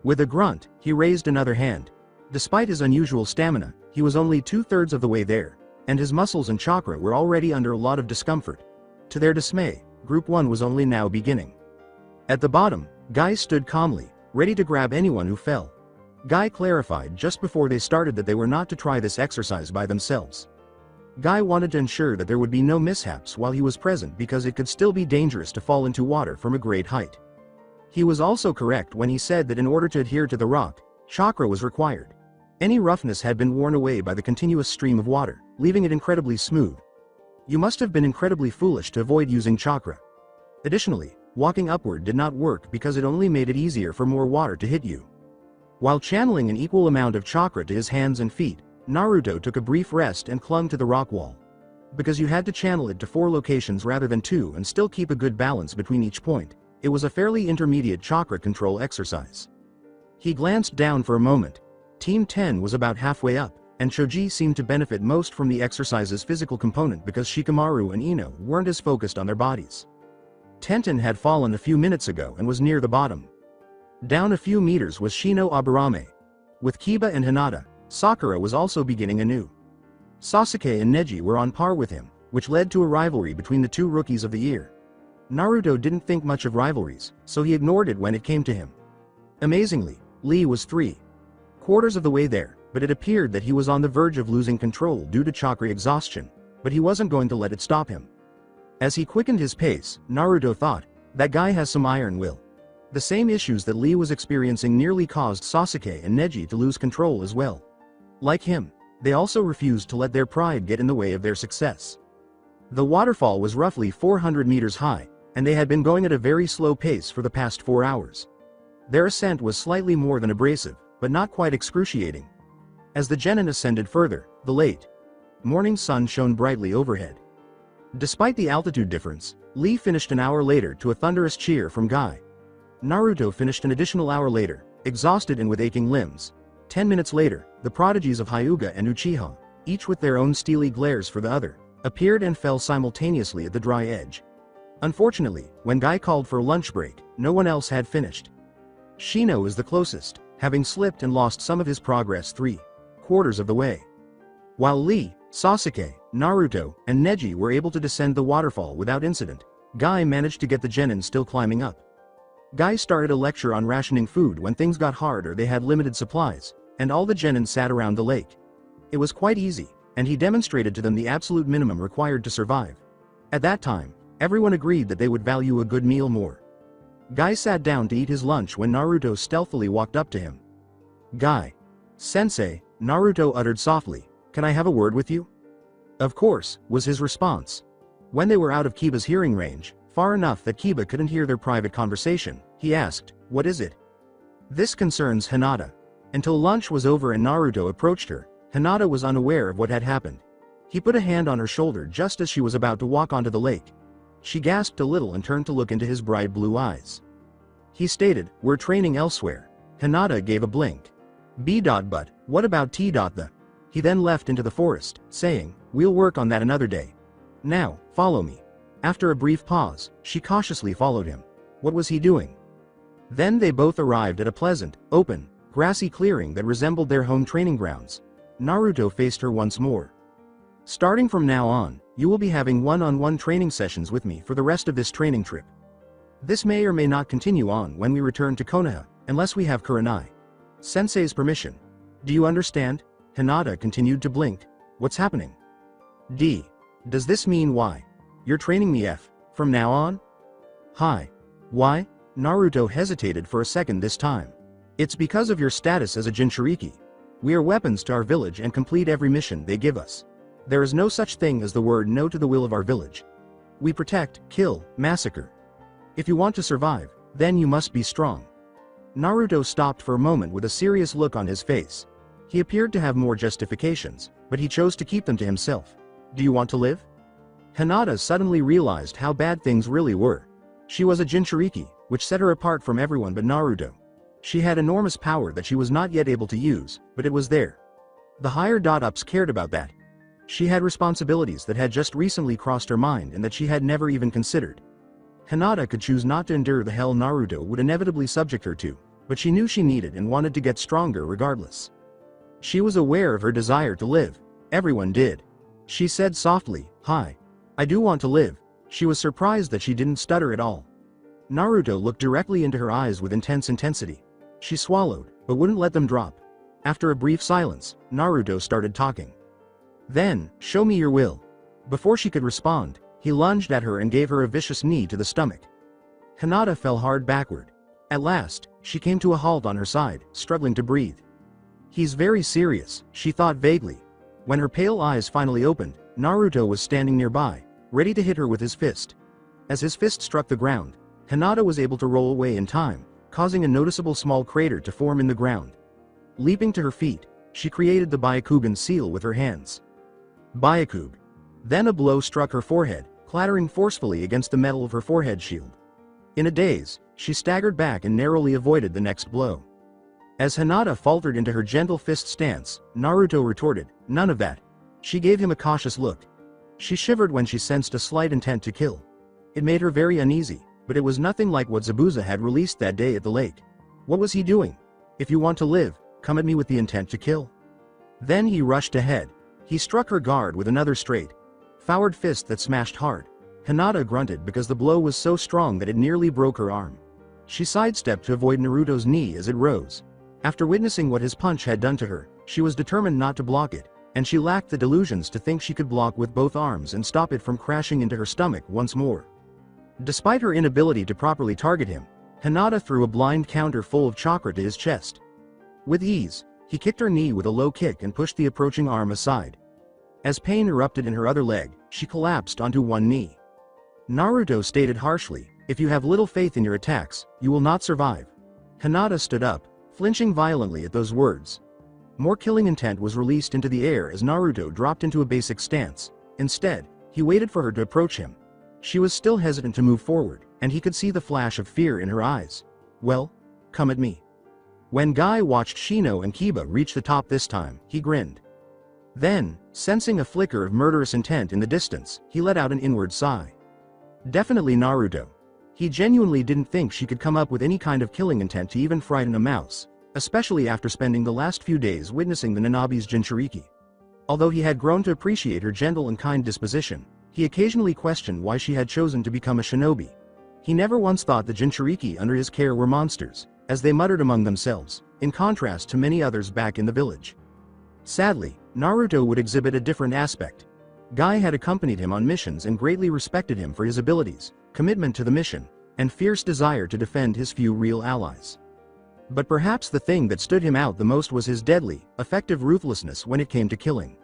With a grunt, he raised another hand. Despite his unusual stamina, he was only 2/3 of the way there, and his muscles and chakra were already under a lot of discomfort. To their dismay, Group 1 was only now beginning. At the bottom, Guy stood calmly, ready to grab anyone who fell. Guy clarified just before they started that they were not to try this exercise by themselves. Guy wanted to ensure that there would be no mishaps while he was present because it could still be dangerous to fall into water from a great height. He was also correct when he said that in order to adhere to the rock, chakra was required. Any roughness had been worn away by the continuous stream of water, leaving it incredibly smooth. You must have been incredibly foolish to avoid using chakra. Additionally, walking upward did not work because it only made it easier for more water to hit you. While channeling an equal amount of chakra to his hands and feet, Naruto took a brief rest and clung to the rock wall. Because you had to channel it to 4 locations rather than 2 and still keep a good balance between each point, it was a fairly intermediate chakra control exercise. He glanced down for a moment. Team 10 was about halfway up, and Choji seemed to benefit most from the exercise's physical component because Shikamaru and Ino weren't as focused on their bodies. Tenten had fallen a few minutes ago and was near the bottom. Down a few meters was Shino Aburame. With Kiba and Hinata, Sakura was also beginning anew. Sasuke and Neji were on par with him, which led to a rivalry between the 2 rookies of the year. Naruto didn't think much of rivalries, so he ignored it when it came to him. Amazingly, Lee was 3/4 of the way there, but it appeared that he was on the verge of losing control due to chakra exhaustion, but he wasn't going to let it stop him. As he quickened his pace, Naruto thought, that guy has some iron will. The same issues that Lee was experiencing nearly caused Sasuke and Neji to lose control as well. Like him, they also refused to let their pride get in the way of their success. The waterfall was roughly 400 meters high, and they had been going at a very slow pace for the past 4 hours. Their ascent was slightly more than abrasive, but not quite excruciating. As the genin ascended further, the late morning sun shone brightly overhead. Despite the altitude difference, Lee finished an hour later to a thunderous cheer from Guy. Naruto finished an additional hour later, exhausted and with aching limbs. 10 minutes later, the prodigies of Hyuga and Uchiha, each with their own steely glares for the other, appeared and fell simultaneously at the dry edge. Unfortunately, when Guy called for a lunch break, no one else had finished. Shino is the closest, having slipped and lost some of his progress 3/4 of the way. While Lee, Sasuke, Naruto, and Neji were able to descend the waterfall without incident, Guy managed to get the genin still climbing up. Guy started a lecture on rationing food when things got hard or they had limited supplies, and all the genin sat around the lake. It was quite easy, and he demonstrated to them the absolute minimum required to survive. At that time, everyone agreed that they would value a good meal more. Guy sat down to eat his lunch when Naruto stealthily walked up to him. "Guy. Sensei," Naruto uttered softly, "can I have a word with you?" "Of course," was his response. When they were out of Kiba's hearing range, far enough that Kiba couldn't hear their private conversation, he asked, "What is it?" "This concerns Hinata." Until lunch was over and Naruto approached her, Hinata was unaware of what had happened. He put a hand on her shoulder just as she was about to walk onto the lake. She gasped a little and turned to look into his bright blue eyes. He stated, "We're training elsewhere." Hinata gave a blink. But what about the?" He then left into the forest, saying, "We'll work on that another day. Now, follow me." After a brief pause, she cautiously followed him. What was he doing? Then they both arrived at a pleasant, open, grassy clearing that resembled their home training grounds. Naruto faced her once more. "Starting from now on, you will be having one-on-one training sessions with me for the rest of this training trip. This may or may not continue on when we return to Konoha, unless we have Kurenai Sensei's permission. Do you understand?" Hinata continued to blink. "What's happening? Does this mean why? You're training me from now on?" "Hi. Why?" Naruto hesitated for a second this time. "It's because of your status as a Jinchuuriki. We are weapons to our village and complete every mission they give us. There is no such thing as the word no to the will of our village. We protect, kill, massacre. If you want to survive, then you must be strong." Naruto stopped for a moment with a serious look on his face. He appeared to have more justifications, but he chose to keep them to himself. "Do you want to live?" Hinata suddenly realized how bad things really were. She was a Jinchuuriki, which set her apart from everyone but Naruto. She had enormous power that she was not yet able to use, but it was there. The higher-ups cared about that. She had responsibilities that had just recently crossed her mind and that she had never even considered. Hinata could choose not to endure the hell Naruto would inevitably subject her to, but she knew she needed and wanted to get stronger regardless. She was aware of her desire to live. Everyone did. She said softly, "Hi. I do want to live." She was surprised that she didn't stutter at all. Naruto looked directly into her eyes with intense intensity. She swallowed, but wouldn't let them drop. After a brief silence, Naruto started talking. "Then, show me your will." Before she could respond, he lunged at her and gave her a vicious knee to the stomach. Hinata fell hard backward. At last, she came to a halt on her side, struggling to breathe. "He's very serious," she thought vaguely. When her pale eyes finally opened, Naruto was standing nearby, ready to hit her with his fist. As his fist struck the ground, Hinata was able to roll away in time, causing a noticeable small crater to form in the ground. Leaping to her feet, she created the Byakugan seal with her hands. Byakug. Then a blow struck her forehead, clattering forcefully against the metal of her forehead shield. In a daze, she staggered back and narrowly avoided the next blow. As Hinata faltered into her gentle fist stance, Naruto retorted, "None of that." She gave him a cautious look. She shivered when she sensed a slight intent to kill. It made her very uneasy, but it was nothing like what Zabuza had released that day at the lake. What was he doing? "If you want to live, come at me with the intent to kill." Then he rushed ahead. He struck her guard with another straight, forward fist that smashed hard. Hinata grunted because the blow was so strong that it nearly broke her arm. She sidestepped to avoid Naruto's knee as it rose. After witnessing what his punch had done to her, she was determined not to block it, and she lacked the delusions to think she could block with both arms and stop it from crashing into her stomach once more. Despite her inability to properly target him, Hinata threw a blind counter full of chakra to his chest. With ease, he kicked her knee with a low kick and pushed the approaching arm aside. As pain erupted in her other leg, she collapsed onto one knee. Naruto stated harshly, "If you have little faith in your attacks, you will not survive." Hinata stood up, flinching violently at those words. More killing intent was released into the air as Naruto dropped into a basic stance. Instead, he waited for her to approach him. She was still hesitant to move forward, and he could see the flash of fear in her eyes. "Well, come at me." When Guy watched Shino and Kiba reach the top this time, he grinned. Then, sensing a flicker of murderous intent in the distance, he let out an inward sigh. Definitely Naruto. He genuinely didn't think she could come up with any kind of killing intent to even frighten a mouse, especially after spending the last few days witnessing the Nanabi's Jinchuuriki. Although he had grown to appreciate her gentle and kind disposition, he occasionally questioned why she had chosen to become a shinobi. He never once thought the Jinchuuriki under his care were monsters, as they muttered among themselves, in contrast to many others back in the village. Sadly, Naruto would exhibit a different aspect. Guy had accompanied him on missions and greatly respected him for his abilities, commitment to the mission, and fierce desire to defend his few real allies. But perhaps the thing that stood him out the most was his deadly, effective ruthlessness when it came to killing.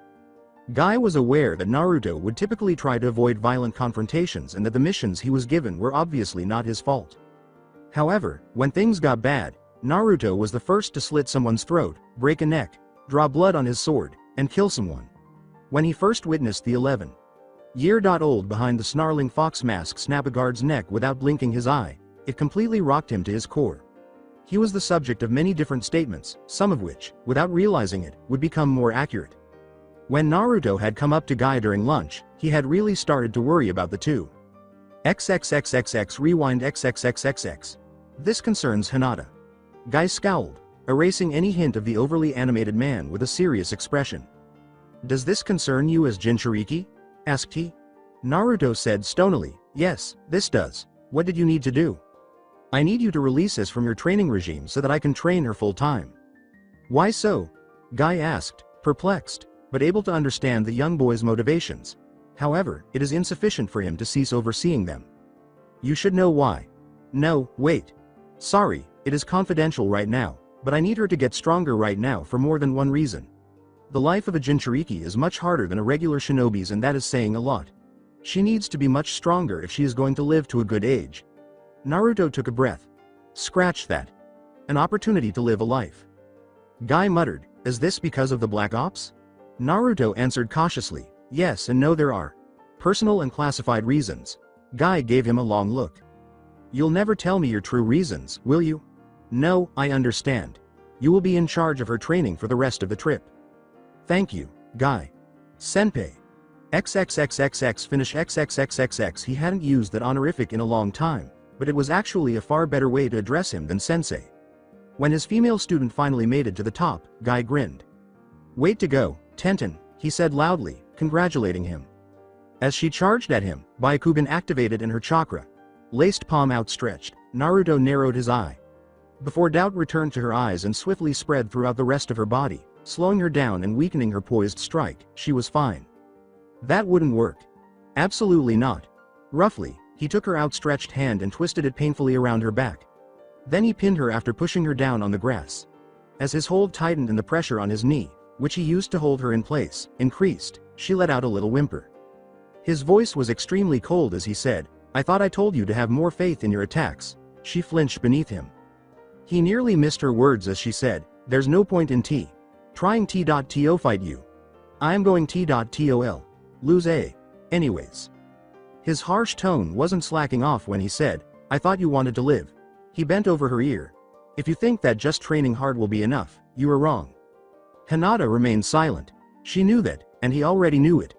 Guy was aware that Naruto would typically try to avoid violent confrontations and that the missions he was given were obviously not his fault. However, when things got bad, Naruto was the first to slit someone's throat, break a neck, draw blood on his sword, and kill someone. When he first witnessed the 11-year-old behind the snarling fox mask snap a guard's neck without blinking his eye, it completely rocked him to his core. He was the subject of many different statements, some of which, without realizing it, would become more accurate. When Naruto had come up to Guy during lunch, he had really started to worry about the two. XXXXX rewind XXXXX. This concerns Hinata. Guy scowled, erasing any hint of the overly animated man with a serious expression. "Does this concern you as Jinchuuriki?" asked he. Naruto said stonily, "Yes, this does. What did you need to do?" "I need you to release us from your training regime so that I can train her full time." "Why so?" Guy asked, perplexed, but able to understand the young boy's motivations. However, it is insufficient for him to cease overseeing them. "You should know why." "No, wait. Sorry, it is confidential right now, but I need her to get stronger right now for more than one reason. The life of a Jinchuuriki is much harder than a regular shinobi's, and that is saying a lot. She needs to be much stronger if she is going to live to a good age." Naruto took a breath. "Scratch that. An opportunity to live a life." Guy muttered, "Is this because of the Black Ops?" Naruto answered cautiously, "Yes and no, there are personal and classified reasons." Guy gave him a long look. "You'll never tell me your true reasons, will you?" "No, I understand. You will be in charge of her training for the rest of the trip." "Thank you, Guy. Senpai." XXXXX finish XXXXX. He hadn't used that honorific in a long time, but it was actually a far better way to address him than sensei. When his female student finally made it to the top, Guy grinned. "Wait to go, Tenten," he said loudly, congratulating him. As she charged at him, Byakugan activated in her chakra. Laced palm outstretched, Naruto narrowed his eye. Before doubt returned to her eyes and swiftly spread throughout the rest of her body, slowing her down and weakening her poised strike, she was fine. That wouldn't work. Absolutely not. Roughly, he took her outstretched hand and twisted it painfully around her back. Then he pinned her after pushing her down on the grass. As his hold tightened and the pressure on his knee, which he used to hold her in place, increased, she let out a little whimper. His voice was extremely cold as he said, "I thought I told you to have more faith in your attacks." She flinched beneath him. He nearly missed her words as she said, "There's no point in trying to fight you. I am going to lose anyways." His harsh tone wasn't slacking off when he said, "I thought you wanted to live." He bent over her ear. "If you think that just training hard will be enough, you are wrong." Hinata remained silent. She knew that, and he already knew it.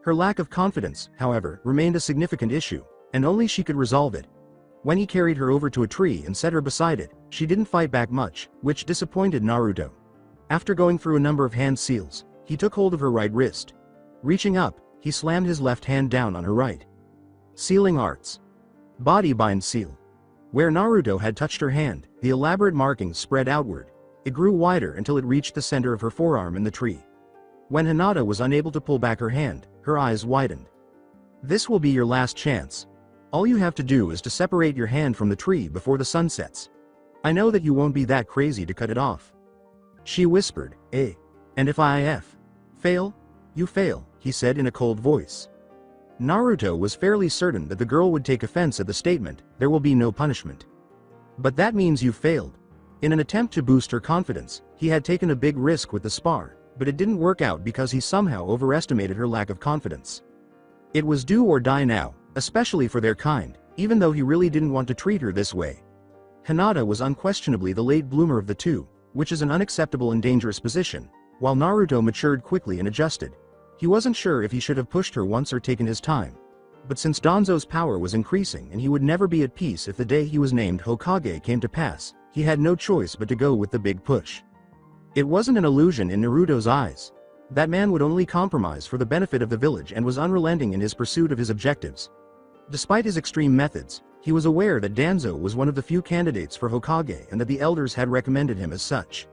Her lack of confidence, however, remained a significant issue, and only she could resolve it. When he carried her over to a tree and set her beside it, she didn't fight back much, which disappointed Naruto. After going through a number of hand seals, he took hold of her right wrist. Reaching up, he slammed his left hand down on her right. Sealing arts. Body bind seal. Where Naruto had touched her hand, the elaborate markings spread outward. It grew wider until it reached the center of her forearm in the tree. When Hinata was unable to pull back her hand, her eyes widened. "This will be your last chance. All you have to do is to separate your hand from the tree before the sun sets. I know that you won't be that crazy to cut it off." She whispered, "And if I fail? You fail," he said in a cold voice. Naruto was fairly certain that the girl would take offense at the statement, "There will be no punishment." "But that means you failed." In an attempt to boost her confidence, he had taken a big risk with the spar, but it didn't work out because he somehow overestimated her lack of confidence. It was do or die now, especially for their kind, even though he really didn't want to treat her this way. Hinata was unquestionably the late bloomer of the two, which is an unacceptable and dangerous position, while Naruto matured quickly and adjusted. He wasn't sure if he should have pushed her once or taken his time. But since Danzo's power was increasing and he would never be at peace if the day he was named Hokage came to pass, he had no choice but to go with the big push. It wasn't an illusion in Naruto's eyes. That man would only compromise for the benefit of the village and was unrelenting in his pursuit of his objectives. Despite his extreme methods, he was aware that Danzo was one of the few candidates for Hokage and that the elders had recommended him as such.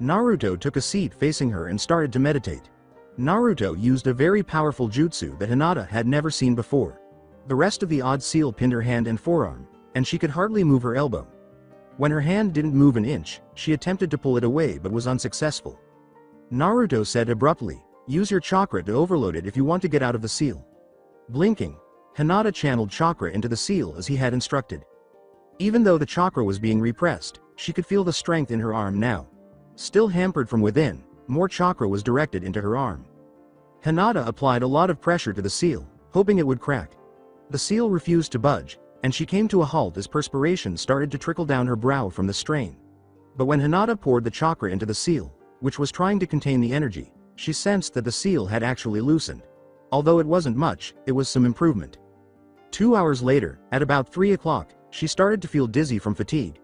Naruto took a seat facing her and started to meditate. Naruto used a very powerful jutsu that Hinata had never seen before. The rest of the odd seal pinned her hand and forearm, and she could hardly move her elbow. When her hand didn't move an inch, she attempted to pull it away but was unsuccessful. Naruto said abruptly, "Use your chakra to overload it if you want to get out of the seal." Blinking, Hinata channeled chakra into the seal as he had instructed. Even though the chakra was being repressed, she could feel the strength in her arm now. Still hampered from within, more chakra was directed into her arm. Hinata applied a lot of pressure to the seal, hoping it would crack. The seal refused to budge, and she came to a halt as perspiration started to trickle down her brow from the strain. But when Hinata poured the chakra into the seal, which was trying to contain the energy, she sensed that the seal had actually loosened. Although it wasn't much, it was some improvement. 2 hours later, at about 3 o'clock, she started to feel dizzy from fatigue.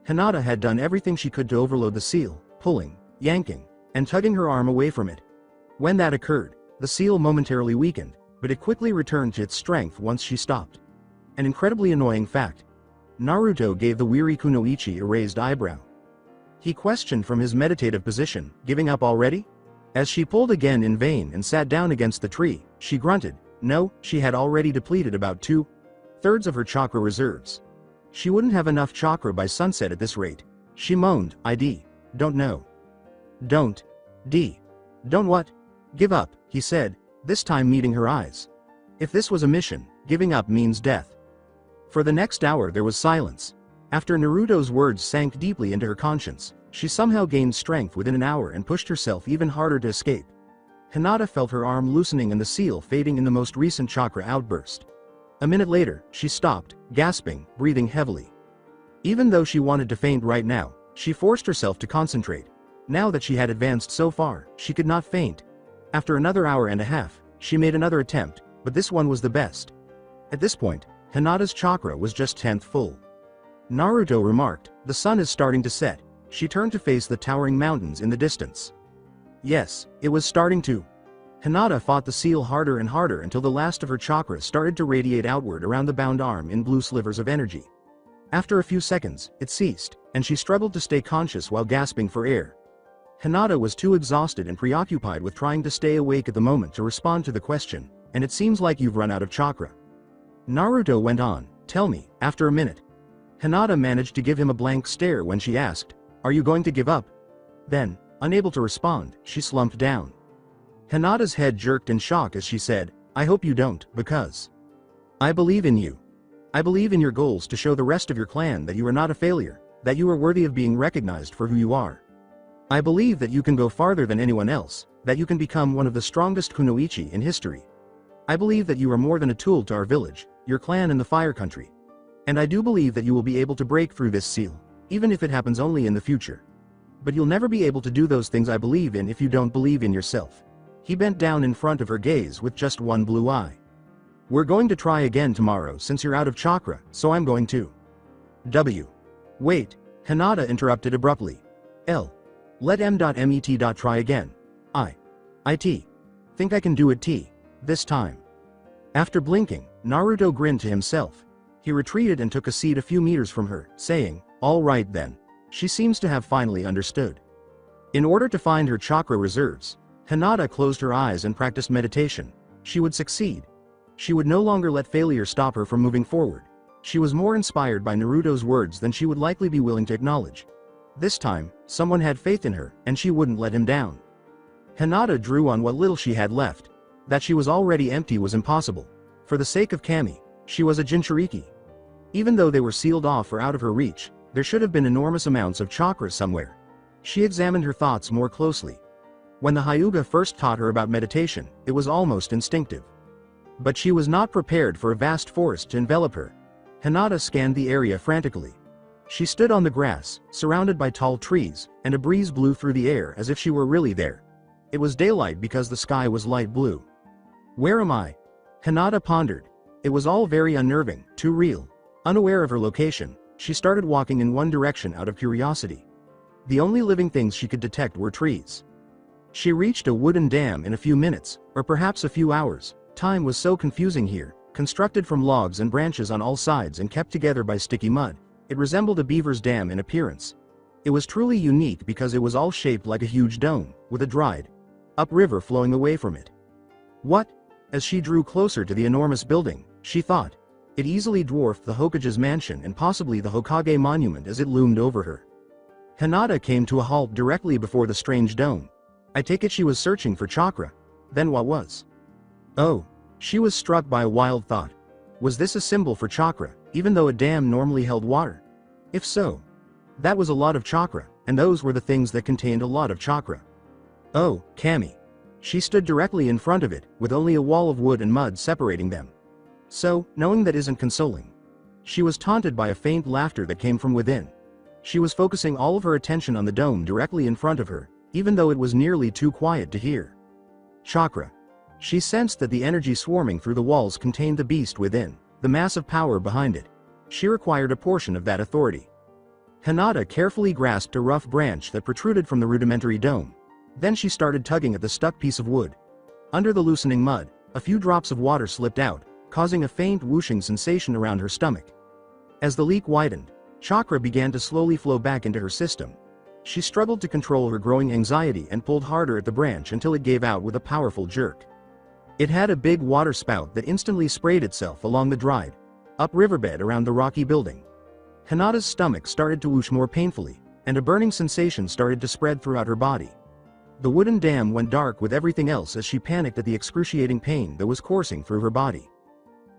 Hinata had done everything she could to overload the seal, pulling, yanking, and tugging her arm away from it. When that occurred, the seal momentarily weakened, but it quickly returned to its strength once she stopped. An incredibly annoying fact. Naruto gave the weary Kunoichi a raised eyebrow. He questioned from his meditative position, "Giving up already?" As she pulled again in vain and sat down against the tree, she grunted. No, she had already depleted about 2/3 of her chakra reserves. She wouldn't have enough chakra by sunset at this rate. She moaned, "Don't know." Don't what? Give up, he said, this time meeting her eyes. If this was a mission, giving up means death. For the next hour there was silence. After Naruto's words sank deeply into her conscience, she somehow gained strength within an hour and pushed herself even harder to escape. Hinata felt her arm loosening and the seal fading in the most recent chakra outburst. A minute later, she stopped, gasping, breathing heavily. Even though she wanted to faint right now, she forced herself to concentrate. Now that she had advanced so far, she could not faint. After another hour and a half, she made another attempt, but this one was the best. At this point, Hinata's chakra was just 10th full. Naruto remarked, "The sun is starting to set. She turned to face the towering mountains in the distance. Yes, it was starting to. Hinata fought the seal harder and harder until the last of her chakra started to radiate outward around the bound arm in blue slivers of energy. After a few seconds, it ceased, and she struggled to stay conscious while gasping for air. Hinata was too exhausted and preoccupied with trying to stay awake at the moment to respond to the question, and it seems like you've run out of chakra. Naruto went on, tell me, after a minute. Hinata managed to give him a blank stare when she asked, are you going to give up? Then, unable to respond, she slumped down. Hinata's head jerked in shock as she said, I hope you don't, because I believe in you. I believe in your goals to show the rest of your clan that you are not a failure, that you are worthy of being recognized for who you are. I believe that you can go farther than anyone else, that you can become one of the strongest kunoichi in history. I believe that you are more than a tool to our village, your clan and the Fire Country. And I do believe that you will be able to break through this seal, even if it happens only in the future. But you'll never be able to do those things I believe in if you don't believe in yourself. He bent down in front of her gaze with just one blue eye. We're going to try again tomorrow since you're out of chakra, so I'm going to. Wait, Hinata interrupted abruptly. Let M.Met. Try again. It. Think I can do it this time. After blinking, Naruto grinned to himself. He retreated and took a seat a few meters from her, saying, all right then. She seems to have finally understood. In order to find her chakra reserves, Hinata closed her eyes and practiced meditation. She would succeed. She would no longer let failure stop her from moving forward. She was more inspired by Naruto's words than she would likely be willing to acknowledge. This time, someone had faith in her, and she wouldn't let him down. Hinata drew on what little she had left. That she was already empty was impossible. For the sake of Kami, she was a Jinchuuriki. Even though they were sealed off or out of her reach, there should have been enormous amounts of chakra somewhere. She examined her thoughts more closely. When the Hyuga first taught her about meditation, it was almost instinctive. But she was not prepared for a vast forest to envelop her. Hinata scanned the area frantically. She stood on the grass, surrounded by tall trees, and a breeze blew through the air as if she were really there. It was daylight because the sky was light blue. Where am I? Hinata pondered. It was all very unnerving, too real. Unaware of her location, she started walking in one direction out of curiosity. The only living things she could detect were trees. She reached a wooden dam in a few minutes, or perhaps a few hours. Time was so confusing here, constructed from logs and branches on all sides and kept together by sticky mud. It resembled a beaver's dam in appearance. It was truly unique because it was all shaped like a huge dome, with a dried up river flowing away from it. What? As she drew closer to the enormous building, she thought. It easily dwarfed the Hokage's mansion and possibly the Hokage monument as it loomed over her. Hinata came to a halt directly before the strange dome. I take it she was searching for chakra. Then what was? Oh, she was struck by a wild thought. Was this a symbol for chakra, even though a dam normally held water? If so, that was a lot of chakra, and those were the things that contained a lot of chakra. Oh, Kami. She stood directly in front of it, with only a wall of wood and mud separating them. So, knowing that isn't consoling. She was taunted by a faint laughter that came from within. She was focusing all of her attention on the dome directly in front of her, even though it was nearly too quiet to hear. Chakra. She sensed that the energy swarming through the walls contained the beast within, the massive power behind it. She required a portion of that authority. Hinata carefully grasped a rough branch that protruded from the rudimentary dome. Then she started tugging at the stuck piece of wood. Under the loosening mud, a few drops of water slipped out, causing a faint whooshing sensation around her stomach. As the leak widened, chakra began to slowly flow back into her system. She struggled to control her growing anxiety and pulled harder at the branch until it gave out with a powerful jerk. It had a big water spout that instantly sprayed itself along the dried up riverbed around the rocky building. Hinata's stomach started to whoosh more painfully, and a burning sensation started to spread throughout her body. The wooden dam went dark with everything else as she panicked at the excruciating pain that was coursing through her body.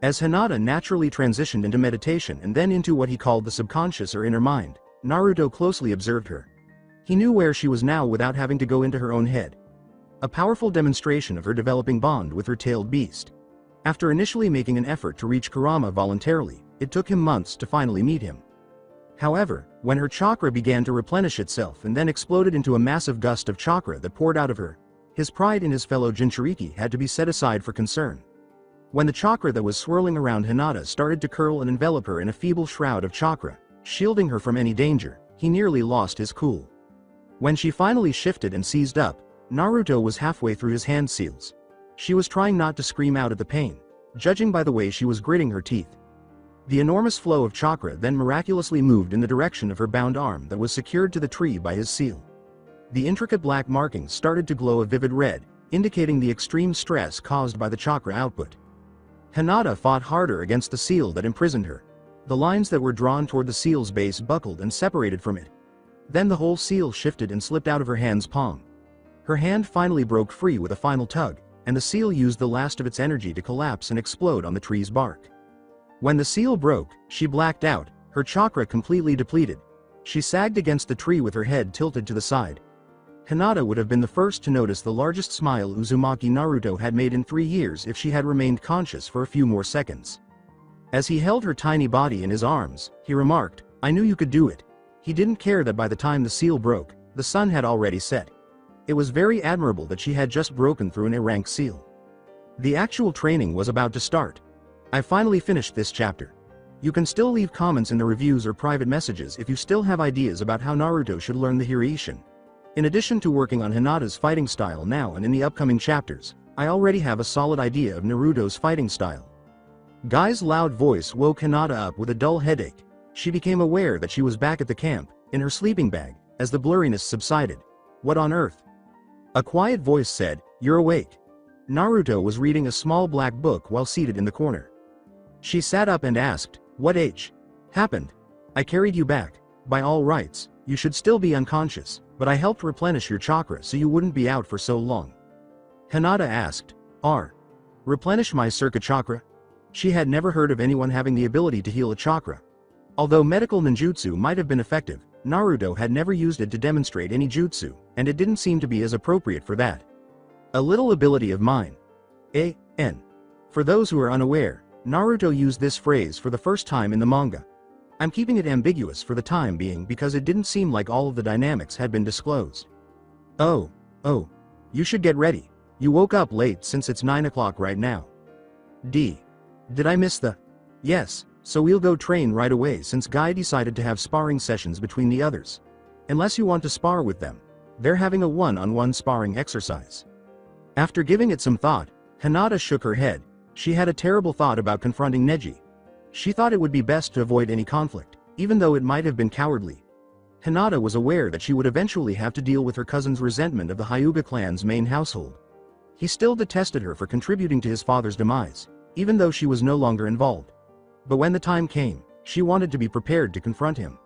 As Hinata naturally transitioned into meditation and then into what he called the subconscious or inner mind, Naruto closely observed her. He knew where she was now without having to go into her own head. A powerful demonstration of her developing bond with her tailed beast. After initially making an effort to reach Kurama voluntarily, it took him months to finally meet him. However, when her chakra began to replenish itself and then exploded into a massive gust of chakra that poured out of her, his pride in his fellow Jinchuuriki had to be set aside for concern. When the chakra that was swirling around Hinata started to curl and envelop her in a feeble shroud of chakra, shielding her from any danger, he nearly lost his cool. When she finally shifted and seized up, Naruto was halfway through his hand seals. She was trying not to scream out at the pain, judging by the way she was gritting her teeth. The enormous flow of chakra then miraculously moved in the direction of her bound arm that was secured to the tree by his seal. The intricate black markings started to glow a vivid red, indicating the extreme stress caused by the chakra output. Hinata fought harder against the seal that imprisoned her. The lines that were drawn toward the seal's base buckled and separated from it. Then the whole seal shifted and slipped out of her hand's palm. Her hand finally broke free with a final tug, and the seal used the last of its energy to collapse and explode on the tree's bark. When the seal broke, she blacked out, her chakra completely depleted. She sagged against the tree with her head tilted to the side. Hinata would have been the first to notice the largest smile Uzumaki Naruto had made in 3 years if she had remained conscious for a few more seconds. As he held her tiny body in his arms, he remarked, "I knew you could do it." He didn't care that by the time the seal broke, the sun had already set. It was very admirable that she had just broken through an A-rank seal. The actual training was about to start. I finally finished this chapter. You can still leave comments in the reviews or private messages if you still have ideas about how Naruto should learn the Hiraishin. In addition to working on Hinata's fighting style now and in the upcoming chapters, I already have a solid idea of Naruto's fighting style. Guy's loud voice woke Hinata up with a dull headache. She became aware that she was back at the camp, in her sleeping bag, as the blurriness subsided. What on earth? A quiet voice said, "You're awake." Naruto was reading a small black book while seated in the corner. She sat up and asked, "What happened? I carried you back. By all rights, you should still be unconscious, but I helped replenish your chakra so you wouldn't be out for so long." Hinata asked, Replenish my circa chakra?" She had never heard of anyone having the ability to heal a chakra. Although medical ninjutsu might have been effective, Naruto had never used it to demonstrate any jutsu, and it didn't seem to be as appropriate for that. A little ability of mine. For those who are unaware, Naruto used this phrase for the first time in the manga. I'm keeping it ambiguous for the time being because it didn't seem like all of the dynamics had been disclosed. Oh, you should get ready. You woke up late since it's 9 o'clock right now. Did I miss the? Yes, so we'll go train right away since Guy decided to have sparring sessions between the others. Unless you want to spar with them. They're having a one-on-one sparring exercise. After giving it some thought, Hinata shook her head. She had a terrible thought about confronting Neji. She thought it would be best to avoid any conflict, even though it might have been cowardly. Hinata was aware that she would eventually have to deal with her cousin's resentment of the Hyuga clan's main household. He still detested her for contributing to his father's demise, even though she was no longer involved. But when the time came, she wanted to be prepared to confront him.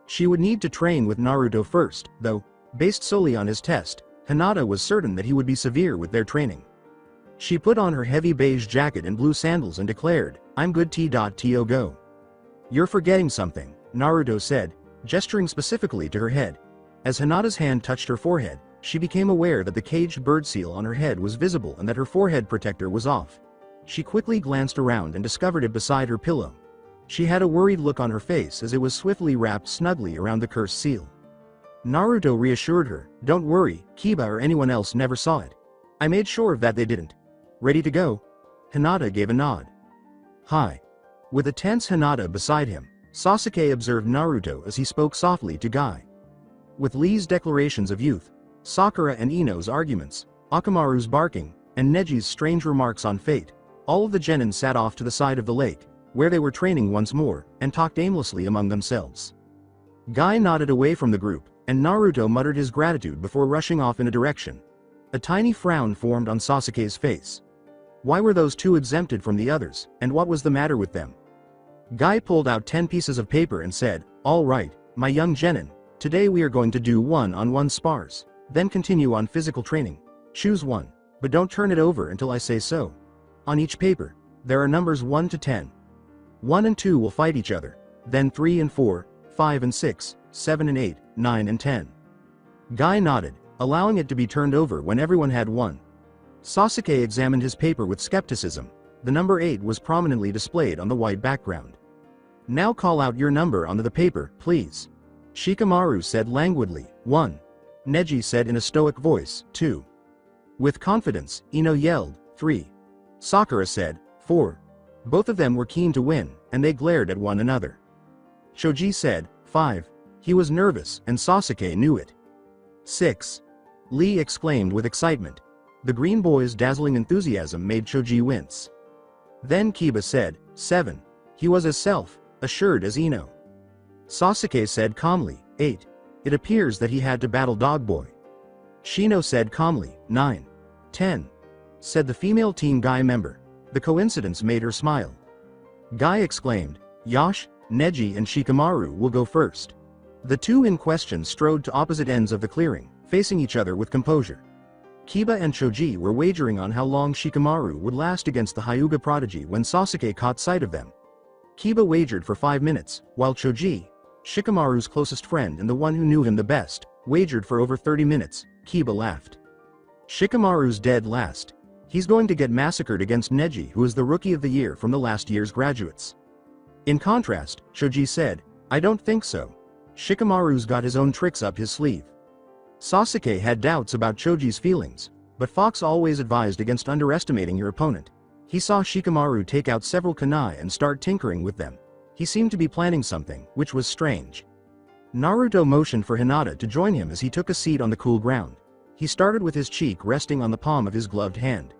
She would need to train with Naruto first, though, based solely on his test, Hinata was certain that he would be severe with their training. She put on her heavy beige jacket and blue sandals and declared, "I'm good to go." "You're forgetting something," Naruto said, gesturing specifically to her head. As Hinata's hand touched her forehead, she became aware that the caged bird seal on her head was visible and that her forehead protector was off. She quickly glanced around and discovered it beside her pillow. She had a worried look on her face as it was swiftly wrapped snugly around the cursed seal. Naruto reassured her, "Don't worry, Kiba or anyone else never saw it. I made sure of that they didn't." "Ready to go?" Hinata gave a nod. "Hi." With a tense Hinata beside him, Sasuke observed Naruto as he spoke softly to Guy. With Lee's declarations of youth, Sakura and Ino's arguments, Akamaru's barking, and Neji's strange remarks on fate, all of the genin sat off to the side of the lake, where they were training once more, and talked aimlessly among themselves. Guy nodded away from the group, and Naruto muttered his gratitude before rushing off in a direction. A tiny frown formed on Sasuke's face. Why were those two exempted from the others, and what was the matter with them? Guy pulled out 10 pieces of paper and said, "All right, my young genin, today we are going to do one-on-one spars, then continue on physical training. Choose one, but don't turn it over until I say so. On each paper, there are numbers 1 to 10. 1 and 2 will fight each other, then 3 and 4, 5 and 6, 7 and 8, 9 and 10. Guy nodded, allowing it to be turned over when everyone had one. Sasuke examined his paper with skepticism. The number 8 was prominently displayed on the white background. "Now call out your number onto the paper, please." Shikamaru said languidly, 1. Neji said in a stoic voice, 2. With confidence, Ino yelled, 3. Sakura said, 4. Both of them were keen to win, and they glared at one another. Shoji said, 5. He was nervous, and Sasuke knew it. 6. Lee exclaimed with excitement. The green boy's dazzling enthusiasm made Choji wince. Then Kiba said, 7. He was as self-assured as Ino. Sasuke said calmly, 8. It appears that he had to battle Dog Boy. Shino said calmly, 9. 10. Said the female Team Guy member. The coincidence made her smile. Guy exclaimed, Yash, Neji and Shikamaru will go first. The two in question strode to opposite ends of the clearing, facing each other with composure. Kiba and Choji were wagering on how long Shikamaru would last against the Hyuga prodigy when Sasuke caught sight of them. Kiba wagered for 5 minutes, while Choji, Shikamaru's closest friend and the one who knew him the best, wagered for over 30 minutes. Kiba laughed. Shikamaru's dead last. He's going to get massacred against Neji, who is the Rookie of the Year from the last year's graduates. In contrast, Choji said, I don't think so. Shikamaru's got his own tricks up his sleeve. Sasuke had doubts about Choji's feelings, but Fox always advised against underestimating your opponent. He saw Shikamaru take out several kunai and start tinkering with them. He seemed to be planning something, which was strange. Naruto motioned for Hinata to join him as he took a seat on the cool ground. He started with his cheek resting on the palm of his gloved hand.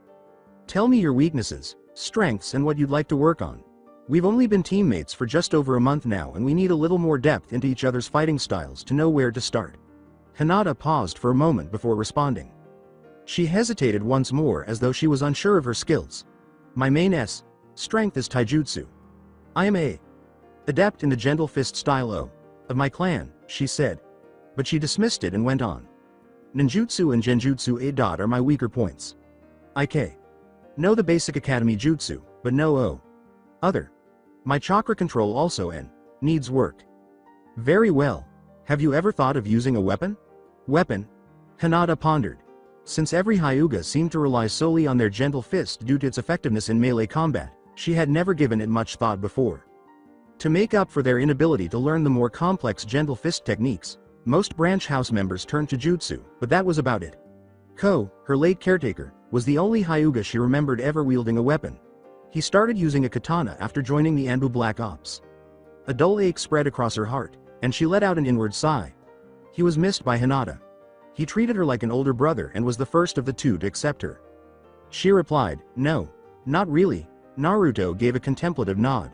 Tell me your weaknesses, strengths and what you'd like to work on. We've only been teammates for just over a month now and we need a little more depth into each other's fighting styles to know where to start. Hinata paused for a moment before responding. She hesitated once more as though she was unsure of her skills. My main strength is Taijutsu. I am a adept in the gentle fist style of my clan, she said. But she dismissed it and went on. Ninjutsu and Genjutsu are my weaker points. I know the basic academy jutsu, but no other. My chakra control also needs work. Very well. Have you ever thought of using a weapon? Weapon? Hinata pondered. Since every Hyuga seemed to rely solely on their gentle fist due to its effectiveness in melee combat, she had never given it much thought before. To make up for their inability to learn the more complex gentle fist techniques, most branch house members turned to jutsu, but that was about it. Ko, her late caretaker, was the only Hyuga she remembered ever wielding a weapon. He started using a katana after joining the Anbu Black Ops. A dull ache spread across her heart, and she let out an inward sigh. He was missed by Hinata. He treated her like an older brother and was the first of the two to accept her. She replied, no, not really. Naruto gave a contemplative nod.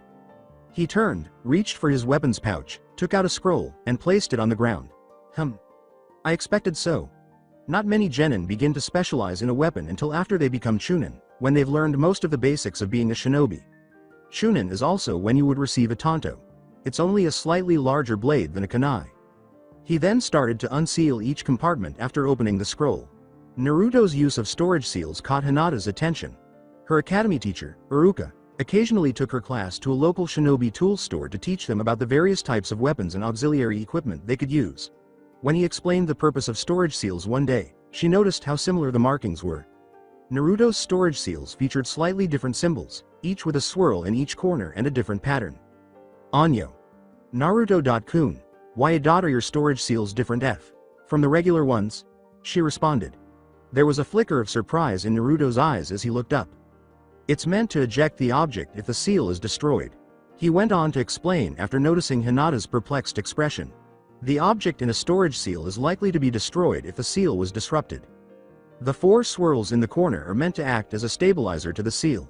He turned, reached for his weapons pouch, took out a scroll, and placed it on the ground. I expected so. Not many genin begin to specialize in a weapon until after they become chunin, when they've learned most of the basics of being a shinobi. Chunin is also when you would receive a tanto. It's only a slightly larger blade than a kunai. He then started to unseal each compartment after opening the scroll. Naruto's use of storage seals caught Hinata's attention. Her academy teacher, Iruka, occasionally took her class to a local shinobi tool store to teach them about the various types of weapons and auxiliary equipment they could use. When he explained the purpose of storage seals one day, she noticed how similar the markings were. Naruto's storage seals featured slightly different symbols, each with a swirl in each corner and a different pattern. Anyo. Naruto.kun. Why are your storage seals different from the regular ones? She responded. There was a flicker of surprise in Naruto's eyes as he looked up. It's meant to eject the object if the seal is destroyed. He went on to explain after noticing Hinata's perplexed expression. The object in a storage seal is likely to be destroyed if the seal was disrupted. The 4 swirls in the corner are meant to act as a stabilizer to the seal.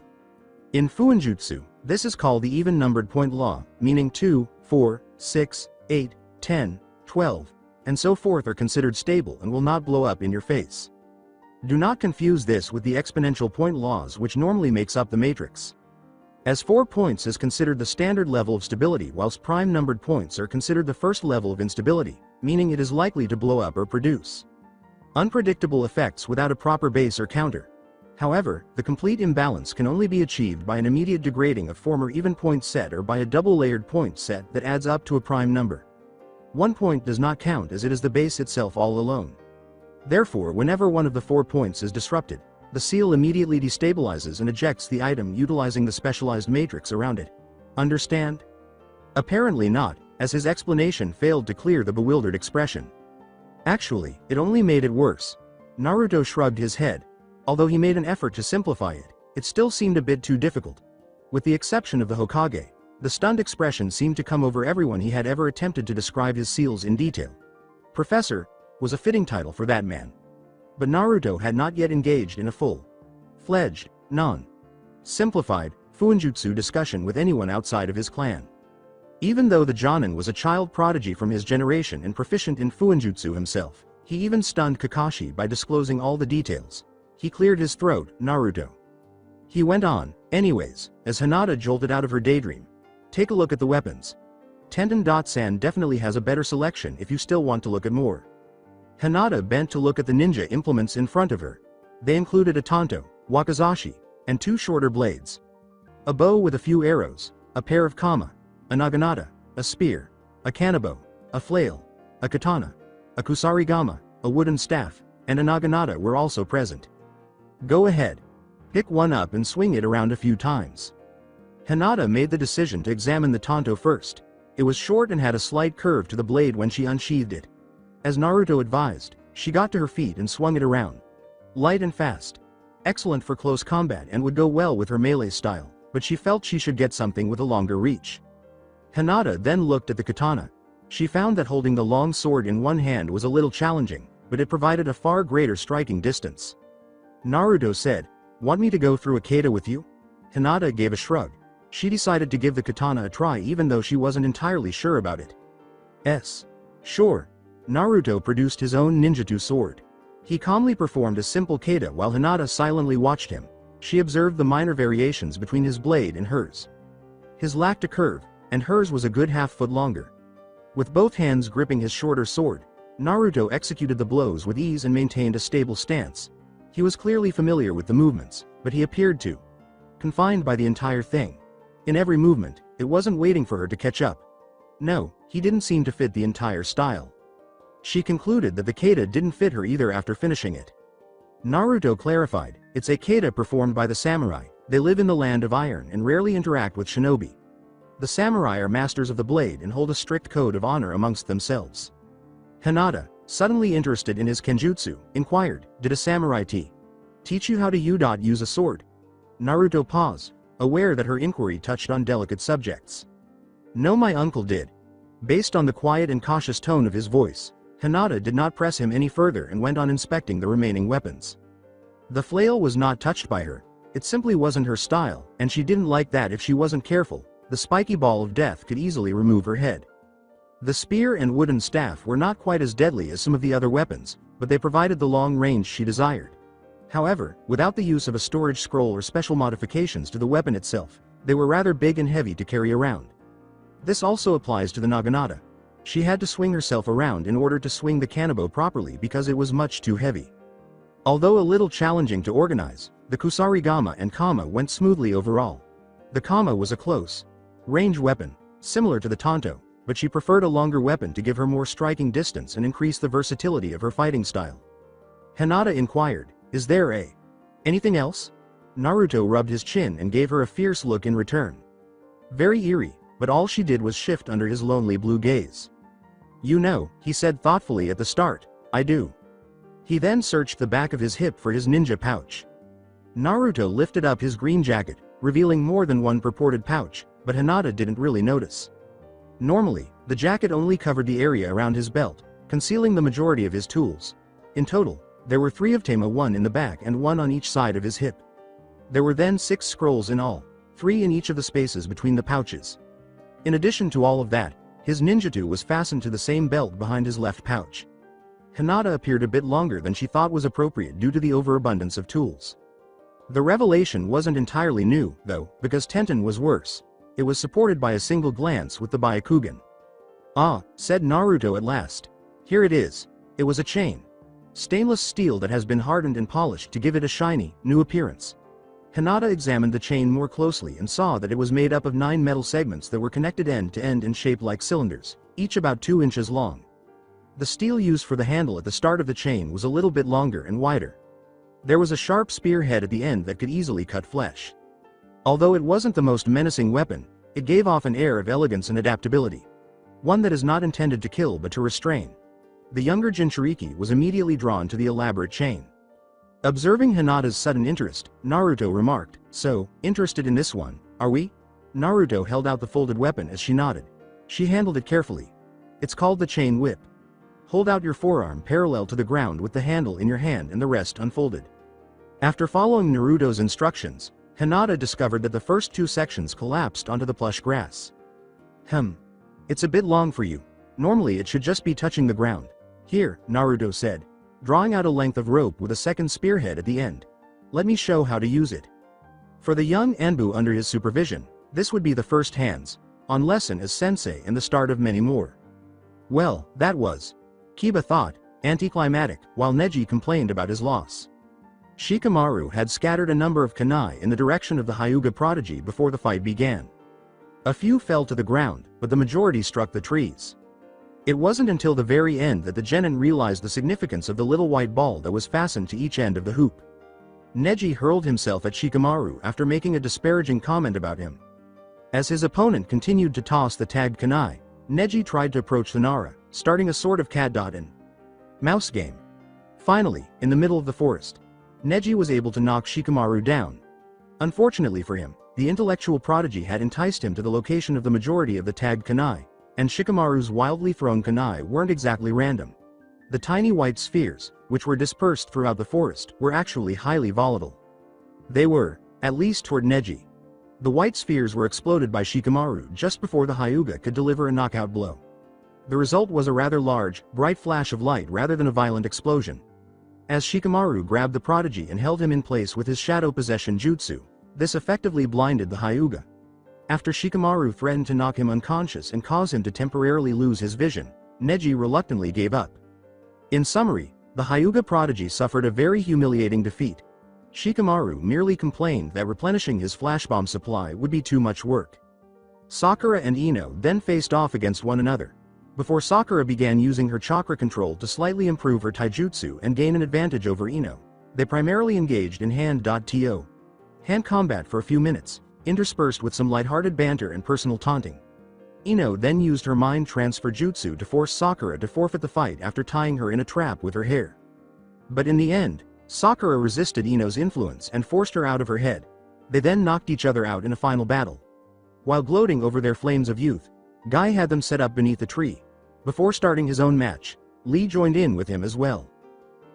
In Fuinjutsu, this is called the even-numbered point law, meaning 2, 4, 6, 8, 10, 12, and so forth are considered stable and will not blow up in your face. Do not confuse this with the exponential point laws which normally makes up the matrix. As 4 points is considered the standard level of stability whilst prime-numbered points are considered the first level of instability, meaning it is likely to blow up or produce unpredictable effects without a proper base or counter. However, the complete imbalance can only be achieved by an immediate degrading of former even point set or by a double-layered point set that adds up to a prime number. 1 point does not count as it is the base itself all alone. Therefore, whenever one of the 4 points is disrupted, the seal immediately destabilizes and ejects the item utilizing the specialized matrix around it. Understand? Apparently not, as his explanation failed to clear the bewildered expression. Actually, it only made it worse. Naruto shrugged his head. Although he made an effort to simplify it, it still seemed a bit too difficult. With the exception of the Hokage, The stunned expression seemed to come over everyone he had ever attempted to describe his seals in detail. Professor was a fitting title for that man. But Naruto had not yet engaged in a full-fledged, non-simplified, Fuinjutsu discussion with anyone outside of his clan. Even though the Jonin was a child prodigy from his generation and proficient in Fuinjutsu himself, he even stunned Kakashi by disclosing all the details. He cleared his throat, Naruto. He went on, anyways, as Hinata jolted out of her daydream. Take a look at the weapons. Tenten-san definitely has a better selection if you still want to look at more. Hinata bent to look at the ninja implements in front of her. They included a tanto, wakizashi, and 2 shorter blades. A bow with a few arrows, a pair of kama, a naginata, a spear, a kanabo, a flail, a katana, a kusarigama, a wooden staff, and a naginata were also present. Go ahead. Pick one up and swing it around a few times. Hinata made the decision to examine the tanto first. It was short and had a slight curve to the blade when she unsheathed it. As Naruto advised, she got to her feet and swung it around. Light and fast. Excellent for close combat and would go well with her melee style, but she felt she should get something with a longer reach. Hinata then looked at the katana. She found that holding the long sword in one hand was a little challenging, but it provided a far greater striking distance. Naruto said, "Want me to go through a kata with you?" Hinata gave a shrug. She decided to give the katana a try even though she wasn't entirely sure about it. Sure. Naruto produced his own ninjutsu sword. He calmly performed a simple kata while Hinata silently watched him. She observed the minor variations between his blade and hers. His lacked a curve, and hers was a good half-foot longer. With both hands gripping his shorter sword, Naruto executed the blows with ease and maintained a stable stance. He was clearly familiar with the movements, but he appeared to confined by the entire thing. In every movement, it wasn't waiting for her to catch up. No, he didn't seem to fit the entire style. She concluded that the kata didn't fit her either after finishing it. Naruto clarified, it's a kata performed by the samurai. They live in the land of iron and rarely interact with shinobi. The samurai are masters of the blade and hold a strict code of honor amongst themselves. Hinata, suddenly interested in his kenjutsu, inquired, did a samurai teach you how to use a sword? Naruto paused, aware that her inquiry touched on delicate subjects. No, my uncle did. Based on the quiet and cautious tone of his voice, Hinata did not press him any further and went on inspecting the remaining weapons. The flail was not touched by her. It simply wasn't her style, and she didn't like that if she wasn't careful. The spiky ball of death could easily remove her head. The spear and wooden staff were not quite as deadly as some of the other weapons, but they provided the long range she desired. However, without the use of a storage scroll or special modifications to the weapon itself, they were rather big and heavy to carry around. This also applies to the naginata. She had to swing herself around in order to swing the kanabo properly because it was much too heavy. Although a little challenging to organize, the kusarigama and kama went smoothly overall. The kama was a close-range weapon, similar to the tanto, but she preferred a longer weapon to give her more striking distance and increase the versatility of her fighting style. Hinata inquired, is there anything else? Naruto rubbed his chin and gave her a fierce look in return. Very eerie, but all she did was shift under his lonely blue gaze. You know, he said thoughtfully at the start, I do. He then searched the back of his hip for his ninja pouch. Naruto lifted up his green jacket, revealing more than one purported pouch, but Hinata didn't really notice. Normally, the jacket only covered the area around his belt, concealing the majority of his tools. In total, there were 3 of Tama, 1 in the back and 1 on each side of his hip. There were then 6 scrolls in all, 3 in each of the spaces between the pouches. In addition to all of that, his ninjutsu was fastened to the same belt behind his left pouch. Hinata appeared a bit longer than she thought was appropriate due to the overabundance of tools. The revelation wasn't entirely new, though, because Tenten was worse. It was supported by a single glance with the Byakugan. Ah, said Naruto at last. Here it is. It was a chain. Stainless steel that has been hardened and polished to give it a shiny, new appearance. Hinata examined the chain more closely and saw that it was made up of 9 metal segments that were connected end to end and shaped like cylinders, each about 2 inches long. The steel used for the handle at the start of the chain was a little bit longer and wider. There was a sharp spear head at the end that could easily cut flesh. Although it wasn't the most menacing weapon, it gave off an air of elegance and adaptability. One that is not intended to kill but to restrain. The younger Jinchuuriki was immediately drawn to the elaborate chain. Observing Hinata's sudden interest, Naruto remarked, so, interested in this one, are we? Naruto held out the folded weapon as she nodded. She handled it carefully. It's called the chain whip. Hold out your forearm parallel to the ground with the handle in your hand and the rest unfolded. After following Naruto's instructions, Hinata discovered that the first 2 sections collapsed onto the plush grass. It's a bit long for you. Normally it should just be touching the ground. Here, Naruto said, drawing out a length of rope with a second spearhead at the end. Let me show how to use it. For the young Anbu under his supervision, this would be the first hands-on lesson as sensei and the start of many more. Well, that was, Kiba thought, anticlimactic, while Neji complained about his loss. Shikamaru had scattered a number of kunai in the direction of the Hyuga prodigy before the fight began. A few fell to the ground, but the majority struck the trees. It wasn't until the very end that the genin realized the significance of the little white ball that was fastened to each end of the hoop. Neji hurled himself at Shikamaru after making a disparaging comment about him. As his opponent continued to toss the tagged kunai, Neji tried to approach the Nara, starting a sort of cat and mouse game. Finally, in the middle of the forest, Neji was able to knock Shikamaru down. Unfortunately for him, the intellectual prodigy had enticed him to the location of the majority of the tagged kunai, and Shikamaru's wildly thrown kunai weren't exactly random. The tiny white spheres, which were dispersed throughout the forest, were actually highly volatile. They were, at least toward Neji. The white spheres were exploded by Shikamaru just before the Hyuga could deliver a knockout blow. The result was a rather large, bright flash of light rather than a violent explosion. As Shikamaru grabbed the prodigy and held him in place with his shadow possession jutsu, this effectively blinded the Hyuga. After Shikamaru threatened to knock him unconscious and cause him to temporarily lose his vision, Neji reluctantly gave up. In summary, the Hyuga prodigy suffered a very humiliating defeat. Shikamaru merely complained that replenishing his flashbomb supply would be too much work. Sakura and Ino then faced off against one another. Before Sakura began using her chakra control to slightly improve her taijutsu and gain an advantage over Ino, they primarily engaged in hand combat for a few minutes, interspersed with some lighthearted banter and personal taunting. Ino then used her mind transfer jutsu to force Sakura to forfeit the fight after tying her in a trap with her hair. But in the end, Sakura resisted Ino's influence and forced her out of her head. They then knocked each other out in a final battle. While gloating over their flames of youth, Guy had them set up beneath a tree. Before starting his own match, Lee joined in with him as well.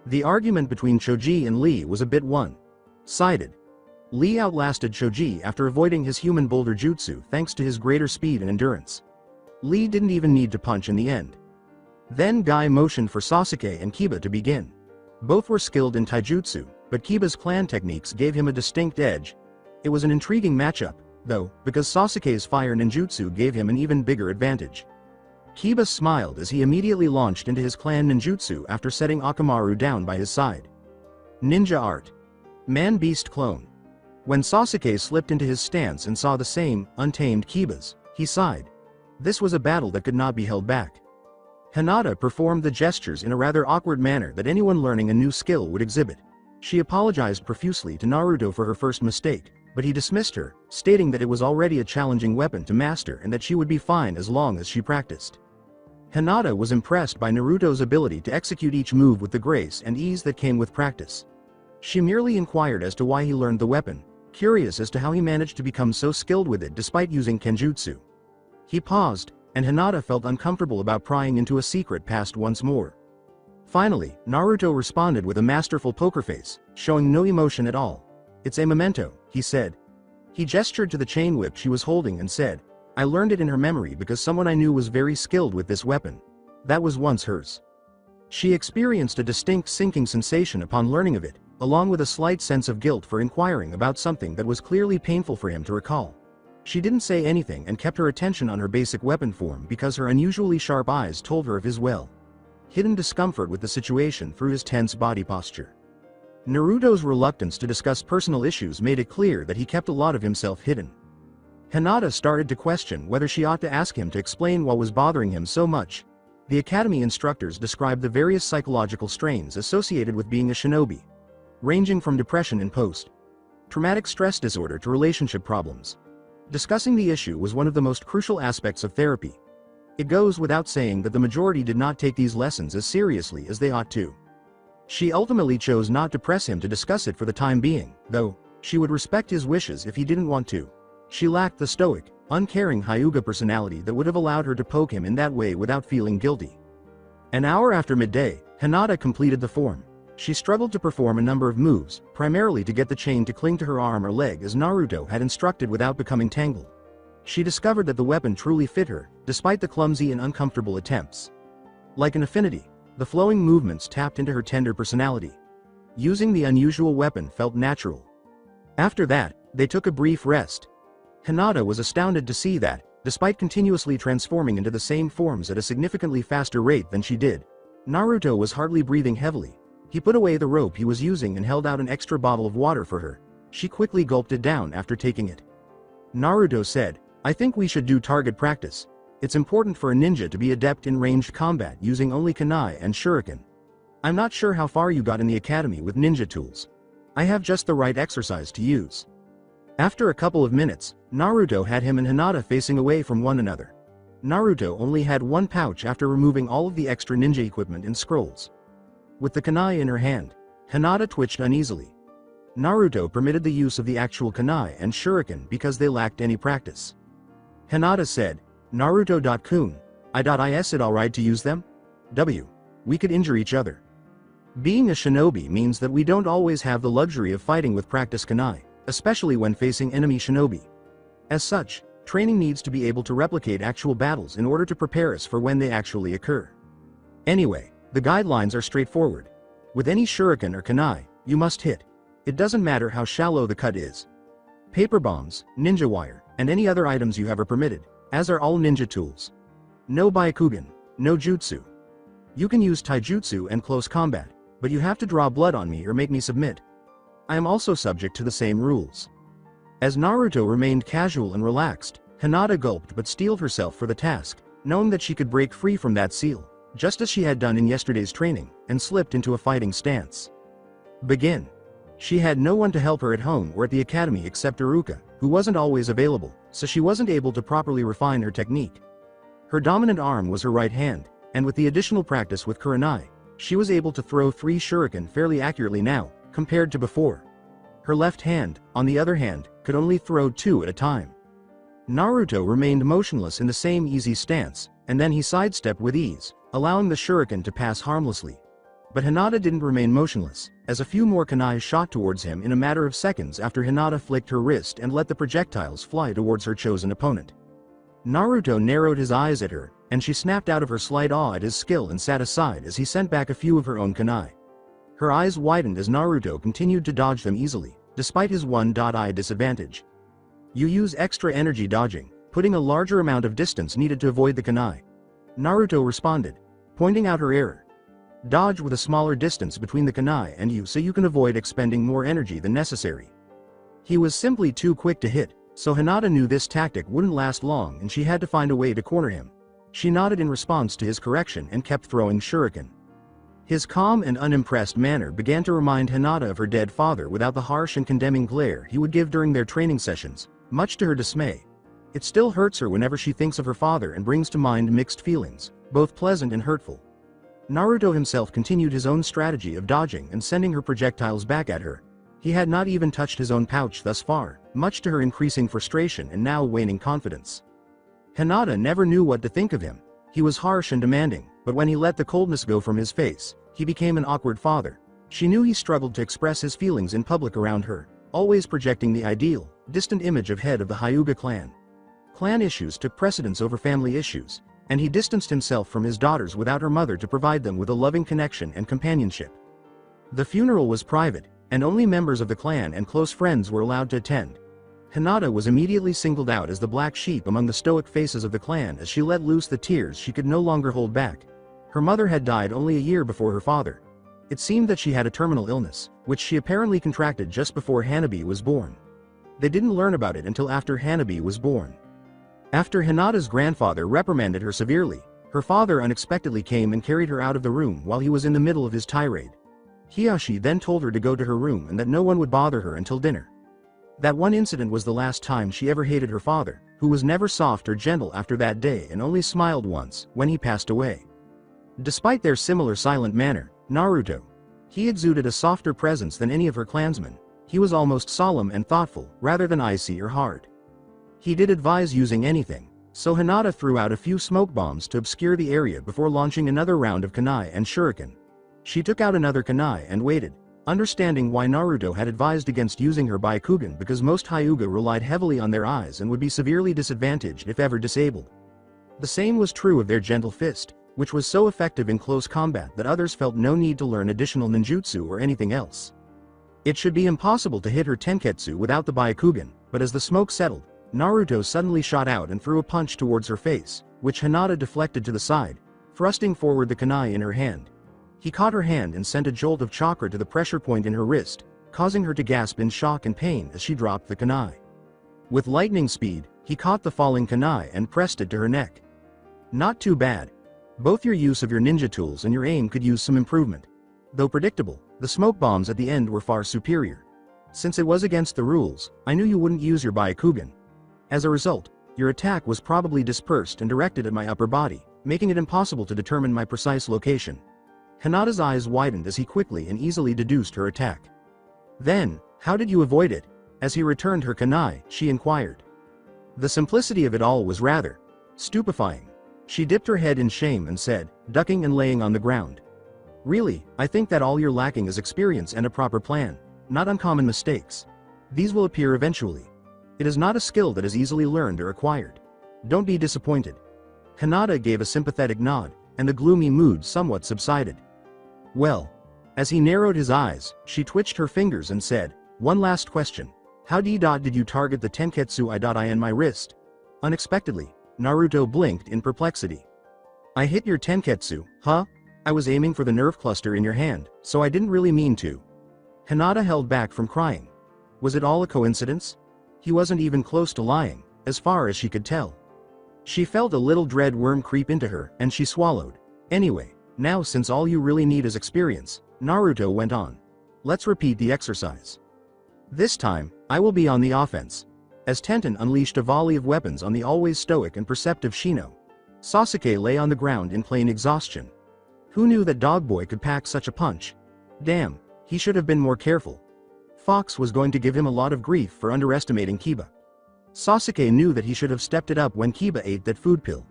The argument between Choji and Lee was a bit one-sided. Lee outlasted Choji after avoiding his human boulder jutsu thanks to his greater speed and endurance. Lee didn't even need to punch in the end. Then Guy motioned for Sasuke and Kiba to begin. Both were skilled in taijutsu, but Kiba's clan techniques gave him a distinct edge. It was an intriguing matchup, though, because Sasuke's fire ninjutsu gave him an even bigger advantage. Kiba smiled as he immediately launched into his clan ninjutsu after setting Akamaru down by his side. Ninja art. Man-beast clone. When Sasuke slipped into his stance and saw the same, untamed Kibas, he sighed. This was a battle that could not be held back. Hinata performed the gestures in a rather awkward manner that anyone learning a new skill would exhibit. She apologized profusely to Naruto for her first mistake, but he dismissed her, stating that it was already a challenging weapon to master and that she would be fine as long as she practiced. Hinata was impressed by Naruto's ability to execute each move with the grace and ease that came with practice. She merely inquired as to why he learned the weapon, curious as to how he managed to become so skilled with it despite using kenjutsu. He paused, and Hinata felt uncomfortable about prying into a secret past once more. Finally, Naruto responded with a masterful poker face, showing no emotion at all. "It's a memento," he said. He gestured to the chain whip she was holding and said, "I learned it in her memory because someone I knew was very skilled with this weapon. That was once hers." She experienced a distinct sinking sensation upon learning of it, along with a slight sense of guilt for inquiring about something that was clearly painful for him to recall. She didn't say anything and kept her attention on her basic weapon form because her unusually sharp eyes told her of his hidden discomfort with the situation through his tense body posture. Naruto's reluctance to discuss personal issues made it clear that he kept a lot of himself hidden. Hinata started to question whether she ought to ask him to explain what was bothering him so much. The academy instructors described the various psychological strains associated with being a shinobi, ranging from depression and post-traumatic stress disorder to relationship problems. Discussing the issue was one of the most crucial aspects of therapy. It goes without saying that the majority did not take these lessons as seriously as they ought to. She ultimately chose not to press him to discuss it for the time being, though she would respect his wishes if he didn't want to. She lacked the stoic, uncaring Hyuga personality that would have allowed her to poke him in that way without feeling guilty. An hour after midday, Hinata completed the form. She struggled to perform a number of moves, primarily to get the chain to cling to her arm or leg as Naruto had instructed without becoming tangled. She discovered that the weapon truly fit her, despite the clumsy and uncomfortable attempts. Like an affinity, the flowing movements tapped into her tender personality. Using the unusual weapon felt natural. After that, they took a brief rest. Hinata was astounded to see that, despite continuously transforming into the same forms at a significantly faster rate than she did, Naruto was hardly breathing heavily. He put away the rope he was using and held out an extra bottle of water for her. She quickly gulped it down after taking it. Naruto said, "I think we should do target practice. It's important for a ninja to be adept in ranged combat using only kunai and shuriken. I'm not sure how far you got in the academy with ninja tools. I have just the right exercise to use." After a couple of minutes, Naruto had him and Hinata facing away from one another. Naruto only had one pouch after removing all of the extra ninja equipment and scrolls. With the kunai in her hand, Hinata twitched uneasily. Naruto permitted the use of the actual kunai and shuriken because they lacked any practice. Hinata said, "Naruto.kun, is it alright to use them? We could injure each other. Being a shinobi means that we don't always have the luxury of fighting with practice kunai, especially when facing enemy shinobi. As such, training needs to be able to replicate actual battles in order to prepare us for when they actually occur. Anyway, the guidelines are straightforward. With any shuriken or kunai, you must hit. It doesn't matter how shallow the cut is. Paper bombs, ninja wire, and any other items you have are permitted, as are all ninja tools. No byakugan, no jutsu. You can use taijutsu and close combat, but you have to draw blood on me or make me submit. I am also subject to the same rules." As Naruto remained casual and relaxed, Hinata gulped but steeled herself for the task, knowing that she could break free from that seal, just as she had done in yesterday's training, and slipped into a fighting stance. Begin. She had no one to help her at home or at the academy except Iruka, who wasn't always available, so she wasn't able to properly refine her technique. Her dominant arm was her right hand, and with the additional practice with Kurenai, she was able to throw 3 shuriken fairly accurately now, compared to before. Her left hand, on the other hand, could only throw 2 at a time. Naruto remained motionless in the same easy stance, and then he sidestepped with ease, allowing the shuriken to pass harmlessly. But Hinata didn't remain motionless, as a few more kunai shot towards him in a matter of seconds after Hinata flicked her wrist and let the projectiles fly towards her chosen opponent. Naruto narrowed his eyes at her, and she snapped out of her slight awe at his skill and sat aside as he sent back a few of her own kunai. Her eyes widened as Naruto continued to dodge them easily, despite his one-eye disadvantage. You use extra energy dodging, putting a larger amount of distance needed to avoid the kunai. Naruto responded, pointing out her error. Dodge with a smaller distance between the kunai and you so you can avoid expending more energy than necessary. He was simply too quick to hit, so Hinata knew this tactic wouldn't last long and she had to find a way to corner him. She nodded in response to his correction and kept throwing shuriken. His calm and unimpressed manner began to remind Hinata of her dead father without the harsh and condemning glare he would give during their training sessions, much to her dismay. It still hurts her whenever she thinks of her father and brings to mind mixed feelings, both pleasant and hurtful. Naruto himself continued his own strategy of dodging and sending her projectiles back at her. He had not even touched his own pouch thus far, much to her increasing frustration and now waning confidence. Hinata never knew what to think of him. He was harsh and demanding, but when he let the coldness go from his face, he became an awkward father. She knew he struggled to express his feelings in public around her, always projecting the ideal, distant image of head of the Hyuga clan. Clan issues took precedence over family issues, and he distanced himself from his daughters without her mother to provide them with a loving connection and companionship. The funeral was private, and only members of the clan and close friends were allowed to attend. Hinata was immediately singled out as the black sheep among the stoic faces of the clan as she let loose the tears she could no longer hold back. Her mother had died only a year before her father. It seemed that she had a terminal illness, which she apparently contracted just before Hanabi was born. They didn't learn about it until after Hanabi was born. After Hinata's grandfather reprimanded her severely, her father unexpectedly came and carried her out of the room while he was in the middle of his tirade. Hiyashi then told her to go to her room and that no one would bother her until dinner. That one incident was the last time she ever hated her father, who was never soft or gentle after that day and only smiled once, when he passed away. Despite their similar silent manner, Naruto, he exuded a softer presence than any of her clansmen. He was almost solemn and thoughtful, rather than icy or hard. He did advise using anything, so Hinata threw out a few smoke bombs to obscure the area before launching another round of kunai and shuriken. She took out another kunai and waited, understanding why Naruto had advised against using her Byakugan because most Hyuga relied heavily on their eyes and would be severely disadvantaged if ever disabled. The same was true of their gentle fist, which was so effective in close combat that others felt no need to learn additional ninjutsu or anything else. It should be impossible to hit her tenketsu without the Byakugan, but as the smoke settled, Naruto suddenly shot out and threw a punch towards her face, which Hinata deflected to the side, thrusting forward the kunai in her hand. He caught her hand and sent a jolt of chakra to the pressure point in her wrist, causing her to gasp in shock and pain as she dropped the kunai. With lightning speed, he caught the falling kunai and pressed it to her neck. Not too bad. Both your use of your ninja tools and your aim could use some improvement. Though predictable, the smoke bombs at the end were far superior. Since it was against the rules, I knew you wouldn't use your Byakugan. As a result, your attack was probably dispersed and directed at my upper body, making it impossible to determine my precise location. Hinata's eyes widened as he quickly and easily deduced her attack. Then, how did you avoid it? As he returned her kunai, she inquired. The simplicity of it all was rather stupefying. She dipped her head in shame and said, ducking and laying on the ground. Really, I think that all you're lacking is experience and a proper plan, not uncommon mistakes. These will appear eventually. It is not a skill that is easily learned or acquired. Don't be disappointed. Hinata gave a sympathetic nod, and the gloomy mood somewhat subsided. Well. As he narrowed his eyes, she twitched her fingers and said, one last question. How did you target the tenketsu I in my wrist? Unexpectedly, Naruto blinked in perplexity. I hit your tenketsu, huh? I was aiming for the nerve cluster in your hand, so I didn't really mean to. Hinata held back from crying. Was it all a coincidence? He wasn't even close to lying, as far as she could tell. She felt a little dread worm creep into her, and she swallowed. Anyway, now since all you really need is experience, Naruto went on. Let's repeat the exercise. This time, I will be on the offense. As Tenten unleashed a volley of weapons on the always stoic and perceptive Shino, Sasuke lay on the ground in plain exhaustion. Who knew that Dogboy could pack such a punch? Damn, he should have been more careful. Fox was going to give him a lot of grief for underestimating Kiba. Sasuke knew that he should have stepped it up when Kiba ate that food pill.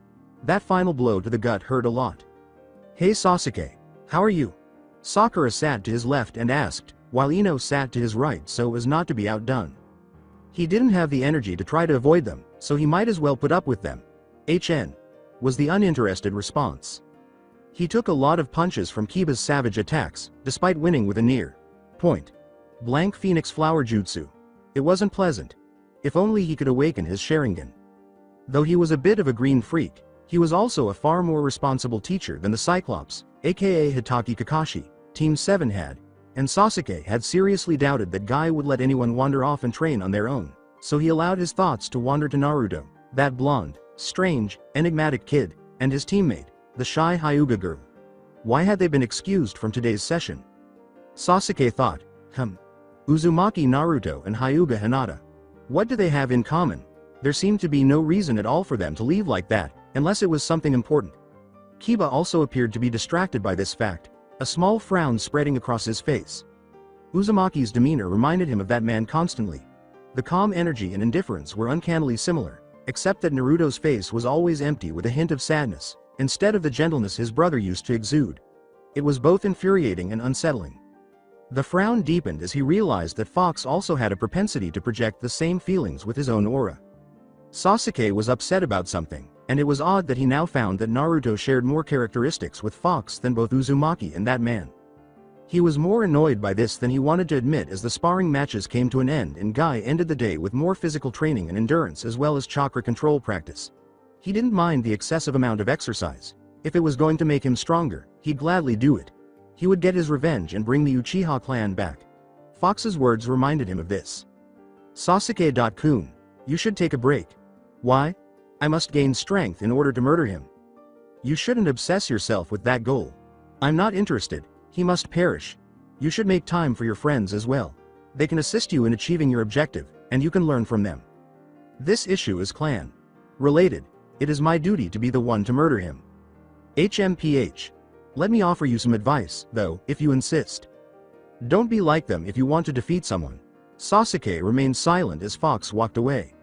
That final blow to the gut hurt a lot. Hey Sasuke, how are you? Sakura sat to his left and asked, while Ino sat to his right so as not to be outdone. He didn't have the energy to try to avoid them, so he might as well put up with them. HN. Was the uninterested response. He took a lot of punches from Kiba's savage attacks, despite winning with a near point blank Phoenix Flower Jutsu. It wasn't pleasant. If only he could awaken his Sharingan. Though he was a bit of a green freak, he was also a far more responsible teacher than the Cyclops, aka Hitaki Kakashi, Team 7 had, and Sasuke had seriously doubted that Guy would let anyone wander off and train on their own, so he allowed his thoughts to wander to Naruto, that blonde, strange, enigmatic kid, and his teammate, the shy Hyuga girl. Why had they been excused from today's session? Sasuke thought, Uzumaki Naruto and Hyuga Hinata. What do they have in common? There seemed to be no reason at all for them to leave like that, unless it was something important. Kiba also appeared to be distracted by this fact, a small frown spreading across his face. Uzumaki's demeanor reminded him of that man constantly. The calm energy and indifference were uncannily similar, except that Naruto's face was always empty with a hint of sadness, instead of the gentleness his brother used to exude. It was both infuriating and unsettling. The frown deepened as he realized that Fox also had a propensity to project the same feelings with his own aura. Sasuke was upset about something, and it was odd that he now found that Naruto shared more characteristics with Fox than both Uzumaki and that man. He was more annoyed by this than he wanted to admit as the sparring matches came to an end and Guy ended the day with more physical training and endurance as well as chakra control practice. He didn't mind the excessive amount of exercise. If it was going to make him stronger, he'd gladly do it. He would get his revenge and bring the Uchiha clan back. Fox's words reminded him of this. Sasuke-kun, you should take a break. Why? I must gain strength in order to murder him. You shouldn't obsess yourself with that goal. I'm not interested. He must perish. You should make time for your friends as well. They can assist you in achieving your objective, and you can learn from them. This issue is clan related. It is my duty to be the one to murder him. HMPH. Let me offer you some advice, though, if you insist. Don't be like them if you want to defeat someone. Sasuke remained silent as Fox walked away.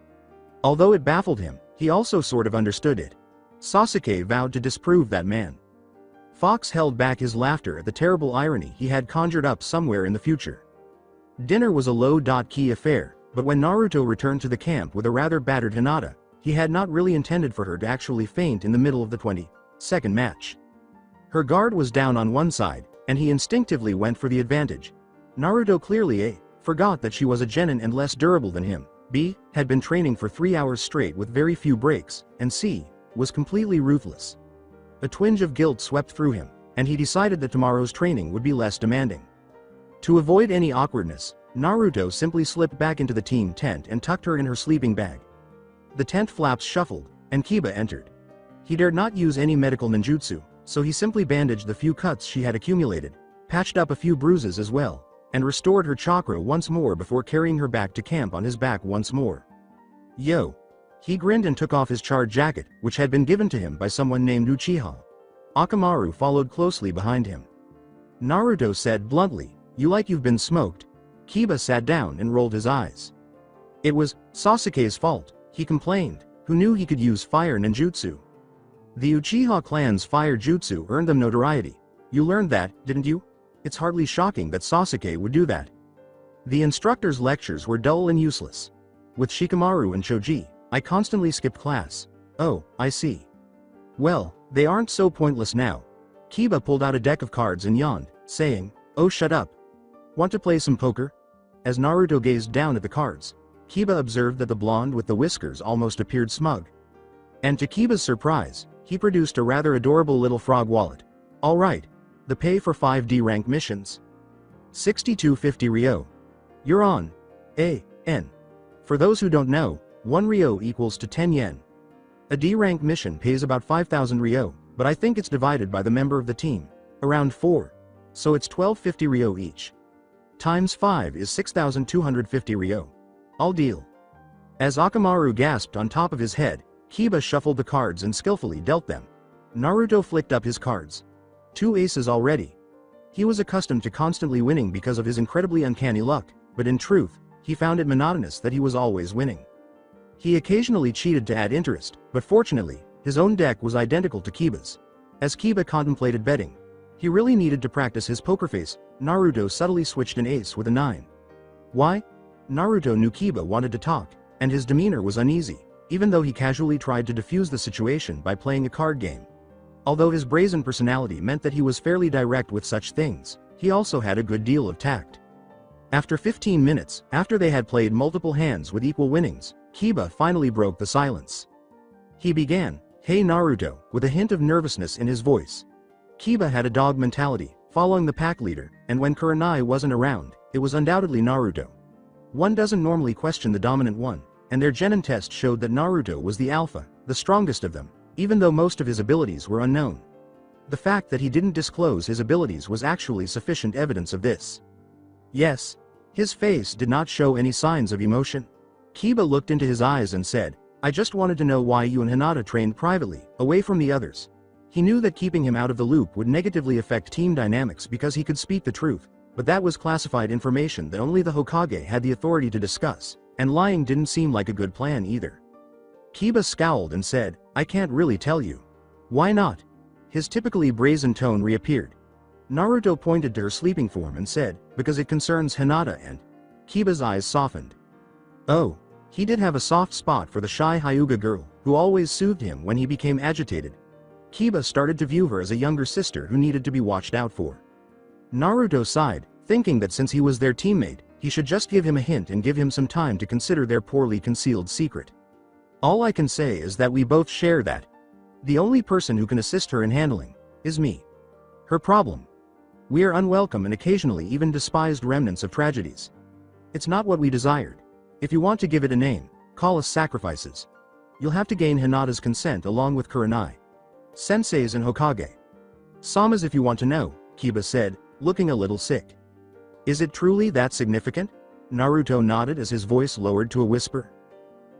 Although it baffled him, he also sort of understood it. Sasuke vowed to disprove that man. Fox held back his laughter at the terrible irony he had conjured up somewhere in the future. Dinner was a low-key affair, but when Naruto returned to the camp with a rather battered Hinata, he had not really intended for her to actually faint in the middle of the 20-second match. Her guard was down on one side, and he instinctively went for the advantage. Naruto clearly A. forgot that she was a genin and less durable than him, B. had been training for 3 hours straight with very few breaks, and C. was completely ruthless. A twinge of guilt swept through him, and he decided that tomorrow's training would be less demanding. To avoid any awkwardness, Naruto simply slipped back into the team tent and tucked her in her sleeping bag. The tent flaps shuffled, and Kiba entered. He dared not use any medical ninjutsu, so he simply bandaged the few cuts she had accumulated, patched up a few bruises as well, and restored her chakra once more before carrying her back to camp on his back once more. Yo! He grinned and took off his charred jacket, which had been given to him by someone named Uchiha. Akamaru followed closely behind him. Naruto said bluntly, "You like you've been smoked." Kiba sat down and rolled his eyes. It was Sasuke's fault, he complained, who knew he could use fire ninjutsu. The Uchiha clan's fire jutsu earned them notoriety. You learned that, didn't you? It's hardly shocking that Sasuke would do that. The instructor's lectures were dull and useless. With Shikamaru and Choji, I constantly skipped class. Oh, I see. Well, they aren't so pointless now. Kiba pulled out a deck of cards and yawned, saying, "Oh, shut up. Want to play some poker?" As Naruto gazed down at the cards, Kiba observed that the blonde with the whiskers almost appeared smug. And to Kiba's surprise, he produced a rather adorable little frog wallet. All right. The pay for 5D rank missions. 6250 Ryo. You're on. A.N. For those who don't know, 1 Ryo equals to 10 yen. A D rank mission pays about 5,000 Ryo, but I think it's divided by the member of the team. Around 4. So it's 1250 Ryo each. Times 5 is 6,250 Ryo. I'll deal. As Akamaru gasped on top of his head, Kiba shuffled the cards and skillfully dealt them. Naruto flicked up his cards. 2 aces already. He was accustomed to constantly winning because of his incredibly uncanny luck, but in truth, he found it monotonous that he was always winning. He occasionally cheated to add interest, but fortunately, his own deck was identical to Kiba's. As Kiba contemplated betting, he really needed to practice his poker face. Naruto subtly switched an ace with a 9. Why? Naruto knew Kiba wanted to talk, and his demeanor was uneasy, even though he casually tried to defuse the situation by playing a card game. Although his brazen personality meant that he was fairly direct with such things, he also had a good deal of tact. After 15 minutes, after they had played multiple hands with equal winnings, Kiba finally broke the silence. He began, "Hey Naruto," with a hint of nervousness in his voice. Kiba had a dog mentality, following the pack leader, and when Kurenai wasn't around, it was undoubtedly Naruto. One doesn't normally question the dominant one, and their genin test showed that Naruto was the alpha, the strongest of them, even though most of his abilities were unknown. The fact that he didn't disclose his abilities was actually sufficient evidence of this. Yes. His face did not show any signs of emotion. Kiba looked into his eyes and said, "I just wanted to know why you and Hinata trained privately, away from the others." He knew that keeping him out of the loop would negatively affect team dynamics because he could speak the truth, but that was classified information that only the Hokage had the authority to discuss, and lying didn't seem like a good plan either. Kiba scowled and said, "I can't really tell you." "Why not?" His typically brazen tone reappeared. Naruto pointed to her sleeping form and said, "Because it concerns Hinata and..." Kiba's eyes softened. Oh, he did have a soft spot for the shy Hyuga girl, who always soothed him when he became agitated. Kiba started to view her as a younger sister who needed to be watched out for. Naruto sighed, thinking that since he was their teammate, he should just give him a hint and give him some time to consider their poorly concealed secret. "All I can say is that we both share that. The only person who can assist her in handling is me. Her problem. We are unwelcome and occasionally even despised remnants of tragedies. It's not what we desired. If you want to give it a name, call us sacrifices. You'll have to gain Hinata's consent along with Kurenai, Sensei's and Hokage. Sama's if you want to know," Kiba said, looking a little sick. "Is it truly that significant?" Naruto nodded as his voice lowered to a whisper.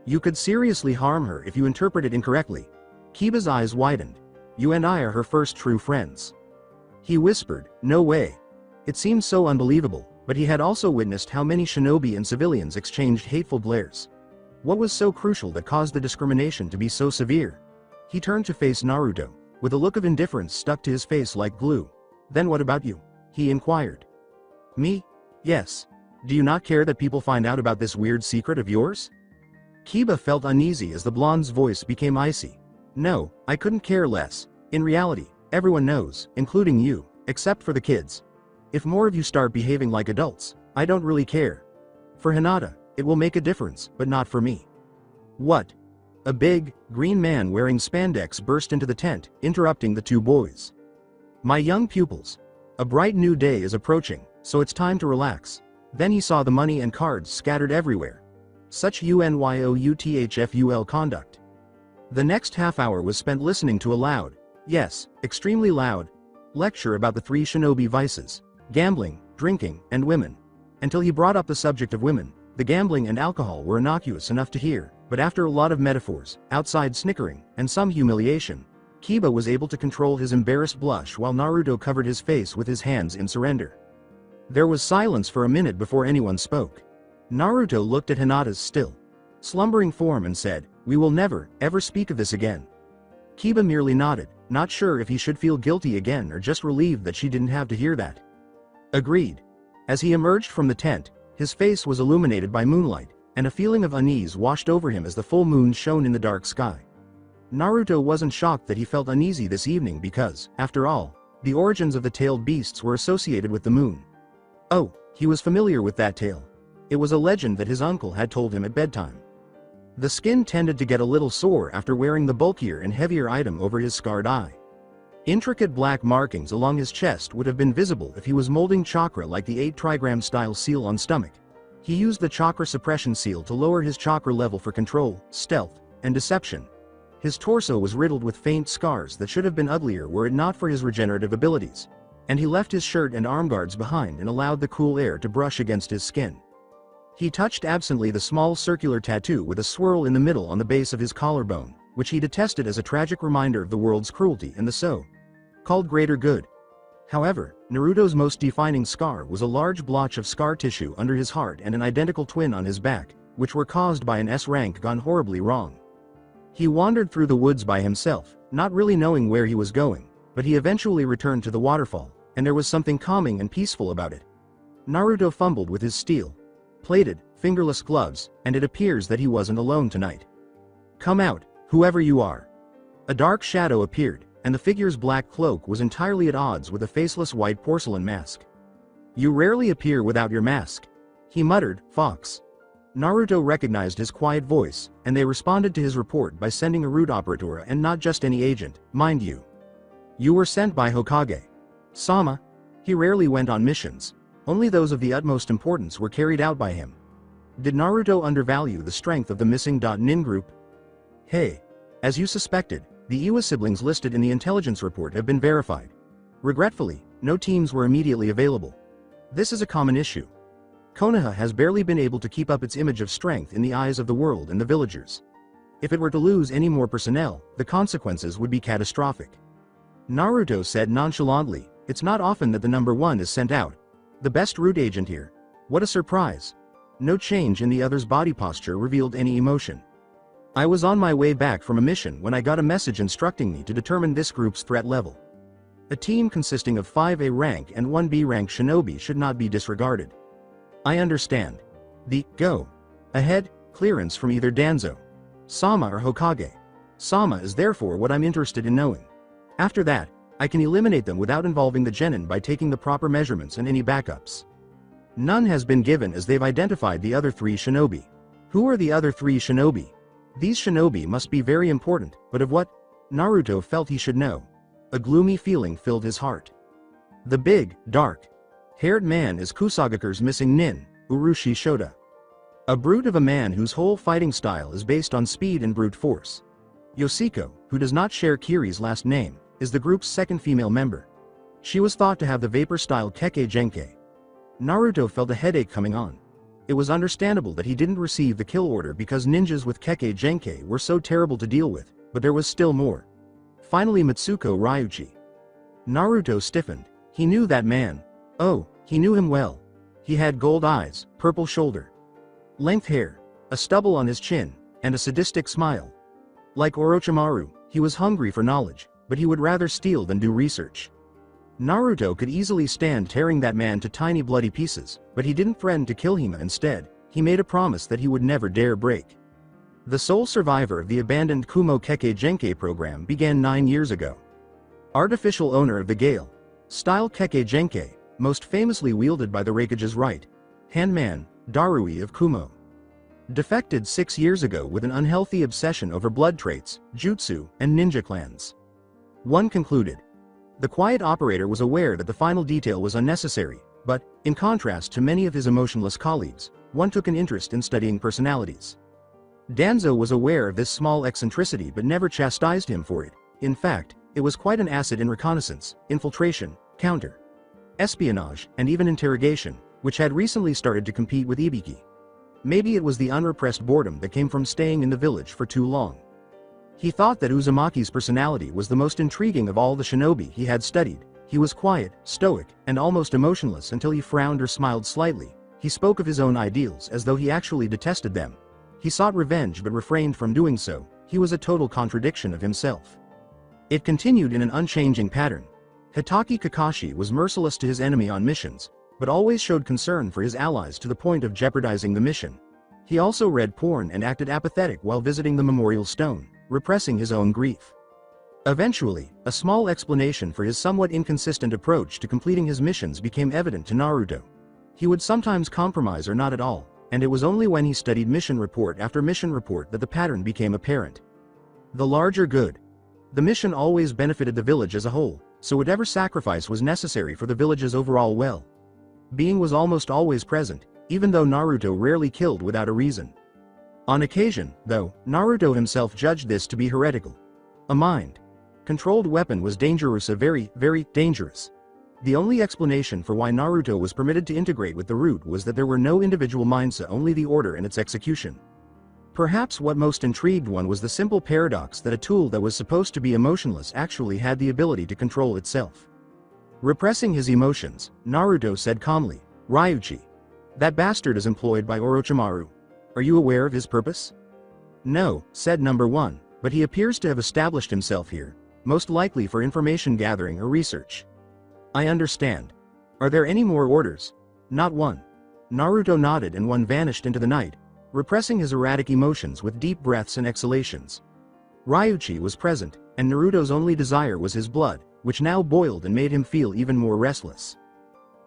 "You could seriously harm her if you interpret it incorrectly." Kiba's eyes widened. "You and I are her first true friends." He whispered, "No way." It seemed so unbelievable, but he had also witnessed how many shinobi and civilians exchanged hateful glares. What was so crucial that caused the discrimination to be so severe? He turned to face Naruto, with a look of indifference stuck to his face like glue. Then what about you? He inquired. Me? Yes. Do you not care that people find out about this weird secret of yours? Kiba felt uneasy as the blonde's voice became icy. No, I couldn't care less. In reality, everyone knows, including you, except for the kids. If more of you start behaving like adults, I don't really care. For Hinata, it will make a difference, but not for me. What? A big, green man wearing spandex burst into the tent, interrupting the two boys. My young pupils. A bright new day is approaching, so it's time to relax. Then he saw the money and cards scattered everywhere. Such unyoutful conduct. The next half hour was spent listening to a loud, yes, extremely loud, lecture about the three shinobi vices: gambling, drinking, and women. Until he brought up the subject of women, the gambling and alcohol were innocuous enough to hear, but after a lot of metaphors, outside snickering, and some humiliation, Kiba was able to control his embarrassed blush while Naruto covered his face with his hands in surrender. There was silence for a minute before anyone spoke. Naruto looked at Hinata's still, slumbering form and said, "We will never, ever speak of this again." Kiba merely nodded, not sure if he should feel guilty again or just relieved that she didn't have to hear that. Agreed. As he emerged from the tent, his face was illuminated by moonlight, and a feeling of unease washed over him as the full moon shone in the dark sky. Naruto wasn't shocked that he felt uneasy this evening because, after all, the origins of the tailed beasts were associated with the moon. Oh, he was familiar with that tale. It was a legend that his uncle had told him at bedtime. The skin tended to get a little sore after wearing the bulkier and heavier item over his scarred eye. Intricate black markings along his chest would have been visible if he was molding chakra like the 8 trigram style seal on stomach. He used the chakra suppression seal to lower his chakra level for control, stealth, and deception. His torso was riddled with faint scars that should have been uglier were it not for his regenerative abilities. And he left his shirt and arm guards behind and allowed the cool air to brush against his skin. He touched absently the small circular tattoo with a swirl in the middle on the base of his collarbone, which he detested as a tragic reminder of the world's cruelty and the so-called greater good. However, Naruto's most defining scar was a large blotch of scar tissue under his heart and an identical twin on his back, which were caused by an S-rank gone horribly wrong. He wandered through the woods by himself, not really knowing where he was going, but he eventually returned to the waterfall, and there was something calming and peaceful about it. Naruto fumbled with his steel-plated, fingerless gloves, and it appears that he wasn't alone tonight. Come out, whoever you are. A dark shadow appeared, and the figure's black cloak was entirely at odds with a faceless white porcelain mask. You rarely appear without your mask. He muttered, Fox. Naruto recognized his quiet voice, and they responded to his report by sending a root operator and not just any agent, mind you. You were sent by Hokage Sama. He rarely went on missions. Only those of the utmost importance were carried out by him. Did Naruto undervalue the strength of the missing Nin group? Hey. As you suspected, the Iwa siblings listed in the intelligence report have been verified. Regretfully, no teams were immediately available. This is a common issue. Konoha has barely been able to keep up its image of strength in the eyes of the world and the villagers. If it were to lose any more personnel, the consequences would be catastrophic. Naruto said nonchalantly, it's not often that the number 1 is sent out. The best root agent here. What a surprise. No change in the other's body posture revealed any emotion. I was on my way back from a mission when I got a message instructing me to determine this group's threat level. A team consisting of 5A rank and 1B rank shinobi should not be disregarded. I understand. The go ahead clearance from either Danzo, Sama or Hokage Sama is therefore what I'm interested in knowing. After that, I can eliminate them without involving the genin by taking the proper measurements and any backups. None has been given as they've identified the other 3 shinobi. Who are the other 3 shinobi? These shinobi must be very important, but of what? Naruto felt he should know. A gloomy feeling filled his heart. The big, dark-haired man is Kusagakure's missing nin, Urushi Shota. A brute of a man whose whole fighting style is based on speed and brute force. Yoshiko, who does not share Kiri's last name, is the group's second female member. She was thought to have the vapor-style Kekkei Genkai. Naruto felt a headache coming on. It was understandable that he didn't receive the kill order because ninjas with Kekkei Genkai were so terrible to deal with, but there was still more. Finally Mitsuko Rayuchi. Naruto stiffened. He knew that man. Oh, he knew him well. He had gold eyes, purple shoulder, length hair, a stubble on his chin, and a sadistic smile. Like Orochimaru, he was hungry for knowledge, but he would rather steal than do research. Naruto could easily stand tearing that man to tiny bloody pieces, but he didn't threaten to kill him. Instead, he made a promise that he would never dare break. The sole survivor of the abandoned Kumo Kekkei Genkai program began 9 years ago. Artificial owner of the Gale style Kekkei Genkai, most famously wielded by the Raikage's right-hand man, Darui of Kumo. Defected 6 years ago with an unhealthy obsession over blood traits, jutsu, and ninja clans. One concluded. The quiet operator was aware that the final detail was unnecessary, but, in contrast to many of his emotionless colleagues, one took an interest in studying personalities. Danzo was aware of this small eccentricity but never chastised him for it. In fact, it was quite an asset in reconnaissance, infiltration, counter espionage, and even interrogation, which had recently started to compete with Ibiki. Maybe it was the unrepressed boredom that came from staying in the village for too long. He thought that Uzumaki's personality was the most intriguing of all the shinobi he had studied. He was quiet, stoic, and almost emotionless until he frowned or smiled slightly. He spoke of his own ideals as though he actually detested them. He sought revenge but refrained from doing so. He was a total contradiction of himself. It continued in an unchanging pattern. Hitaki Kakashi was merciless to his enemy on missions, but always showed concern for his allies to the point of jeopardizing the mission. He also read porn and acted apathetic while visiting the memorial stone, repressing his own grief. Eventually, a small explanation for his somewhat inconsistent approach to completing his missions became evident to Naruto. He would sometimes compromise or not at all, and it was only when he studied mission report after mission report that the pattern became apparent. The larger good. The mission always benefited the village as a whole, so whatever sacrifice was necessary for the village's overall well-being was almost always present, even though Naruto rarely killed without a reason. On occasion, though, Naruto himself judged this to be heretical. A mind-controlled weapon was dangerous, very, very dangerous. The only explanation for why Naruto was permitted to integrate with the root was that there were no individual minds, only the order and its execution. Perhaps what most intrigued one was the simple paradox that a tool that was supposed to be emotionless actually had the ability to control itself. Repressing his emotions, Naruto said calmly, "Rayuchi. That bastard is employed by Orochimaru. Are you aware of his purpose?" "No," said number 1, "but he appears to have established himself here, most likely for information gathering or research." "I understand. Are there any more orders?" "Not one." Naruto nodded and one vanished into the night, repressing his erratic emotions with deep breaths and exhalations. Rayuchi was present, and Naruto's only desire was his blood, which now boiled and made him feel even more restless.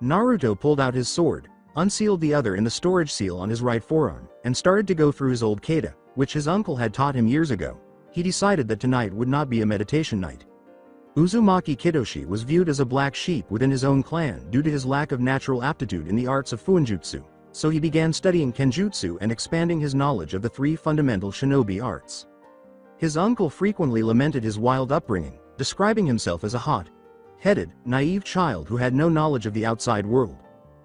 Naruto pulled out his sword, unsealed the other in the storage seal on his right forearm, and started to go through his old kata, which his uncle had taught him years ago. He decided that tonight would not be a meditation night. Uzumaki Kidoshi was viewed as a black sheep within his own clan due to his lack of natural aptitude in the arts of Fuinjutsu, so he began studying Kenjutsu and expanding his knowledge of the 3 fundamental shinobi arts. His uncle frequently lamented his wild upbringing, describing himself as a hot-headed, naive child who had no knowledge of the outside world.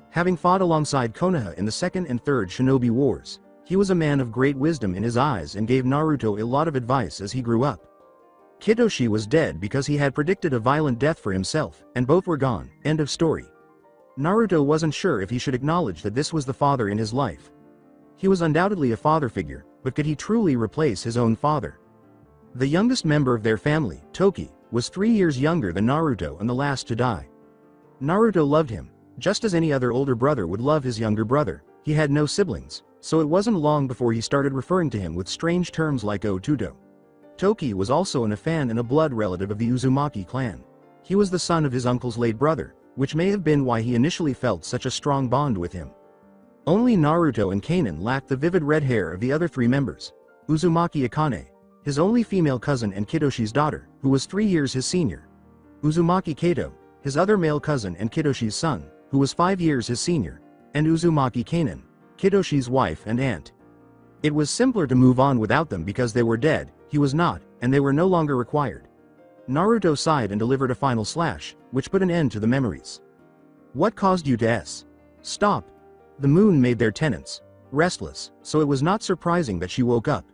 Having fought alongside Konoha in the 2nd and 3rd Shinobi Wars, he was a man of great wisdom in his eyes and gave Naruto a lot of advice as he grew up. Kidoshi was dead because he had predicted a violent death for himself, and both were gone. End of story. Naruto wasn't sure if he should acknowledge that this was the father in his life. He was undoubtedly a father figure, but could he truly replace his own father? The youngest member of their family, Toki, was 3 years younger than Naruto and the last to die. Naruto loved him, just as any other older brother would love his younger brother. He had no siblings, so it wasn't long before he started referring to him with strange terms like Otudo. Toki was also an fan and a blood relative of the Uzumaki clan. He was the son of his uncle's late brother, which may have been why he initially felt such a strong bond with him. Only Naruto and Kanon lacked the vivid red hair of the other 3 members. Uzumaki Akane, his only female cousin and Kidoshi's daughter, who was 3 years his senior. Uzumaki Kato, his other male cousin and Kidoshi's son, who was 5 years his senior. And Uzumaki Kanon, Kidoshi's wife and aunt. It was simpler to move on without them because they were dead, he was not, and they were no longer required. Naruto sighed and delivered a final slash, which put an end to the memories. "What caused you to stop?" The moon made their tenants restless, so it was not surprising that she woke up.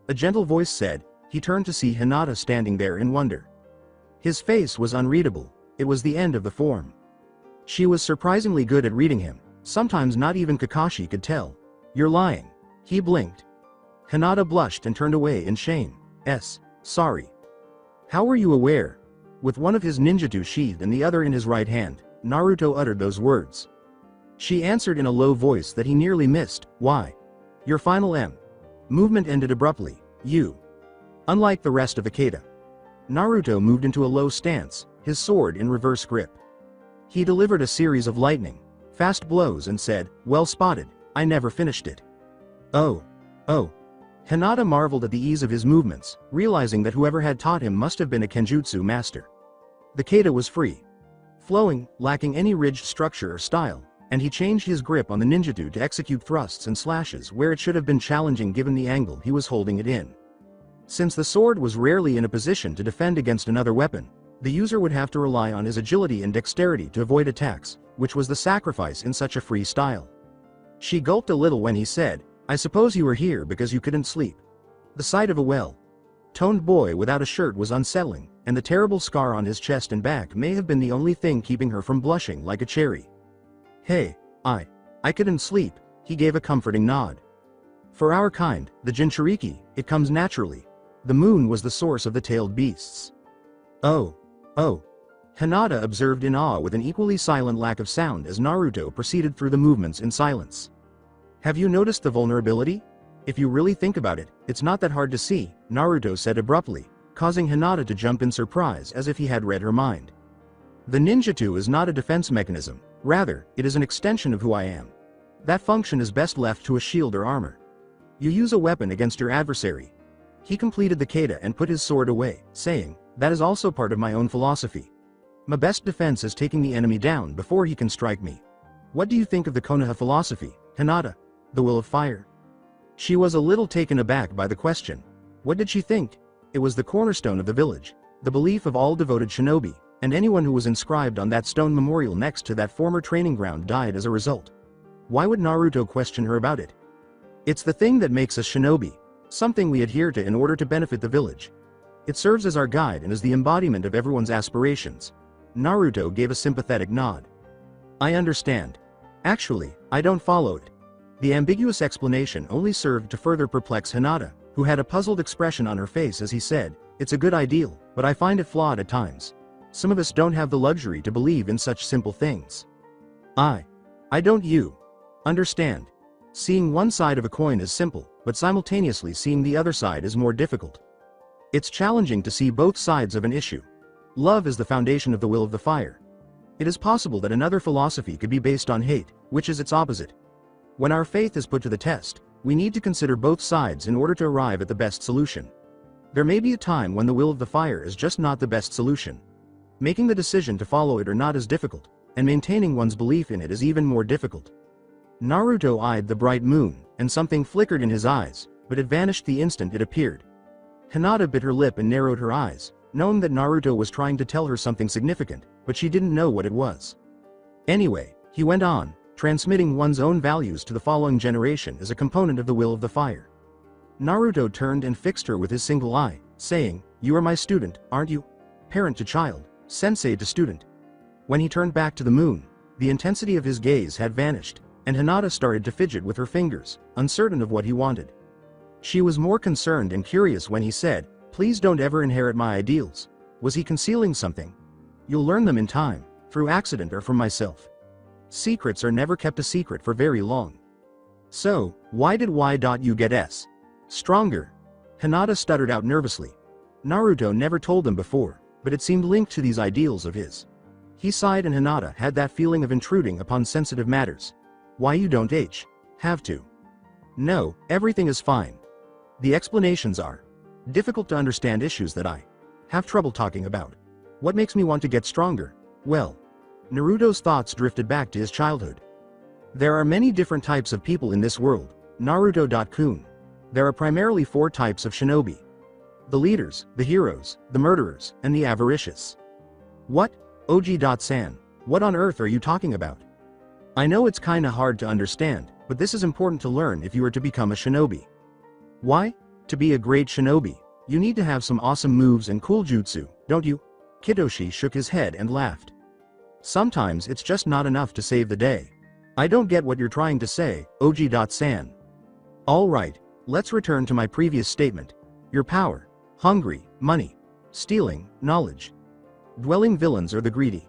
A gentle voice said. He turned to see Hinata standing there in wonder. His face was unreadable. It was the end of the form. She was surprisingly good at reading him. Sometimes not even Kakashi could tell. "You're lying." He blinked, Hinata blushed and turned away in shame. Sorry. How were you aware? With one of his ninjutsu sheathed and the other in his right hand, Naruto uttered those words. She answered in a low voice that he nearly missed. Why? Your final movement ended abruptly. You. Unlike the rest of the kata, Naruto moved into a low stance, his sword in reverse grip. He delivered a series of lightning, fast blows and said, well spotted, I never finished it. Oh. Hinata marveled at the ease of his movements, realizing that whoever had taught him must have been a kenjutsu master. The kata was free, flowing, lacking any ridged structure or style, and he changed his grip on the ninjutsu to execute thrusts and slashes where it should have been challenging given the angle he was holding it in. Since the sword was rarely in a position to defend against another weapon, the user would have to rely on his agility and dexterity to avoid attacks, which was the sacrifice in such a free style. She gulped a little when he said, I suppose you were here because you couldn't sleep. The sight of a well-toned boy without a shirt was unsettling, and the terrible scar on his chest and back may have been the only thing keeping her from blushing like a cherry. Hey, I couldn't sleep, he gave a comforting nod. For our kind, the Jinchuuriki, it comes naturally. The moon was the source of the tailed beasts. Oh. Hinata observed in awe with an equally silent lack of sound as Naruto proceeded through the movements in silence. Have you noticed the vulnerability? If you really think about it, it's not that hard to see, Naruto said abruptly, causing Hinata to jump in surprise as if he had read her mind. The ninjutsu is not a defense mechanism, rather, it is an extension of who I am. That function is best left to a shield or armor. You use a weapon against your adversary. He completed the kata and put his sword away, saying, that is also part of my own philosophy. My best defense is taking the enemy down before he can strike me. What do you think of the Konoha philosophy, Hinata? The will of fire? She was a little taken aback by the question. What did she think? It was the cornerstone of the village, the belief of all devoted shinobi, and anyone who was inscribed on that stone memorial next to that former training ground died as a result. Why would Naruto question her about it? It's the thing that makes us shinobi, something we adhere to in order to benefit the village. It serves as our guide and is the embodiment of everyone's aspirations. Naruto gave a sympathetic nod. I understand. Actually, I don't follow it. The ambiguous explanation only served to further perplex Hinata, who had a puzzled expression on her face as he said, it's a good ideal, but I find it flawed at times. Some of us don't have the luxury to believe in such simple things. I don't understand. Seeing one side of a coin is simple, but simultaneously seeing the other side is more difficult. It's challenging to see both sides of an issue. Love is the foundation of the will of the fire. It is possible that another philosophy could be based on hate, which is its opposite. When our faith is put to the test, we need to consider both sides in order to arrive at the best solution. There may be a time when the will of the fire is just not the best solution. Making the decision to follow it or not is difficult, and maintaining one's belief in it is even more difficult. Naruto eyed the bright moon, and something flickered in his eyes, but it vanished the instant it appeared. Hinata bit her lip and narrowed her eyes, knowing that Naruto was trying to tell her something significant, but she didn't know what it was. Anyway, he went on, transmitting one's own values to the following generation is a component of the will of the fire. Naruto turned and fixed her with his single eye, saying, you are my student, aren't you? Parent to child, sensei to student. When he turned back to the moon, the intensity of his gaze had vanished, and Hinata started to fidget with her fingers, uncertain of what he wanted. She was more concerned and curious when he said, please don't ever inherit my ideals. Was he concealing something? You'll learn them in time, through accident or from myself. Secrets are never kept a secret for very long. So, why did you get stronger? Hinata stuttered out nervously. Naruto never told them before, but it seemed linked to these ideals of his. He sighed and Hinata had that feeling of intruding upon sensitive matters. Why you don't have to? No, everything is fine. The explanations are difficult to understand issues that I have trouble talking about. What makes me want to get stronger? Well, Naruto's thoughts drifted back to his childhood. There are many different types of people in this world, Naruto-kun. There are primarily 4 types of shinobi. The leaders, the heroes, the murderers, and the avaricious. What? OG.san, what on earth are you talking about? I know it's kinda hard to understand, but this is important to learn if you are to become a shinobi. Why? To be a great shinobi, you need to have some awesome moves and cool jutsu, don't you? Kitoshi shook his head and laughed. Sometimes it's just not enough to save the day. I don't get what you're trying to say, OG.san. Alright, Let's return to my previous statement. Your power, hungry, money, stealing, knowledge. Dwelling villains are the greedy.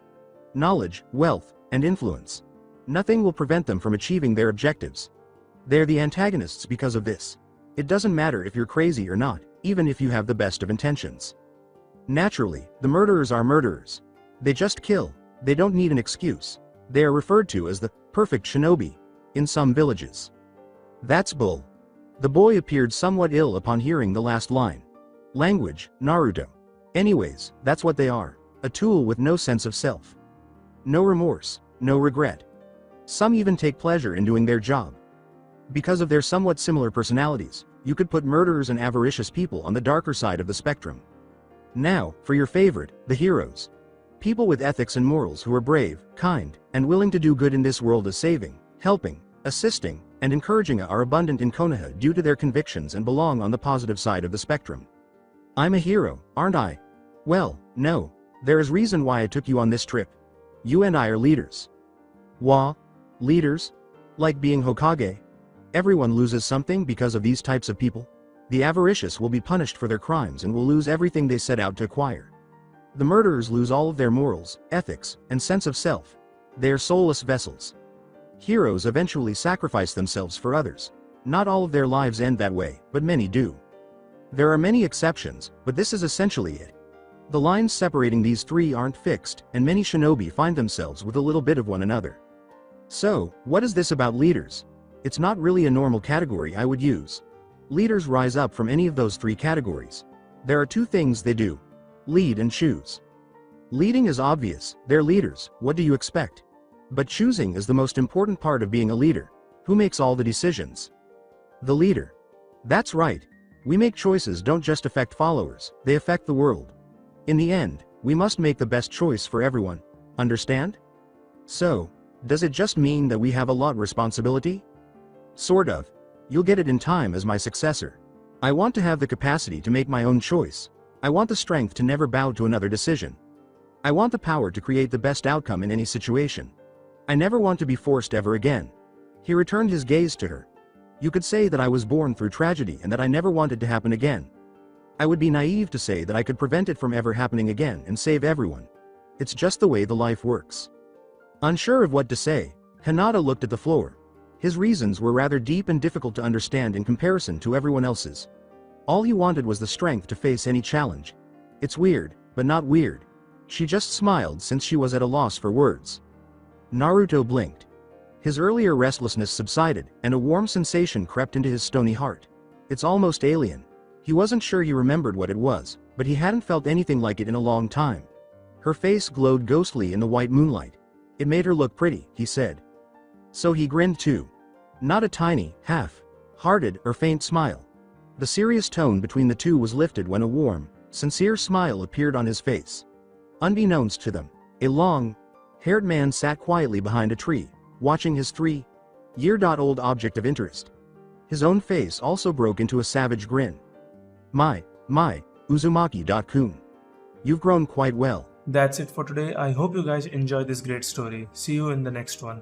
Knowledge, wealth, and influence. Nothing will prevent them from achieving their objectives. They're the antagonists because of this. It doesn't matter if you're crazy or not, even if you have the best of intentions. Naturally, the murderers are murderers. They just kill. They don't need an excuse. They are referred to as the perfect shinobi in some villages. That's bull. The boy appeared somewhat ill upon hearing the last line. Language, Naruto. Anyways, that's what they are. A tool with no sense of self. No remorse, no regret. Some even take pleasure in doing their job. Because of their somewhat similar personalities, you could put murderers and avaricious people on the darker side of the spectrum. Now, for your favorite, the heroes. People with ethics and morals who are brave, kind, and willing to do good in this world as saving, helping, assisting, and encouraging are abundant in Konoha due to their convictions and belong on the positive side of the spectrum. I'm a hero, aren't I? Well, no. There is reason why I took you on this trip. You and I are leaders. Wa? Leaders? Like being Hokage? Everyone loses something because of these types of people. The avaricious will be punished for their crimes and will lose everything they set out to acquire. The murderers lose all of their morals, ethics, and sense of self. They are soulless vessels. Heroes eventually sacrifice themselves for others. Not all of their lives end that way, but many do. There are many exceptions, but this is essentially it. The lines separating these three aren't fixed, and many shinobi find themselves with a little bit of one another. So, what is this about leaders? It's not really a normal category I would use. Leaders rise up from any of those three categories. There are two things they do. Lead and choose. Leading is obvious, they're leaders, what do you expect? But choosing is the most important part of being a leader. Who makes all the decisions? The leader. That's right. We make choices don't just affect followers, they affect the world. In the end, we must make the best choice for everyone. Understand? So, does it just mean that we have a lot responsibility? Sort of. You'll get it in time as my successor. I want to have the capacity to make my own choice. I want the strength to never bow to another decision. I want the power to create the best outcome in any situation. I never want to be forced ever again. He returned his gaze to her. You could say that I was born through tragedy and that I never wanted to happen again. I would be naive to say that I could prevent it from ever happening again and save everyone. It's just the way the life works. Unsure of what to say, Hinata looked at the floor. His reasons were rather deep and difficult to understand in comparison to everyone else's. All he wanted was the strength to face any challenge. It's weird, but not weird. She just smiled since she was at a loss for words. Naruto blinked. His earlier restlessness subsided, and a warm sensation crept into his stony heart. It's almost alien. He wasn't sure he remembered what it was, but he hadn't felt anything like it in a long time. Her face glowed ghostly in the white moonlight. It made her look pretty, he said. So he grinned too. Not a tiny, half-hearted or faint smile. The serious tone between the two was lifted when a warm, sincere smile appeared on his face. Unbeknownst to them, a long-haired man sat quietly behind a tree, watching his 3-year-old object of interest. His own face also broke into a savage grin. My, Uzumaki-kun. You've grown quite well. That's it for today. I hope you guys enjoyed this great story. See you in the next one.